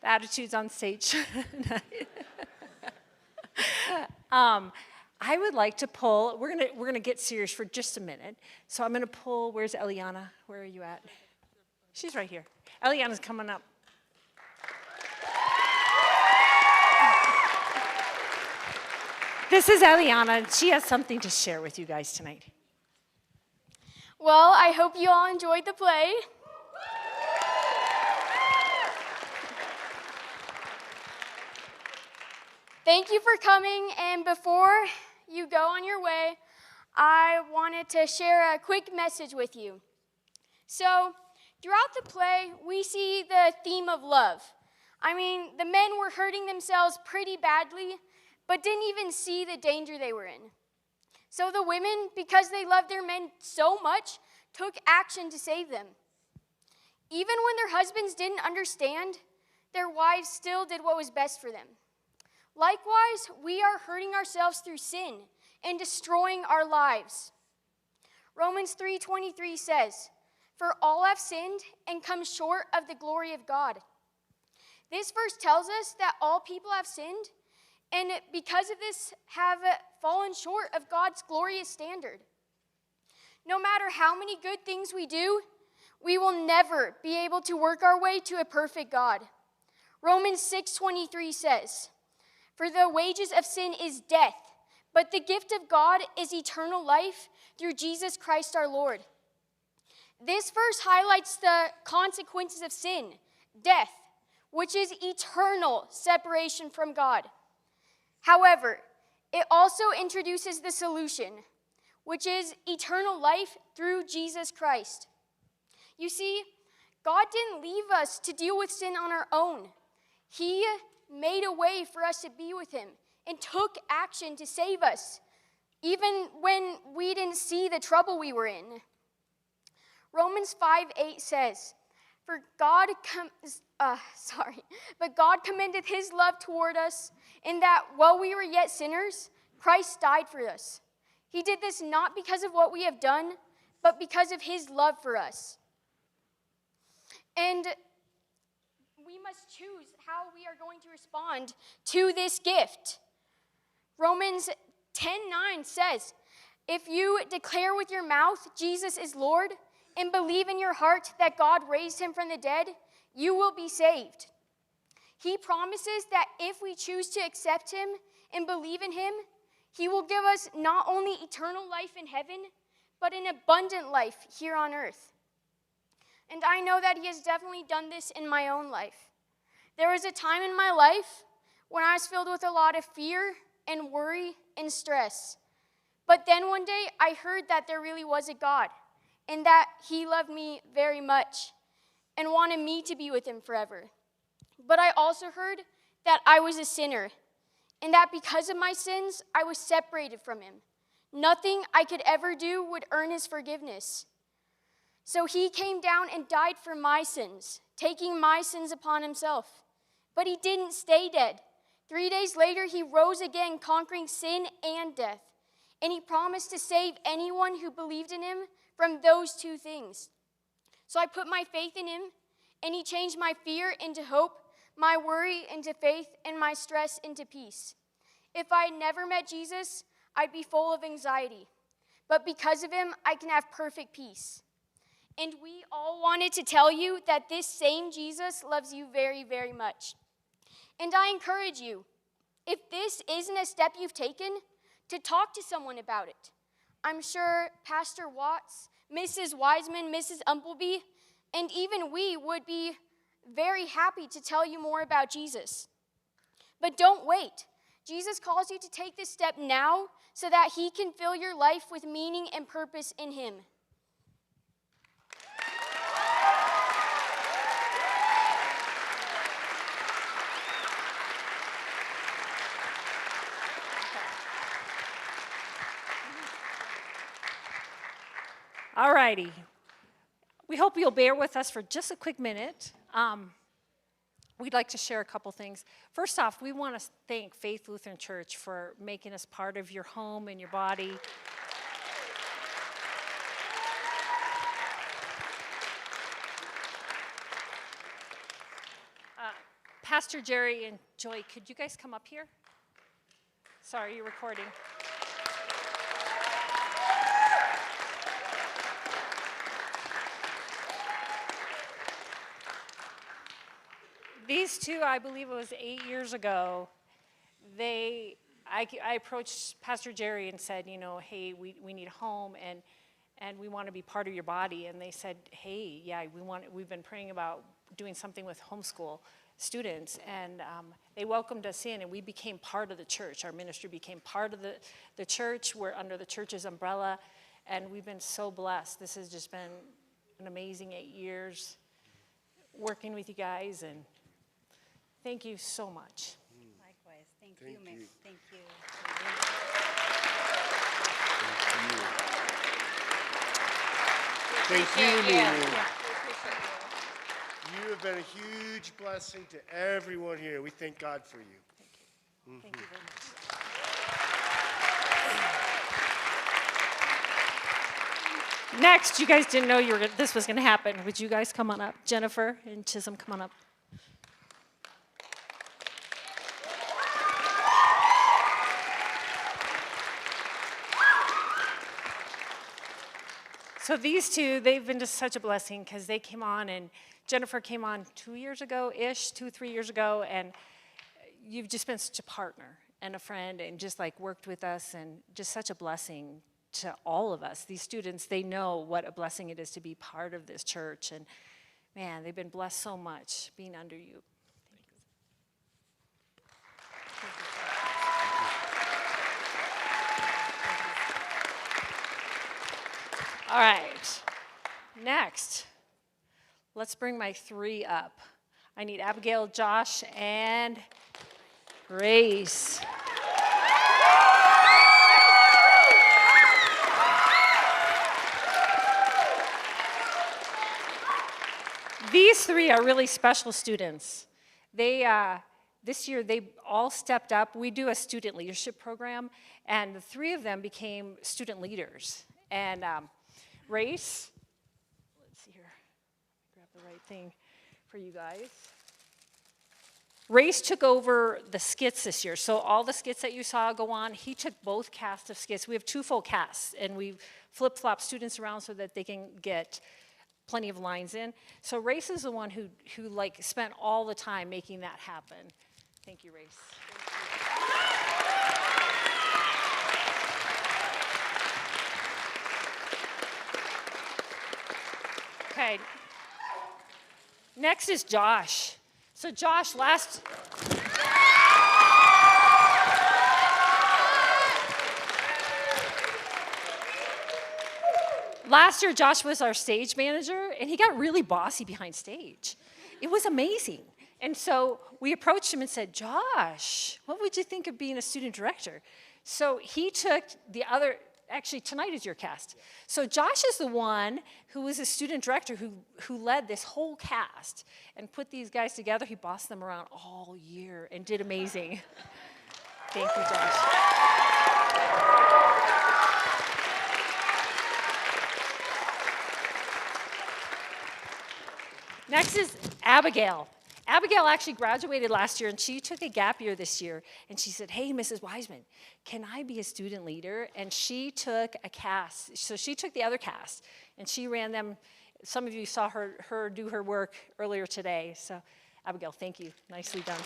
attitudes on stage. I would like to pull. We're gonna get serious for just a minute. So I'm gonna pull. Where's Eliana? Where are you at? She's right here. Eliana's coming up. This is Eliana, and she has something to share with you guys tonight. Well, I hope you all enjoyed the play. Thank you for coming, and before you go on your way, I wanted to share a quick message with you. So, throughout the play, we see the theme of love. I mean, the men were hurting themselves pretty badly, but didn't even see the danger they were in. So the women, because they loved their men so much, took action to save them. Even when their husbands didn't understand, their wives still did what was best for them. Likewise, we are hurting ourselves through sin and destroying our lives. Romans 3:23 says, "For all have sinned and come short of the glory of God." This verse tells us that all people have sinned, and because of this have fallen short of God's glorious standard. No matter how many good things we do, we will never be able to work our way to a perfect God. Romans 6:23 says, "For the wages of sin is death, but the gift of God is eternal life through Jesus Christ our Lord." This verse highlights the consequences of sin, death, which is eternal separation from God. However, it also introduces the solution, which is eternal life through Jesus Christ. You see, God didn't leave us to deal with sin on our own. He made a way for us to be with him and took action to save us, even when we didn't see the trouble we were in. Romans 5:8 says, But God commendeth his love toward us, in that while we were yet sinners, Christ died for us. He did this not because of what we have done, but because of his love for us. And we must choose how we are going to respond to this gift. Romans 10:9 says, "If you declare with your mouth Jesus is Lord, and believe in your heart that God raised him from the dead, you will be saved." He promises that if we choose to accept him and believe in him, he will give us not only eternal life in heaven, but an abundant life here on earth. And I know that he has definitely done this in my own life. There was a time in my life when I was filled with a lot of fear and worry and stress. But then one day I heard that there really was a God, and that he loved me very much and wanted me to be with him forever. But I also heard that I was a sinner, and that because of my sins, I was separated from him. Nothing I could ever do would earn his forgiveness. So he came down and died for my sins, taking my sins upon himself. But he didn't stay dead. 3 days later, he rose again, conquering sin and death. And he promised to save anyone who believed in him from those two things. So I put my faith in him, and he changed my fear into hope, my worry into faith, and my stress into peace. If I had never met Jesus, I'd be full of anxiety. But because of him, I can have perfect peace. And we all wanted to tell you that this same Jesus loves you very, very much. And I encourage you, if this isn't a step you've taken, to talk to someone about it. I'm sure Pastor Watts, Mrs. Wiseman, Mrs. Umpleby, and even we would be very happy to tell you more about Jesus. But don't wait. Jesus calls you to take this step now so that he can fill your life with meaning and purpose in him. All righty. We hope you'll bear with us for just a quick minute. we'd like to share a couple things. First off, we want to thank Faith Lutheran Church for making us part of your home and your body. Pastor Jerry and Joy, could you guys come up here? Sorry, you're recording. These two, I believe it was 8 years ago, I approached Pastor Jerry and said, you know, hey, we need a home and we want to be part of your body. And they said, hey, yeah, we've been praying about doing something with homeschool students. And they welcomed us in and we became part of the church. Our ministry became part of the church. We're under the church's umbrella and we've been so blessed. This has just been an amazing 8 years working with you guys, and thank you so much. Likewise. Thank you, Miss. Thank you. Thank you, Mimi. Yeah. You have been a huge blessing to everyone here. We thank God for you. Thank you. Thank you very much. Next, you guys didn't know this was going to happen. Would you guys come on up? Jennifer and Chisholm, come on up. So these two, they've been just such a blessing because they came on, and Jennifer came on 2 years ago-ish, 3 years ago, and you've just been such a partner and a friend and just like worked with us, and just such a blessing to all of us. These students, they know what a blessing it is to be part of this church, and man, they've been blessed so much being under you. All right, next, let's bring my 3 up. I need Abigail, Josh, and Grace. These 3 are really special students. This year, they all stepped up. We do a student leadership program, and the 3 of them became student leaders. And Race, let's see here, grab the right thing for you guys. Race took over the skits this year. So all the skits that you saw go on, he took both casts of skits. We have 2 full casts, and we flip-flop students around so that they can get plenty of lines in. So Race is the one who like spent all the time making that happen. Thank you, Race. Okay. Next is Josh. So Josh, last year, Josh was our stage manager, and he got really bossy behind stage. It was amazing. And so we approached him and said, Josh, what would you think of being a student director? So he took the other, actually tonight is your cast. So Josh is the one who was a student director who led this whole cast and put these guys together. He bossed them around all year and did amazing. Thank you, Josh. Next is Abigail. Abigail actually graduated last year, and she took a gap year this year. And she said, hey, Mrs. Wiseman, can I be a student leader? And she took a cast. So she took the other cast, and she ran them. Some of you saw her do her work earlier today. So Abigail, thank you. Nicely done.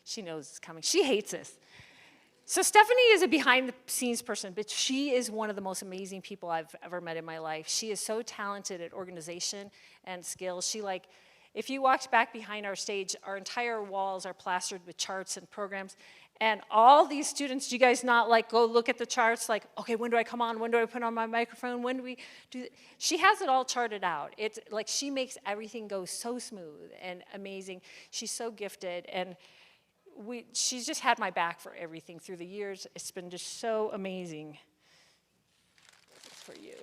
She knows it's coming. She hates this. So Stephanie is a behind-the-scenes person, but she is one of the most amazing people I've ever met in my life. She is so talented at organization and skills. If you walked back behind our stage, our entire walls are plastered with charts and programs. And all these students, do you guys not go look at the charts okay, when do I come on? When do I put on my microphone? When do we do that? She has it all charted out. It's she makes everything go so smooth and amazing. She's so gifted. And she's just had my back for everything through the years. It's been just so amazing. This is for you.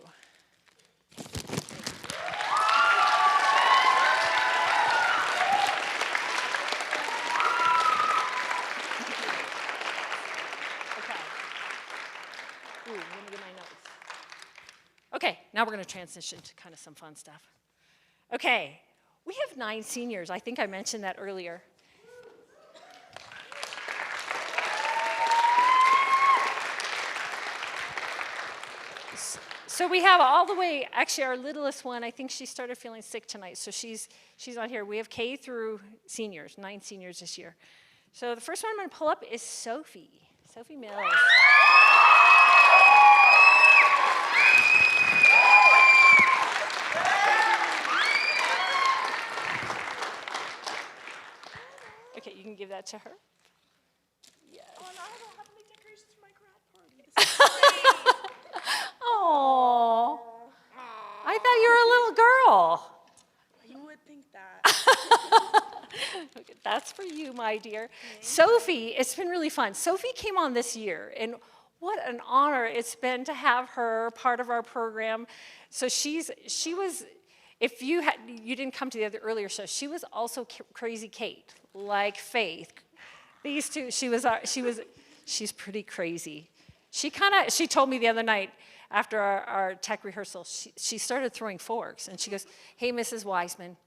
Ooh, let me get my notes. Okay, now we're going to transition to kind of some fun stuff. Okay, we have 9 seniors. I think I mentioned that earlier. So we have all the way, actually our littlest one, I think she started feeling sick tonight, so she's on here. We have K through seniors, 9 seniors this year. So the first one I'm going to pull up is Sophie. Sophie Mills. Okay, you can give that to her. Yes. Oh, no, I don't have to make decorations for my grad party. Oh, I thought you were a little girl. You would think that. Okay, that's for you, my dear. Sophie, it's been really fun. Sophie came on this year, and what an honor it's been to have her part of our program. So she was, if you didn't come to the other earlier show, she was also Crazy Kate, like Faith. These two, she's pretty crazy. She told me the other night after our tech rehearsal, she started throwing forks, and she goes, "Hey, Mrs. Wiseman,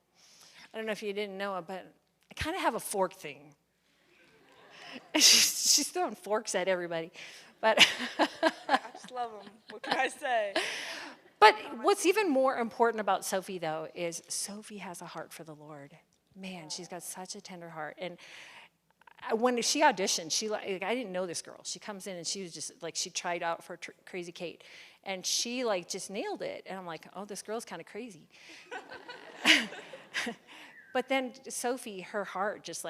I don't know if you didn't know it, but I kind of have a fork thing." And she's throwing forks at everybody. But I just love them. What can I say? But what's even more important about Sophie, though, is Sophie has a heart for the Lord. Man, she's got such a tender heart. And when she auditioned, I didn't know this girl. She comes in and she was just like, she tried out for Crazy Kate. And she just nailed it. And I'm like, oh, this girl's kind of crazy. But then Sophie, her heart just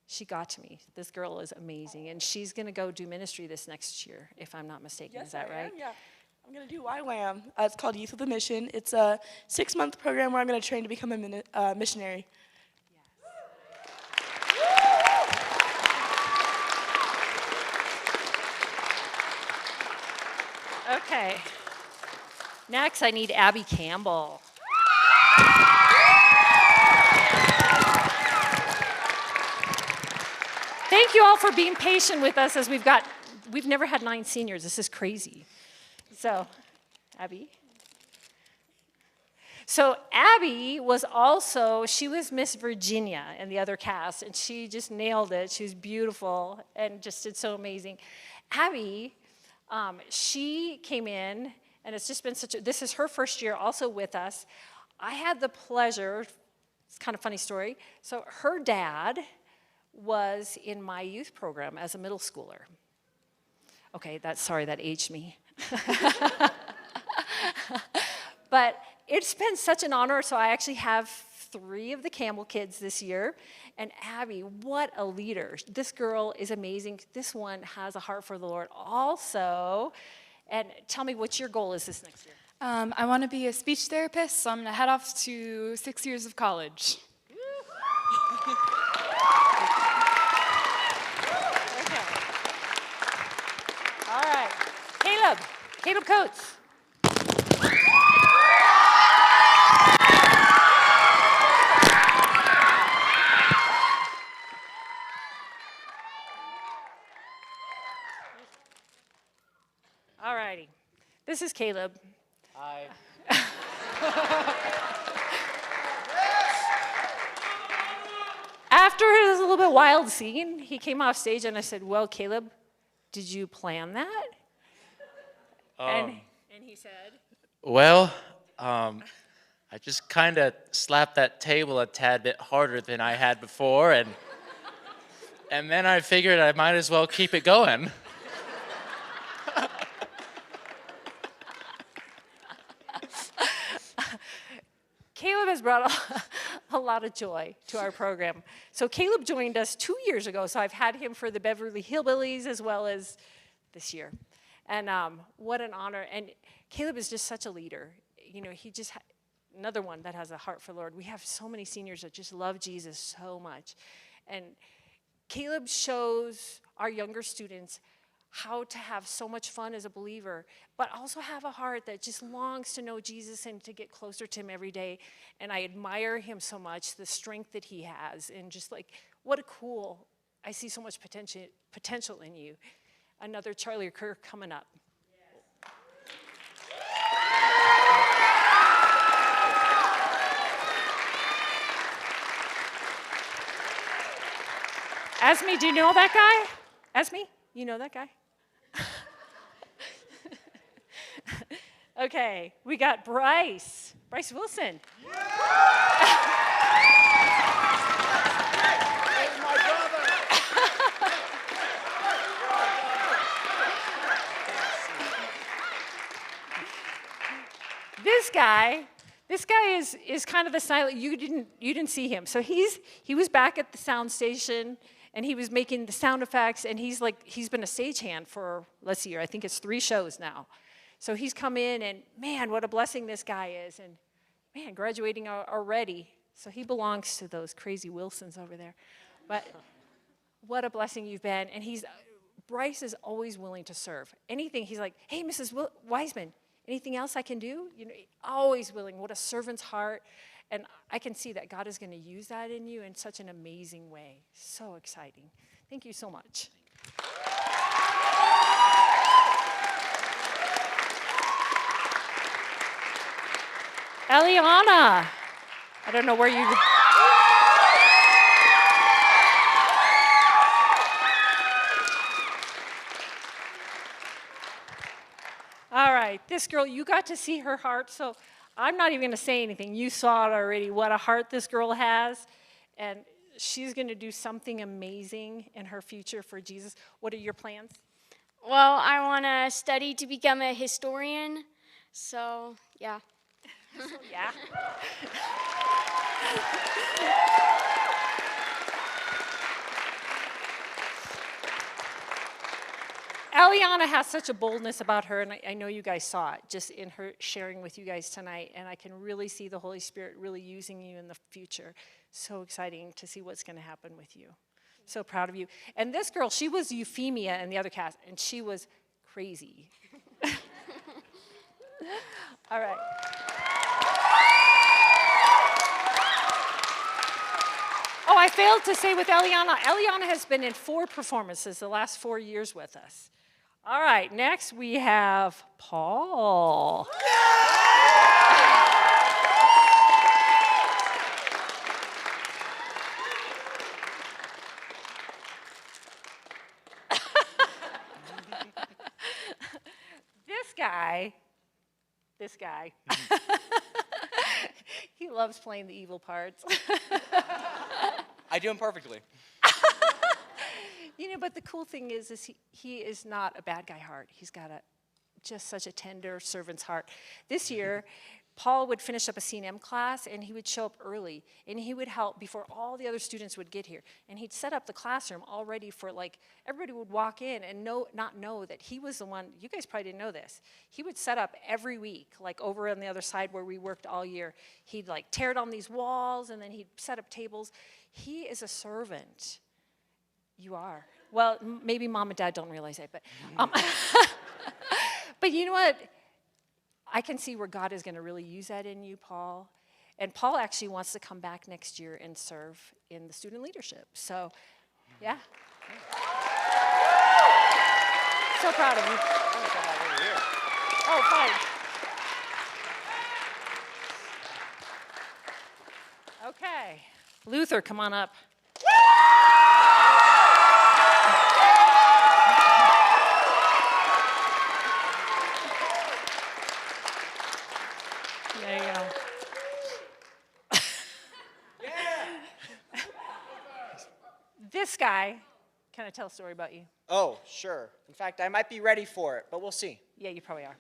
she got to me. This girl is amazing. And she's going to go do ministry this next year, if I'm not mistaken. Yes, is that right? Yeah. I'm going to do YWAM. It's called Youth with a Mission. It's a 6-month program where I'm going to train to become a missionary. Okay. Next, I need Abby Campbell. Thank you all for being patient with us as we've never had 9 seniors. This is crazy. So, Abby. So Abby she was Miss Virginia in the other cast, and she just nailed it. She was beautiful and just did so amazing. Abby, she came in, and it's just been this is her first year also with us. I had the pleasure, it's kind of a funny story. So her dad was in my youth program as a middle schooler. Okay, that aged me. But it's been such an honor, so I actually have 3 of the Campbell kids this year. And Abby, what a leader. This girl is amazing. This one has a heart for the Lord also. And tell me what your goal is this next year. I want to be a speech therapist, so I'm going to head off to 6 years of college. All right, Caleb Coates. All righty, this is Caleb. Hi. After his little bit wild scene, he came off stage and I said, "Well, Caleb, did you plan that?" And he said, Well, I just kind of slapped that table a tad bit harder than I had before, and then I figured I might as well keep it going. Caleb has brought a lot of joy to our program. So Caleb joined us 2 years ago, so I've had him for the Beverly Hillbillies as well as this year. And what an honor. And Caleb is just such a leader. You know, he just, another one that has a heart for the Lord. We have so many seniors that just love Jesus so much. And Caleb shows our younger students how to have so much fun as a believer, but also have a heart that just longs to know Jesus and to get closer to him every day. And I admire him so much, the strength that he has, and just like, what a cool, I see so much potential in you. Another Charlie Kirk coming up. Esme, do you know that guy? Esme, you know that guy? Okay, we got Bryce Wilson. This guy is kind of the silent. You didn't see him, so he was back at the sound station. And he was making the sound effects, and he's been a stagehand for, let's see here, I think it's 3 shows now. So he's come in, and man, what a blessing this guy is. And man, graduating already. So he belongs to those crazy Wilsons over there. But what a blessing you've been. And Bryce is always willing to serve. Anything, he's like, hey, Mrs. Wiseman, anything else I can do? You know, always willing. What a servant's heart. And I can see that God is going to use that in you in such an amazing way. So exciting. Thank you so much. Eliana, I don't know where you... All right, this girl, you got to see her heart, so I'm not even going to say anything. You saw it already, what a heart this girl has, and she's going to do something amazing in her future for Jesus. What are your plans? Well, I want to study to become a historian, so yeah. So, yeah. Eliana has such a boldness about her, and I know you guys saw it just in her sharing with you guys tonight, and I can really see the Holy Spirit really using you in the future. So exciting to see what's going to happen with you. So proud of you. And this girl, she was Euphemia in the other cast, and she was crazy. All right. Oh, I failed to say with Eliana. Eliana has been in 4 performances the last 4 years with us. All right, next we have Paul. This guy, he loves playing the evil parts. I do them perfectly. You know, but the cool thing is he is not a bad guy heart. He's got just such a tender servant's heart. This year, Paul would finish up a C&M class, and he would show up early, and he would help before all the other students would get here. And he'd set up the classroom all ready for, like, everybody would walk in and not know that he was the one. You guys probably didn't know this. He would set up every week, like over on the other side where we worked all year. He'd, like, tear down these walls, and then he'd set up tables. He is a servant. You are. Well, maybe mom and dad don't realize that, but but you know what? I can see where God is going to really use that in you, Paul. And Paul actually wants to come back next year and serve in the student leadership. So, yeah. So proud of you. Oh, fine. Okay. Luther, come on up. There you go. This guy, can I tell a story about you? Oh, sure. In fact, I might be ready for it, but we'll see. Yeah, you probably are.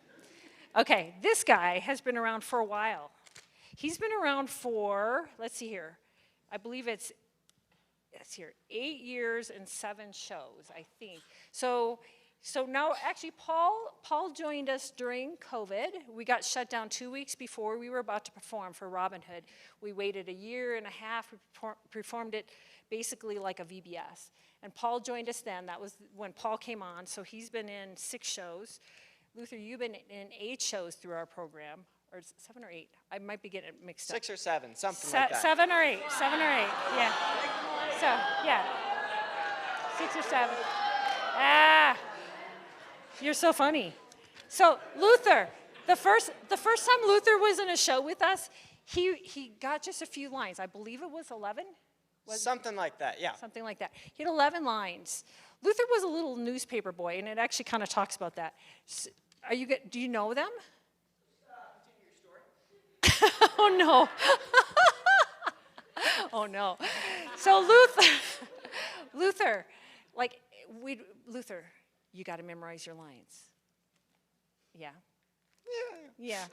Okay, this guy has been around for a while. He's been around for, let's see here, I believe it's 8 years and 7 shows, I think. So now, actually, Paul joined us during COVID. We got shut down 2 weeks before we were about to perform for Robin Hood. We waited a year and a half. We performed it basically like a VBS. And Paul joined us then. That was when Paul came on. So he's been in 6 shows. Luther, you've been in 8 shows through our program. Or 7 or 8? I might be getting it mixed up. 6 or 7, something like that. 7 or 8. 7 or 8. Yeah. So, yeah. 6 or 7. Ah. You're so funny. So, Luther, the first time Luther was in a show with us, he got just a few lines. I believe it was 11. Something like that, yeah. Something like that. He had 11 lines. Luther was a little newspaper boy, and it actually kind of talks about that. Do you know them? Oh, no. Oh, no. So Luther, Luther, you got to memorize your lines. Yeah? Yeah.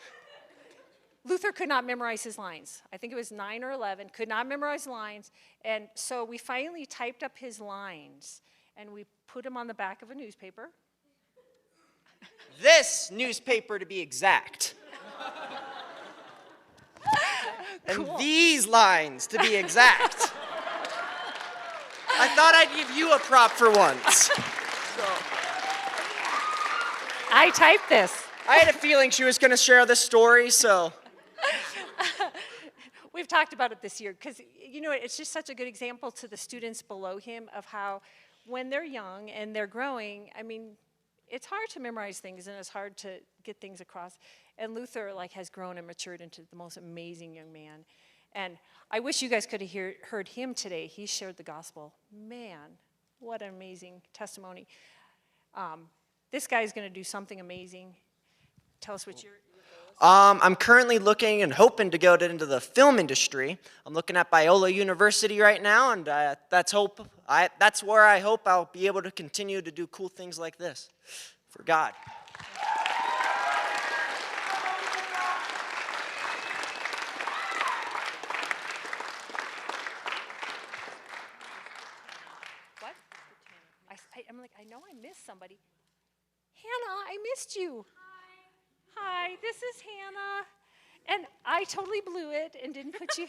Luther could not memorize his lines. I think it was 9 or 11, could not memorize lines. And so we finally typed up his lines, and we put them on the back of a newspaper. This newspaper, to be exact. And Cool. these lines, to be exact. I thought I'd give you a prop for once. I typed this. I had a feeling she was going to share this story, so. We've talked about it this year because, it's just such a good example to the students below him of how when they're young and they're growing, it's hard to memorize things and it's hard to get things across. And Luther has grown and matured into the most amazing young man. And I wish you guys could have heard him today. He shared the gospel. Man, what an amazing testimony. This guy's going to do something amazing. Tell us what your goal is. I'm currently looking and hoping to go into the film industry. I'm looking at Biola University right now, and that's where I hope I'll be able to continue to do cool things like this for God. What? I'm like, I know I missed somebody. Hannah, I missed you. Hi, this is Hannah. And I totally blew it and didn't put you.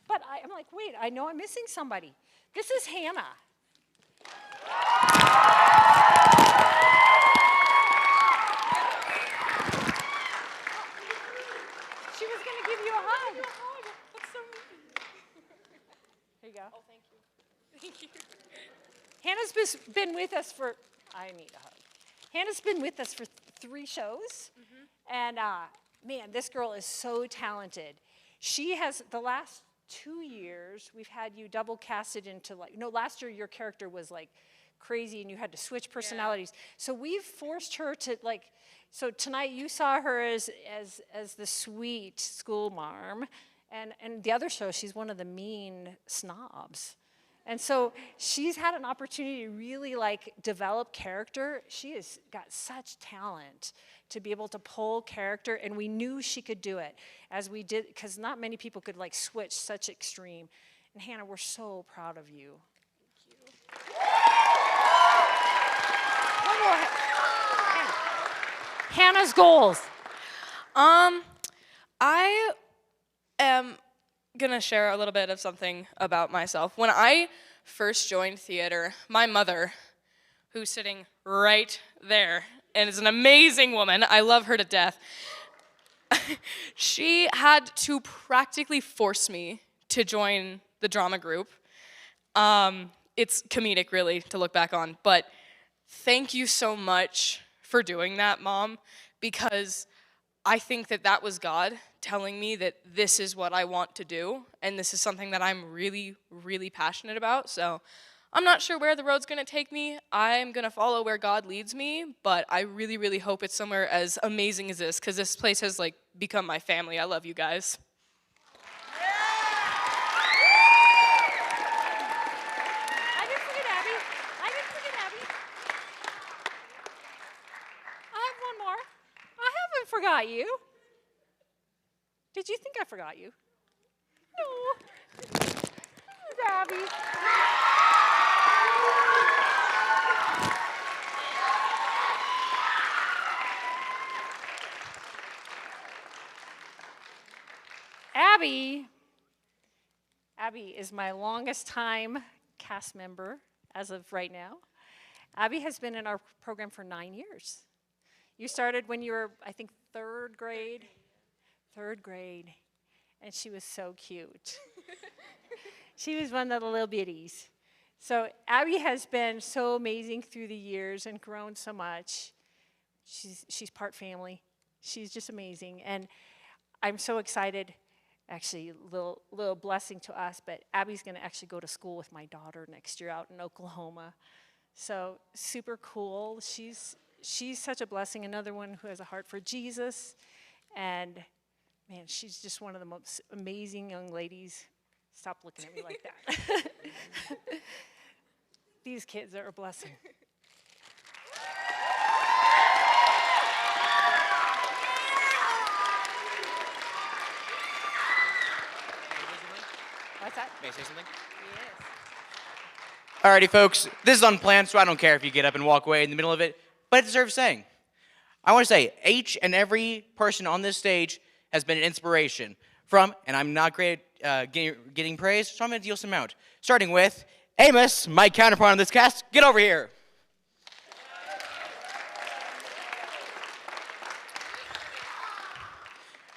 But I'm like, wait, I know I'm missing somebody. This is Hannah. She was going to give you a hug. That's so neat. Here you go. Oh, thank you. Thank you. Hannah's been with us for, I need a hug. Hannah's been with us for 3 shows. And man, this girl is so talented. She has, the last 2 years, we've had you double casted into last year your character was crazy and you had to switch personalities. Yeah. So we've forced her to so tonight you saw her as the sweet school marm. And the other show, she's one of the mean snobs. And so she's had an opportunity to really develop character. She has got such talent to be able to pull character, and we knew she could do it as we did, because not many people could switch such extreme. And Hannah, we're so proud of you. Thank you. One more. Hannah's goals. I am gonna share a little bit of something about myself. When I first joined theater, my mother, who's sitting right there and is an amazing woman, I love her to death, she had to practically force me to join the drama group. It's comedic, really, to look back on, but thank you so much for doing that, Mom, because I think that was God telling me that this is what I want to do, and this is something that I'm really, really passionate about. So I'm not sure where the road's going to take me. I'm going to follow where God leads me, but I really, really hope it's somewhere as amazing as this, because this place has become my family. I love you guys. I didn't forget Abby. I have one more. I haven't forgot you. Did you think I forgot you? No. Abby. Abby is my longest time cast member as of right now. Abby has been in our program for 9 years. You started when you were, I think, third grade, and she was so cute. She was one of the little bitties. So Abby has been so amazing through the years and grown so much. She's part family. She's just amazing, and I'm so excited. Actually, little blessing to us, but Abby's going to actually go to school with my daughter next year out in Oklahoma. So super cool. She's such a blessing. Another one who has a heart for Jesus, and man, she's just one of the most amazing young ladies. Stop looking at me like that. These kids are a blessing. What's that? May I say something? Yes. Alrighty, folks. This is unplanned, so I don't care if you get up and walk away in the middle of it, but it deserves saying. I want to say, each and every person on this stage has been an inspiration from, and I'm not great getting praise, so I'm going to deal some out. Starting with Amos, my counterpart on this cast. Get over here.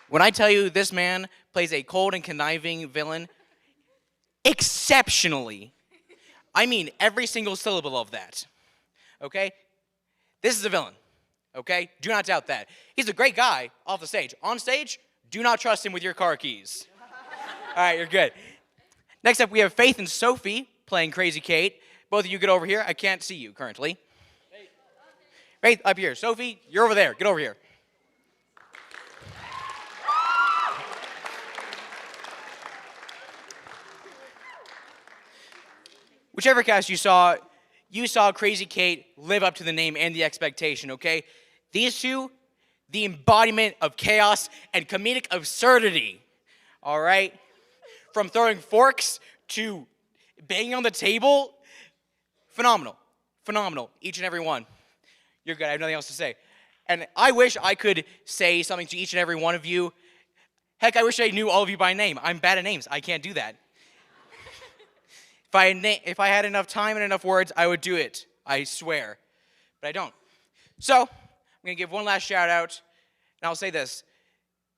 When I tell you this man plays a cold and conniving villain exceptionally, I mean every single syllable of that, okay? This is a villain, okay? Do not doubt that. He's a great guy off the stage. On stage, do not trust him with your car keys. All right, you're good. Next up, we have Faith and Sophie playing Crazy Kate. Both of you get over here. I can't see you currently. Faith, up here. Sophie, you're over there. Get over here. Whichever cast you saw Crazy Kate live up to the name and the expectation, okay? These two, the embodiment of chaos and comedic absurdity, all right? From throwing forks to banging on the table, phenomenal, each and every one. You're good, I have nothing else to say. And I wish I could say something to each and every one of you. Heck, I wish I knew all of you by name. I'm bad at names, I can't do that. If I had enough time and enough words, I would do it, I swear. But I don't. So, I'm going to give one last shout out, and I'll say this.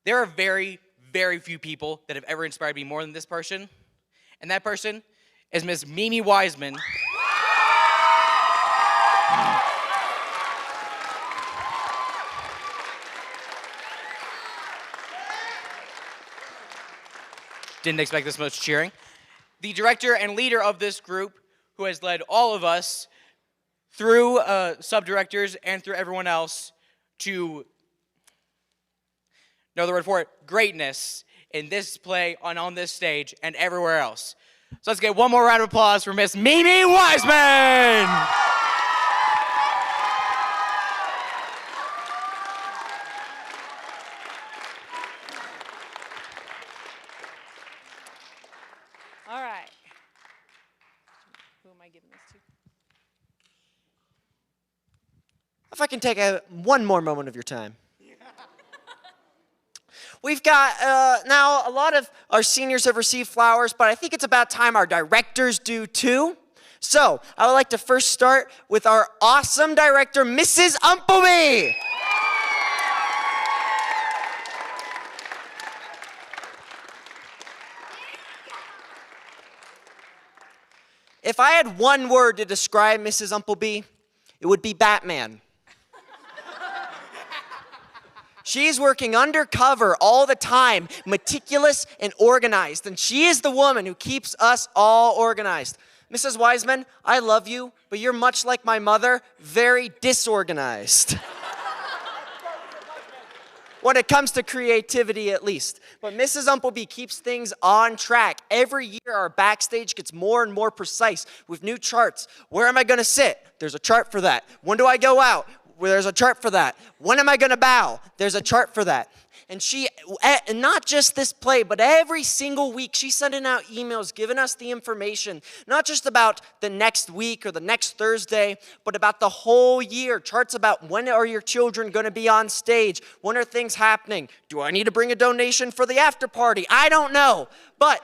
There are very, very few people that have ever inspired me more than this person, and that person is Miss Mimi Wiseman. Didn't expect this much cheering. The director and leader of this group, who has led all of us through sub-directors and through everyone else to, know the word for it, greatness in this play, on this stage, and everywhere else. So let's get one more round of applause for Miss Mimi Wiseman! All right. Who am I giving this to? If I can take one more moment of your time. We've got, now a lot of our seniors have received flowers, but I think it's about time our directors do too. So, I would like to first start with our awesome director, Mrs. Umpleby. If I had one word to describe Mrs. Umpleby, it would be Batman. She's working undercover all the time, meticulous and organized, and she is the woman who keeps us all organized. Mrs. Wiseman, I love you, but you're much like my mother, very disorganized. When it comes to creativity, at least. But Mrs. Umpleby keeps things on track. Every year, our backstage gets more and more precise with new charts. Where am I going to sit? There's a chart for that. When do I go out? Well, there's a chart for that. When am I going to bow? There's a chart for that. And she, and not just this play, but every single week, she's sending out emails, giving us the information, not just about the next week or the next Thursday, but about the whole year. Charts about when are your children going to be on stage? When are things happening? Do I need to bring a donation for the after party? I don't know. But,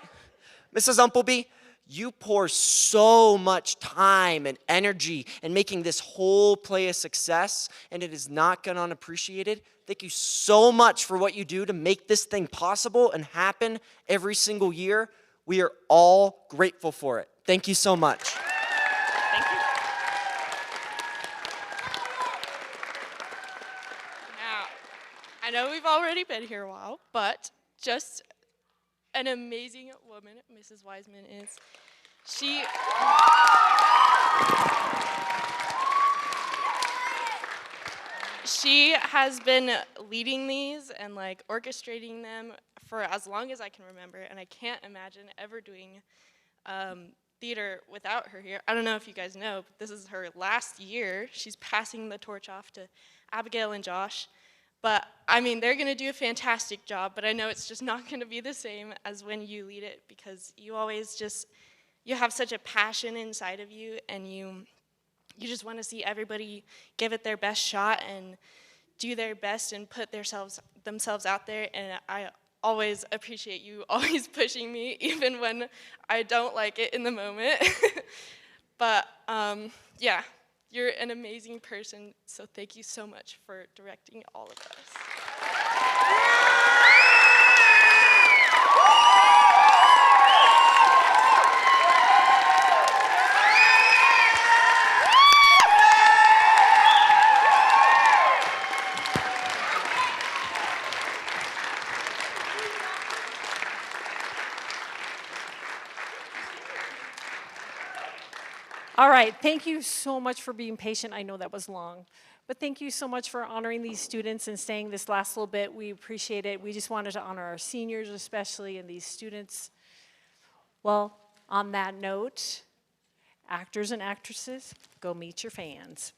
Mrs. Umpleby, You pour so much time and energy in making this whole play a success, and it is not gone unappreciated. Thank you so much for what you do to make this thing possible and happen every single year. We are all grateful for it. Thank you so much. Thank you. Now, I know we've already been here a while, but just an amazing woman Mrs. Wiseman is. She has been leading these and like orchestrating them for as long as I can remember, and I can't imagine ever doing theater without her here. I don't know if you guys know, but this is her last year. She's passing the torch off to Abigail and Josh. But, I mean, they're going to do a fantastic job, but I know it's just not going to be the same as when you lead it, because you always just, you have such a passion inside of you, and you just want to see everybody give it their best shot and do their best and put themselves out there, and I always appreciate you always pushing me, even when I don't like it in the moment. But, yeah. You're an amazing person, so thank you so much for directing all of us. All right, thank you so much for being patient. I know that was long, but thank you so much for honoring these students and staying this last little bit. We appreciate it. We just wanted to honor our seniors especially and these students. Well, on that note, actors and actresses, go meet your fans.